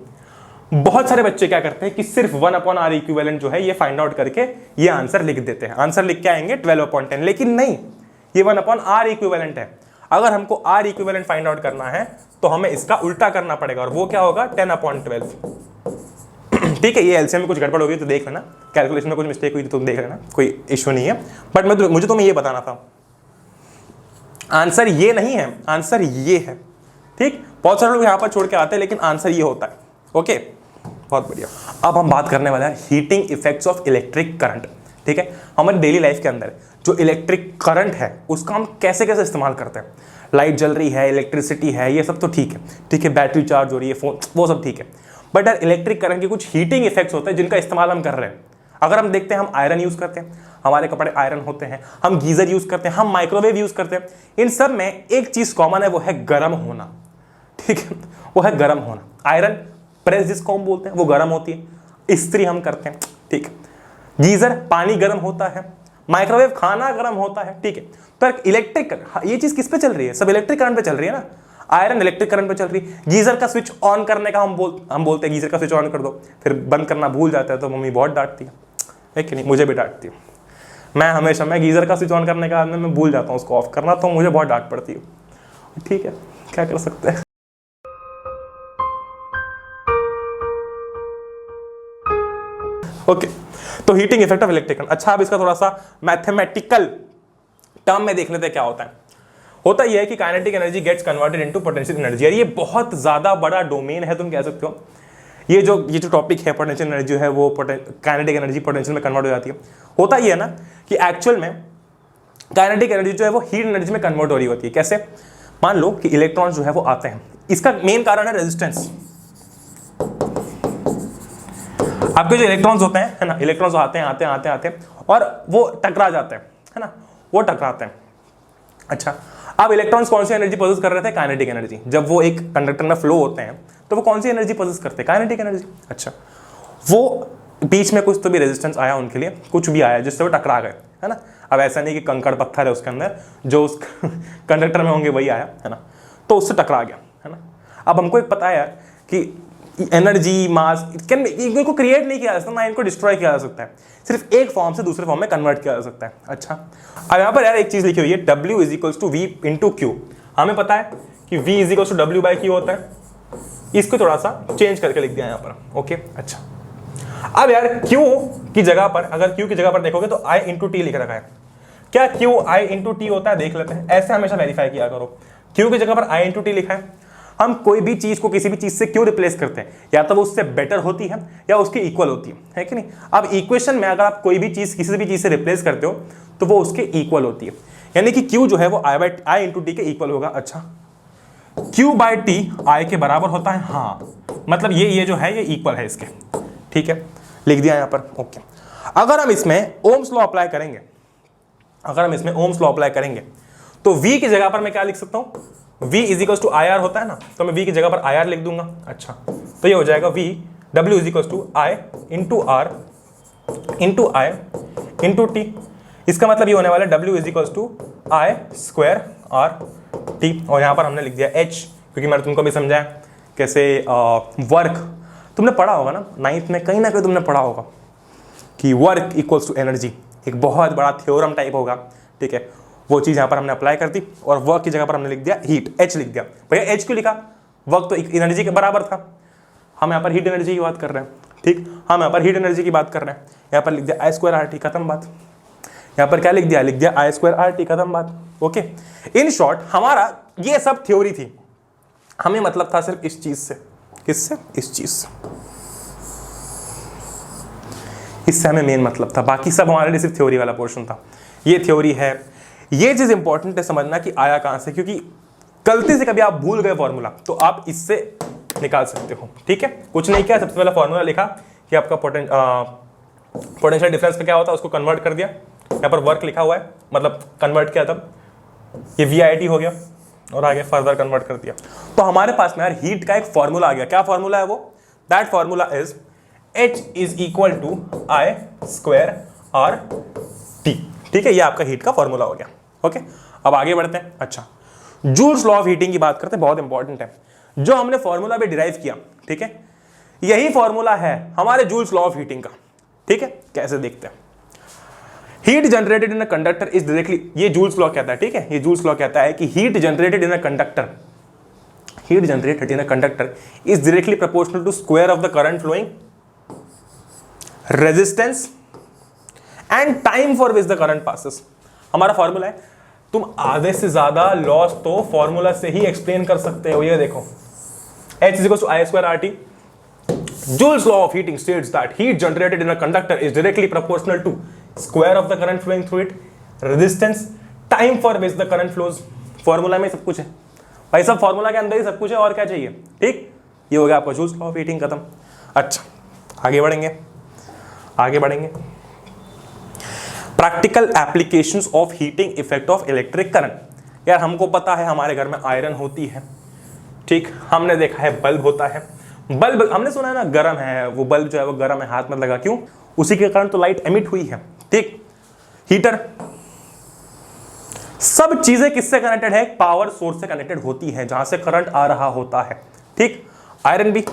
बहुत सारे बच्चे क्या करते हैं कि सिर्फ 1/R इक्विवेलेंट जो है ये फाइंड आउट करके ये आंसर लिख देते हैं, आंसर लिख के आएंगे 12/10, लेकिन नहीं, ये 1/R इक्विवेलेंट है। अगर हमको R इक्विवेलेंट फाइंड आउट करना है तो हमें इसका उल्टा करना पड़ेगा और वो क्या होगा 10/12, ठीक है। ये एलसीएम में कुछ गड़बड़ होगी तो देख लेना, कैलकुलेशन में कुछ मिस्टेक हुई तो तुम देख लेना, कोई इश्यू नहीं है। बट मुझे तुम्हें ये बताना था, आंसर ये नहीं है, आंसर ये है, ठीक। बहुत सारे लोग यहाँ पर छोड़ के आते हैं लेकिन आंसर ये होता है, ओके, बहुत बढ़िया। अब हम बात करने वाले हैं heating effects of electric current, ठीक है। हमारी डेली लाइफ के अंदर जो इलेक्ट्रिक करंट है उसका हम कैसे कैसे इस्तेमाल करते हैं। लाइट जल रही है, इलेक्ट्रिसिटी है, ये सब तो ठीक है, ठीक है, बैटरी चार्ज हो रही है, फोन, वो सब ठीक है। बट यार इलेक्ट्रिक करंट के कुछ हीटिंग इफेक्ट्स होते हैं जिनका इस्तेमाल हम कर रहे हैं। अगर हम देखते हैं, हम आयरन यूज करते हैं, हमारे कपड़े आयरन होते हैं, हम गीजर यूज करते हैं, हम माइक्रोवेव यूज करते हैं, इन सब में एक चीज कॉमन है, वो है गर्म होना, ठीक है, वो है गर्म होना। आयरन प्रेस जिसको हम बोलते हैं वो गर्म होती है, इस्त्री हम करते हैं, ठीक है। गीजर पानी गर्म होता है, माइक्रोवेव खाना गर्म होता है, ठीक है। तो इलेक्ट्रिक ये चीज किस पे चल रही है, सब इलेक्ट्रिक करंट पे चल रही है ना। आयरन इलेक्ट्रिक करंट पे चल रही है। गीजर का स्विच ऑन करने का हम बोलते हैं गीजर का स्विच ऑन कर दो, फिर बंद करना भूल जाता है तो मम्मी बहुत डांटती है कि नहीं, मुझे भी डांटती है। मैं गीजर का स्विच ऑन करने का मैं भूल जाता हूँ उसको ऑफ करना, तो मुझे बहुत डांट पड़ती है, ठीक है, क्या कर सकते हैं। ओके, तो heating effect of electric current. अच्छा, अब इसका थोड़ा सा मैथमेटिकल टर्म में देख लेते हैं क्या होता है। होता यह है कि kinetic energy gets converted into potential energy. ये बहुत ज्यादा बड़ा डोमेन है, तुम कह सकते हो। ये जो टॉपिक है पोटेंशियल एनर्जी है वो काइनेटिक एनर्जी पोटेंशियल में कन्वर्ट हो जाती है। होता यह है ना कि एक्चुअल में काइनेटिक एनर्जी जो है वो हीट एनर्जी में कन्वर्ट हो रही होती है। कैसे? मान लो कि इलेक्ट्रॉन्स जो है वो आते हैं, इसका मेन कारण है रेजिस्टेंस। आपके जो इलेक्ट्रॉन्स होते हैं, है ना, इलेक्ट्रॉन्स आते हैं और वो टकरा जाते हैं, है ना, वो टकराते हैं। अच्छा, अब इलेक्ट्रॉन्स कौन सी एनर्जी पोजेस कर रहे थे? Kinetic energy. जब वो एक कंडक्टर में फ्लो होते हैं तो वो कौन सी एनर्जी पोजेस करते हैं? Kinetic energy. अच्छा, वो बीच में कुछ तो भी रेजिस्टेंस आया उनके लिए, कुछ भी आया जिससे वो टकरा गए, है ना। अब ऐसा नहीं कि कंकड़ पत्थर है उसके अंदर, जो उस कंडक्टर में होंगे वही आया, है ना, तो उससे टकरा गया, है ना। अब हमको एक पता है यार कि एनर्जी मास इनको क्रिएट नहीं किया जा सकता, ना इनको डिस्ट्रॉय किया जा सकता है, सिर्फ एक फॉर्म से दूसरे फॉर्म में कन्वर्ट किया जा सकता है। अच्छा, अब यहाँ पर यार एक चीज लिखी हुई है, W = V × Q। हमें पता है कि V = W/Q होता है, इसको थोड़ा सा चेंज करके लिख दिया यहाँ पर। ओके, अच्छा, अब यार Q की जगह पर, अगर Q की जगह पर देखोगे तो I × T लिख रखा है। क्या Q I × T होता है? देख लेते हैं, ऐसे हमेशा वेरीफाई किया करो। Q की जगह पर I × T लिखा है। हम कोई भी चीज को किसी भी चीज से क्यों रिप्लेस करते हैं? या तो वो उससे बेटर होती है या उसके इक्वल होती है कि नहीं। अब इक्वेशन में अगर आप कोई भी चीज किसी भी चीज से रिप्लेस करते हो तो वो उसके इक्वल होती है, यानी कि Q जो है वो I × T के इक्वल होगा। अच्छा, Q/T I के बराबर होता है, हाँ, मतलब ये जो है ये इक्वल है इसके, ठीक है, लिख दिया यहाँ पर। ओके, अगर हम इसमें ओम्स लॉ अप्लाई करेंगे, तो V की जगह पर मैं क्या लिख सकता हूँ? V = IR होता है ना, तो मैं V की जगह पर IR लिख दूंगा। अच्छा, तो ये हो जाएगा W = I × R × I × T। इसका मतलब ये होने वाला है W = I² R T, और यहाँ पर हमने लिख दिया H, क्योंकि मैंने तुमको भी समझाया कैसे वर्क, तुमने पढ़ा होगा ना 9th में, कहीं ना कहीं तुमने पढ़ा होगा कि वर्क इक्वल्स टू एनर्जी, एक बहुत बड़ा थ्योरम टाइप होगा, ठीक है। वो चीज़ यहाँ पर हमने अप्लाई कर दी और वर्क की जगह पर हमने लिख दिया हीट, एच लिख दिया। भैया एच क्यों लिखा, वर्क तो एनर्जी के बराबर था, हम यहाँ पर हीट एनर्जी की बात कर रहे हैं, ठीक, हम यहाँ पर हीट एनर्जी की बात कर रहे हैं। यहाँ पर लिख दिया I²RT, खत्म बात। यहाँ पर क्या लिख दिया, लिख दिया I²RT, खत्म बात। ओके, इन शॉर्ट हमारा ये सब थ्योरी थी, हमें मतलब था सिर्फ इस चीज से, किससे, इस चीज से, इससे हमें मेन मतलब था, बाकी सब हमारे लिए सिर्फ थ्योरी वाला पोर्शन था। ये थ्योरी है, ये चीज इंपॉर्टेंट है समझना कि आया कहां से, क्योंकि गलती से कभी आप भूल गए फॉर्मूला तो आप इससे निकाल सकते हो, ठीक है। कुछ नहीं किया, सबसे पहला फॉर्मूला लिखा कि आपका पोटेंशियल डिफरेंस का क्या होता है, उसको कन्वर्ट कर दिया। यहाँ पर वर्क लिखा हुआ है, मतलब कन्वर्ट किया, तब ये VIT हो गया और आगे फर्दर कन्वर्ट कर दिया। तो हमारे पास में यार हीट का एक फॉर्मूला आ गया। क्या फॉर्मूला है वो, that formula is H is equal to I²RT, ठीक है। ये आपका हीट का फॉर्मूला हो गया। ओके, अब आगे बढ़ते हैं। अच्छा, जूल्स लॉ ऑफ हीटिंग की बात करते हैं, बहुत इंपॉर्टेंट है। जो हमने फॉर्मूला भी डिराइव किया, ठीक है, यही फॉर्मूला है हमारे जूल्स लॉ ऑफ हीटिंग का, ठीक है। कैसे देखते हैं, heat generated in a conductor is directly, ये जूल्स लॉ कहता है, ठीक है, ये जूल्स लॉ कहता है कि heat generated in a conductor, heat generated in a conductor is directly proportional to square of the current flowing, resistance and time for which the current passes. हमारा formula है, तुम आधे से ज्यादा लॉस तो फॉर्मूला से ही एक्सप्लेन कर सकते हो। ये देखो, H is equal to I²RT, Joule's law of heating states that heat generated in a conductor is directly proportional to square of the current flowing through it, resistance, time for which the current flows। Formula में सब कुछ है भाई, सब formula के अंदर ही सब कुछ है, और क्या चाहिए, ठीक। ये हो गया आपका Joule's law of heating, खत्म। अच्छा, आगे बढ़ेंगे, आगे बढ़ेंगे। Practical applications of heating effect of electric current. यार हमको पता है हमारे घर में आयरन होती है, ठीक, हमने देखा है बल्ब होता है, बल्ब हमने सुना है ना गर्म है, वो बल्ब जो है वो गर्म है, हाथ में लगा, क्यों, उसी के कारण तो लाइट एमिट हुई है, ठीक। हीटर, सब चीजें किससे कनेक्टेड है, एक पावर सोर्स से कनेक्टेड होती है जहां से करंट आ रहा होता है, ठीक। आयरन भी,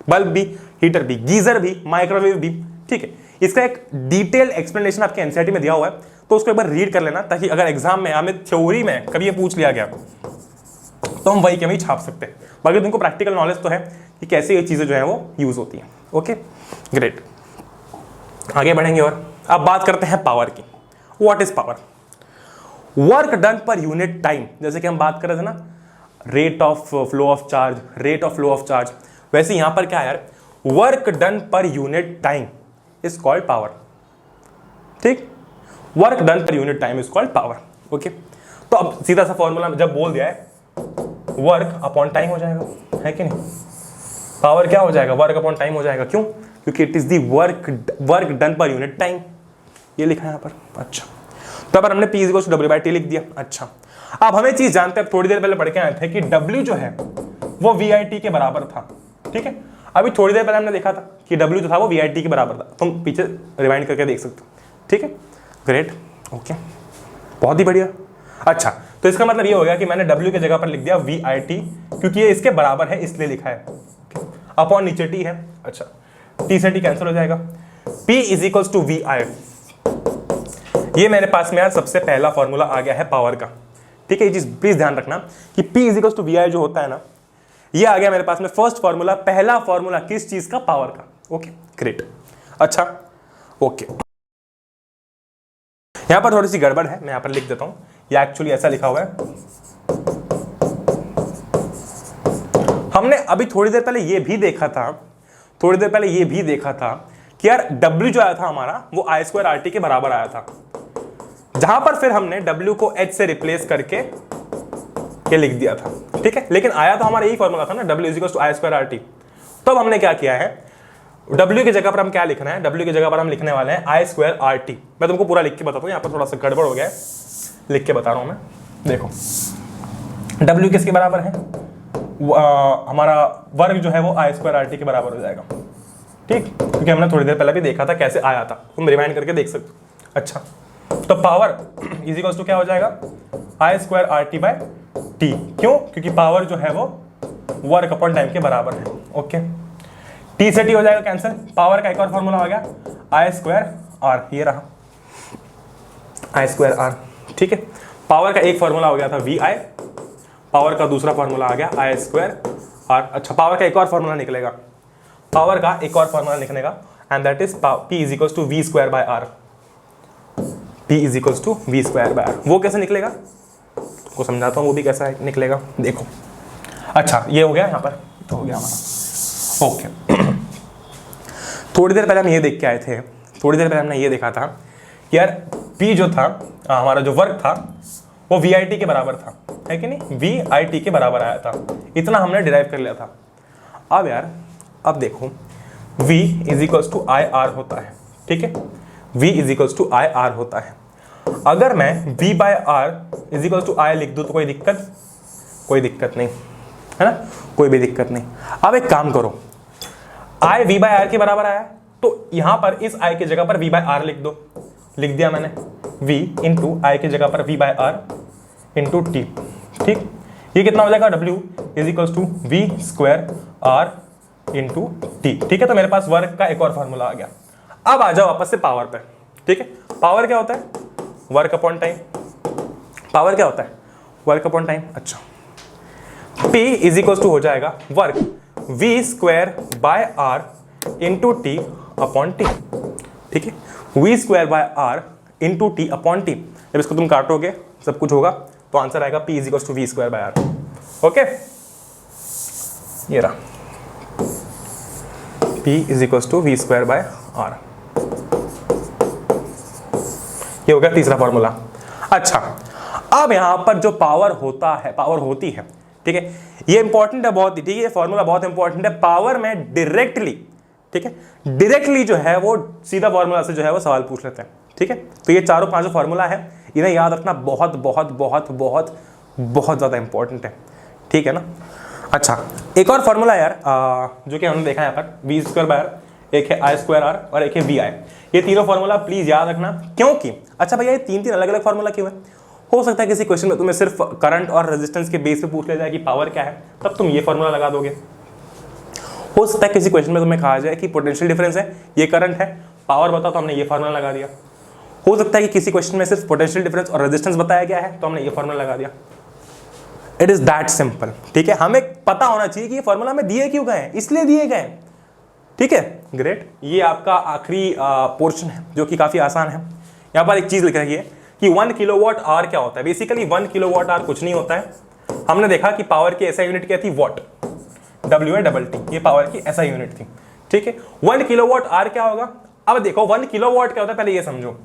बल्ब भी, हीटर भी, गीजर भी, माइक्रोवेव भी, ठीक है। इसका एक डिटेल एक्सप्लेनेशन आपके एनसीईआरटी में दिया हुआ है, तो उसको एक बार रीड कर लेना, ताकि अगर एग्जाम में हमें थ्योरी में कभी ये पूछ लिया गया तो हम वही के वही छाप सकते हैं। बाकी तुमको प्रैक्टिकल नॉलेज तो है कि कैसे ये चीजें जो है वो यूज होती हैं। ओके, ग्रेट, आगे बढ़ेंगे और अब बात करते हैं पावर की। What is power, work done per unit time. जैसे कि हम बात कर रहे थे ना, rate of flow of charge, rate of flow of charge, वैसे यहां पर क्या है यार, work done per unit time is called power, ठीक। Work done per unit time is called power. Okay, तो अब सीधा सा फॉर्मूला जब बोल दिया है, वर्क अपॉन टाइम हो जाएगा, है कि नहीं। पावर क्या हो जाएगा, वर्क अपॉन टाइम हो जाएगा, क्यों, क्योंकि it is the work done per unit time, ये लिखा है यहाँ पर। अच्छा, तो अब हमने P = W/T लिख दिया। अच्छा, अब हमें चीज जानते हैं, थोड़ी देर पहले पढ़ के आए थे कि W जो है वो VIT के बराबर था, ठीक है। अभी थोड़ी देर पहले हमने देखा था कि W जो था वो VIT के बराबर था, तुम पीछे रिवाइंड करके देख सकते हो, ठीक है। ग्रेट, ओके, बहुत ही बढ़िया। अच्छा, तो इसका मतलब ये हो गया कि मैंने W की जगह पर लिख दिया VIT, क्योंकि ये इसके बराबर है इसलिए लिखा है, अपॉन नीचे T है। अच्छा, T से T कैंसिल हो जाएगा, P = VI। ये मेरे पास में यार सबसे पहला फॉर्मूला आ गया है पावर का, ठीक है। ये चीज प्लीज ध्यान रखना कि P = VI जो होता है ना, ये आ गया मेरे पास में फर्स्ट फॉर्मूला, पहला फॉर्मूला किस चीज का, पावर का। Okay, great. अच्छा, ओके, यहां पर थोड़ी सी गड़बड़ है, मैं यहां पर लिख देता हूं, ये एक्चुअली ऐसा लिखा हुआ है। हमने अभी थोड़ी देर पहले ये भी देखा था, थोड़ी देर पहले ये भी देखा था कि यार W जो आया था हमारा वो I²RT के बराबर आया था, जहां पर फिर हमने W को H से रिप्लेस करके ये लिख दिया था, ठीक है। लेकिन आया तो हमारा यही फॉर्मूला था ना, W = I²RT। तो अब हमने क्या किया है, W की जगह पर हम क्या लिखना है, W की जगह पर हम लिखने वाले हैं I²RT। मैं तुमको पूरा लिख के बताता हूँ, यहाँ पर थोड़ा सा गड़बड़ हो गया है, लिख के बता रहा हूँ मैं। देखो, W किसके बराबर है, हमारा वर्ग जो है वो I²RT के बराबर हो जाएगा, ठीक, क्योंकि हमने थोड़ी देर पहले भी देखा था कैसे आया था, तुम रिमाइंड करके देख सकते हो। अच्छा, तो पावर = क्या हो जाएगा, I²RT/T। क्यों, क्योंकि पावर जो है वो वर्क अपॉन टाइम के बराबर है। ओके, टी से टी हो जाएगा कैंसिल, पावर का एक और फॉर्मूला हो गया आई स्क्वायर आर, ये रहा आई स्क्वायर आर। ठीक है, पावर का एक फॉर्मूला हो गया था वी आई, पावर का दूसरा फॉर्मूला आ गया आई स्क्वायर आर। अच्छा, पावर का एक और फॉर्मूला निकलेगा, पावर का एक और फॉर्मूला लिखनेगा and that is P is equals to V square by R, P is equals to V square by R. वो कैसे निकलेगा को समझाता हूँ, वो भी कैसा निकलेगा देखो। अच्छा, ये हो गया यहाँ पर, तो हो गया हमारा। ओके, थोड़ी देर पहले हम ये देख के आए थे, थोड़ी देर पहले हमने ये देखा था कि यार P जो था हमारा जो वर्क था वो VIT के बराबर था, है कि नहीं, VIT के बराबर आया था, इतना हमने डिराइव कर लिया था। अब यार अब देखो V is equals to I R होता है, ठीक है, V is equals to I R होता है। अगर मैं V by R is equals to I लिख दूँ तो कोई दिक्कत, कोई दिक्कत नहीं है ना, कोई भी दिक्कत नहीं। अब एक काम करो, I V बाय आर के बराबर आया तो यहां पर इस I की जगह पर V बाय आर लिख दो, लिख दिया मैंने, V इंटू आई की जगह पर V by R into T. ठीक, ये कितना हो जाएगा, W is equals to V square R into T. ठीक है, तो मेरे पास वर्क का एक और फॉर्मूला आ गया। अब आ जाओ वापस से पावर पे। ठीक है, पावर क्या होता है, वर्क अपॉन टाइम। पावर क्या होता है, वर्क अपॉन टाइम। अच्छा, P इज इक्वल्स टू हो जाएगा work V square by R into T upon T. ठीक है, V square by R into T upon T. जब इसको तुम काटोगे सब कुछ होगा तो आंसर आएगा P is equals to V square by R. Okay, ये रहा P is equals to V square by R, ये हो गया तीसरा फॉर्मूला। अच्छा, अब यहां पर जो पावर होता है, पावर होती है, ठीक है, ये इंपॉर्टेंट है बहुत, ठीक है, ये फॉर्मूला बहुत इंपॉर्टेंट है। पावर में डायरेक्टली, ठीक है, डायरेक्टली जो है वो सीधा फॉर्मूला से जो है वो सवाल पूछ लेते हैं। ठीक है, तो ये चारों पांचों फॉर्मूला है, इन्हें याद रखना बहुत बहुत बहुत बहुत बहुत ज्यादा इंपॉर्टेंट है। ठीक है ना। अच्छा, एक और फॉर्मूला यार जो कि हमने देखा है यहाँ पर V स्क्वायर बाय आर, एक है आई स्क्वायर आर और एक है वी आई। ये तीनों फॉर्मूला प्लीज याद रखना, क्योंकि अच्छा भैया ये तीन तीन अलग अलग फॉर्मूला क्यों है। हो सकता है किसी क्वेश्चन में तुम्हें सिर्फ करंट और रेजिस्टेंस के बेस पे पूछ लिया जाए कि पावर क्या है, तब तुम ये फॉर्मूला लगा दोगे। हो सकता है किसी क्वेश्चन में तुम्हें कहा जाए कि पोटेंशियल डिफरेंस है, ये करंट है, पावर बताओ, तो हमने ये फॉर्मूला लगा दिया। हो सकता है कि किसी क्वेश्चन में सिर्फ पोटेंशियल डिफरेंस और रेजिस्टेंस बताया गया है, तो हमने ये फॉर्मूला लगा दिया। It is that simple. ठीक है, हमें पता होना चाहिए कि ये फॉर्मूला में दिए क्यों गए, इसलिए दिए गए। ठीक है, ग्रेट। ये आपका आखिरी पोर्शन है जो कि काफी आसान है। यहाँ पर एक चीज लिख रही है कि 1 किलोवाट आवर क्या होता है। बेसिकली 1 किलोवाट आवर कुछ नहीं होता है। हमने देखा कि पावर की ऐसा यूनिट क्या थी, वॉट, WATT, ये पावर की ऐसा यूनिट थी। ठीक है, 1 किलोवाट आवर क्या होगा। अब देखो 1 किलोवाट क्या होता है, पहले ये समझो।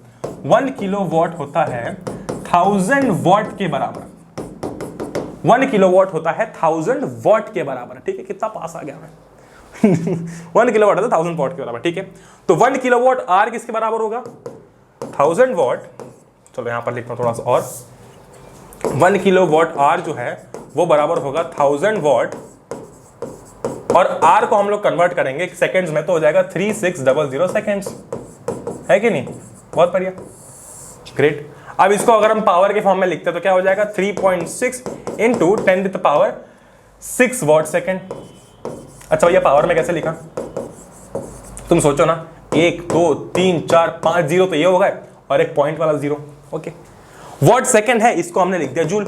1 किलोवाट होता है 1000 वॉट के बराबर। 1 किलोवाट होता है 1000 वॉट के बराबर। ठीक है, कितना पास आ गया मैं 1 किलोवाट होता है 1000 वॉट के बराबर। ठीक है, तो 1 किलोवाट आवर किसके बराबर होगा, 1000 वॉट। चलो यहां पर लिखता हूं थोड़ा सा और, 1 किलोवाट आवर जो है वो बराबर होगा 1000 वॉट, और आर को हम लोग कन्वर्ट करेंगे सेकंड्स में तो हो जाएगा 3600 सेकंड्स, है कि नहीं। बहुत बढ़िया, ग्रेट। अब इसको अगर हम पावर के फॉर्म में लिखते हैं तो क्या हो जाएगा, 3.6 इंटू 10⁻⁶ वॉट सेकेंड। अच्छा भैया पावर में कैसे लिखा, तुम सोचो ना, 1 2 3 4 5 जीरो तो ये हो गए और एक पॉइंट वाला जीरो। ओके, वॉट सेकेंड है, इसको हमने लिख दिया जूल,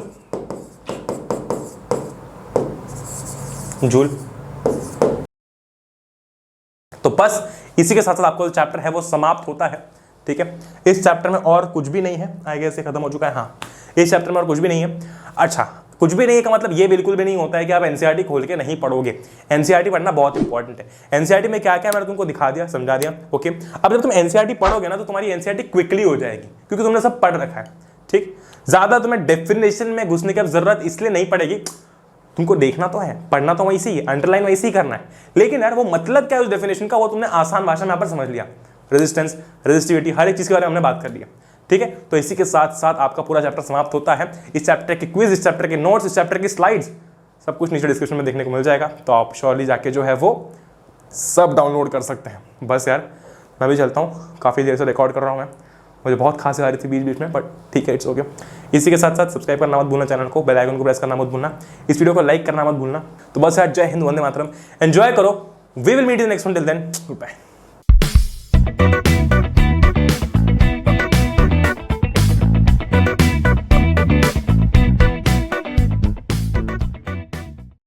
जूल। तो बस इसी के साथ साथ आपको जो चैप्टर है वो समाप्त होता है। ठीक है, इस चैप्टर में और कुछ भी नहीं है, आई गेस ये खत्म हो चुका है। हाँ, इस चैप्टर में और कुछ भी नहीं है। अच्छा, कुछ भी नहीं है का मतलब ये बिल्कुल भी नहीं होता है कि आप एनसीईआरटी खोल के नहीं पढ़ोगे। एनसीईआरटी पढ़ना बहुत इंपॉर्टेंट है। एनसीईआरटी में क्या क्या मैंने तुमको दिखा दिया, समझा दिया। ओके, अब जब तुम एनसीईआरटी पढ़ोगे ना तो तुम्हारी एनसीईआरटी क्विकली हो जाएगी, क्योंकि तुमने सब पढ़ रखा है। ठीक, ज्यादा तुम्हें डेफिनेशन में घुसने की अब जरूरत इसलिए नहीं पड़ेगी, तुमको देखना तो है, पढ़ना तो वैसे ही है, अंडरलाइन वैसे ही करना है, लेकिन यार वो मतलब क्या है उस डेफिनेशन का, वो तुमने आसान भाषा में यहाँ पर समझ लिया। रेजिस्टेंस, रेजिस्टिविटी, हर एक चीज के बारे में हमने बात कर लिया। ठीक है, तो इसी के साथ साथ आपका पूरा चैप्टर समाप्त होता है। इस चैप्टर के क्विज, इस चैप्टर के नोट्स, इस चैप्टर की स्लाइड्स, सब कुछ नीचे डिस्क्रिप्शन में देखने को मिल जाएगा, तो आप श्योरली जाके जो है वो सब डाउनलोड कर सकते हैं। बस यार मैं भी चलता हूँ, काफ़ी देर से रिकॉर्ड कर रहा हूँ मैं, मुझे बहुत खांसी आ रही थी बीच बीच में, बट ठीक है, इट्स ओके। इसी के साथ साथ सब्सक्राइब करना मत भूलना चैनल को, बेल आइकन को प्रेस करना मत भूलना, इस वीडियो को लाइक करना मत भूलना। तो बस यार, जय हिंद, वंदे मातरम, एंजॉय करो। We will meet in next one, till then good bye.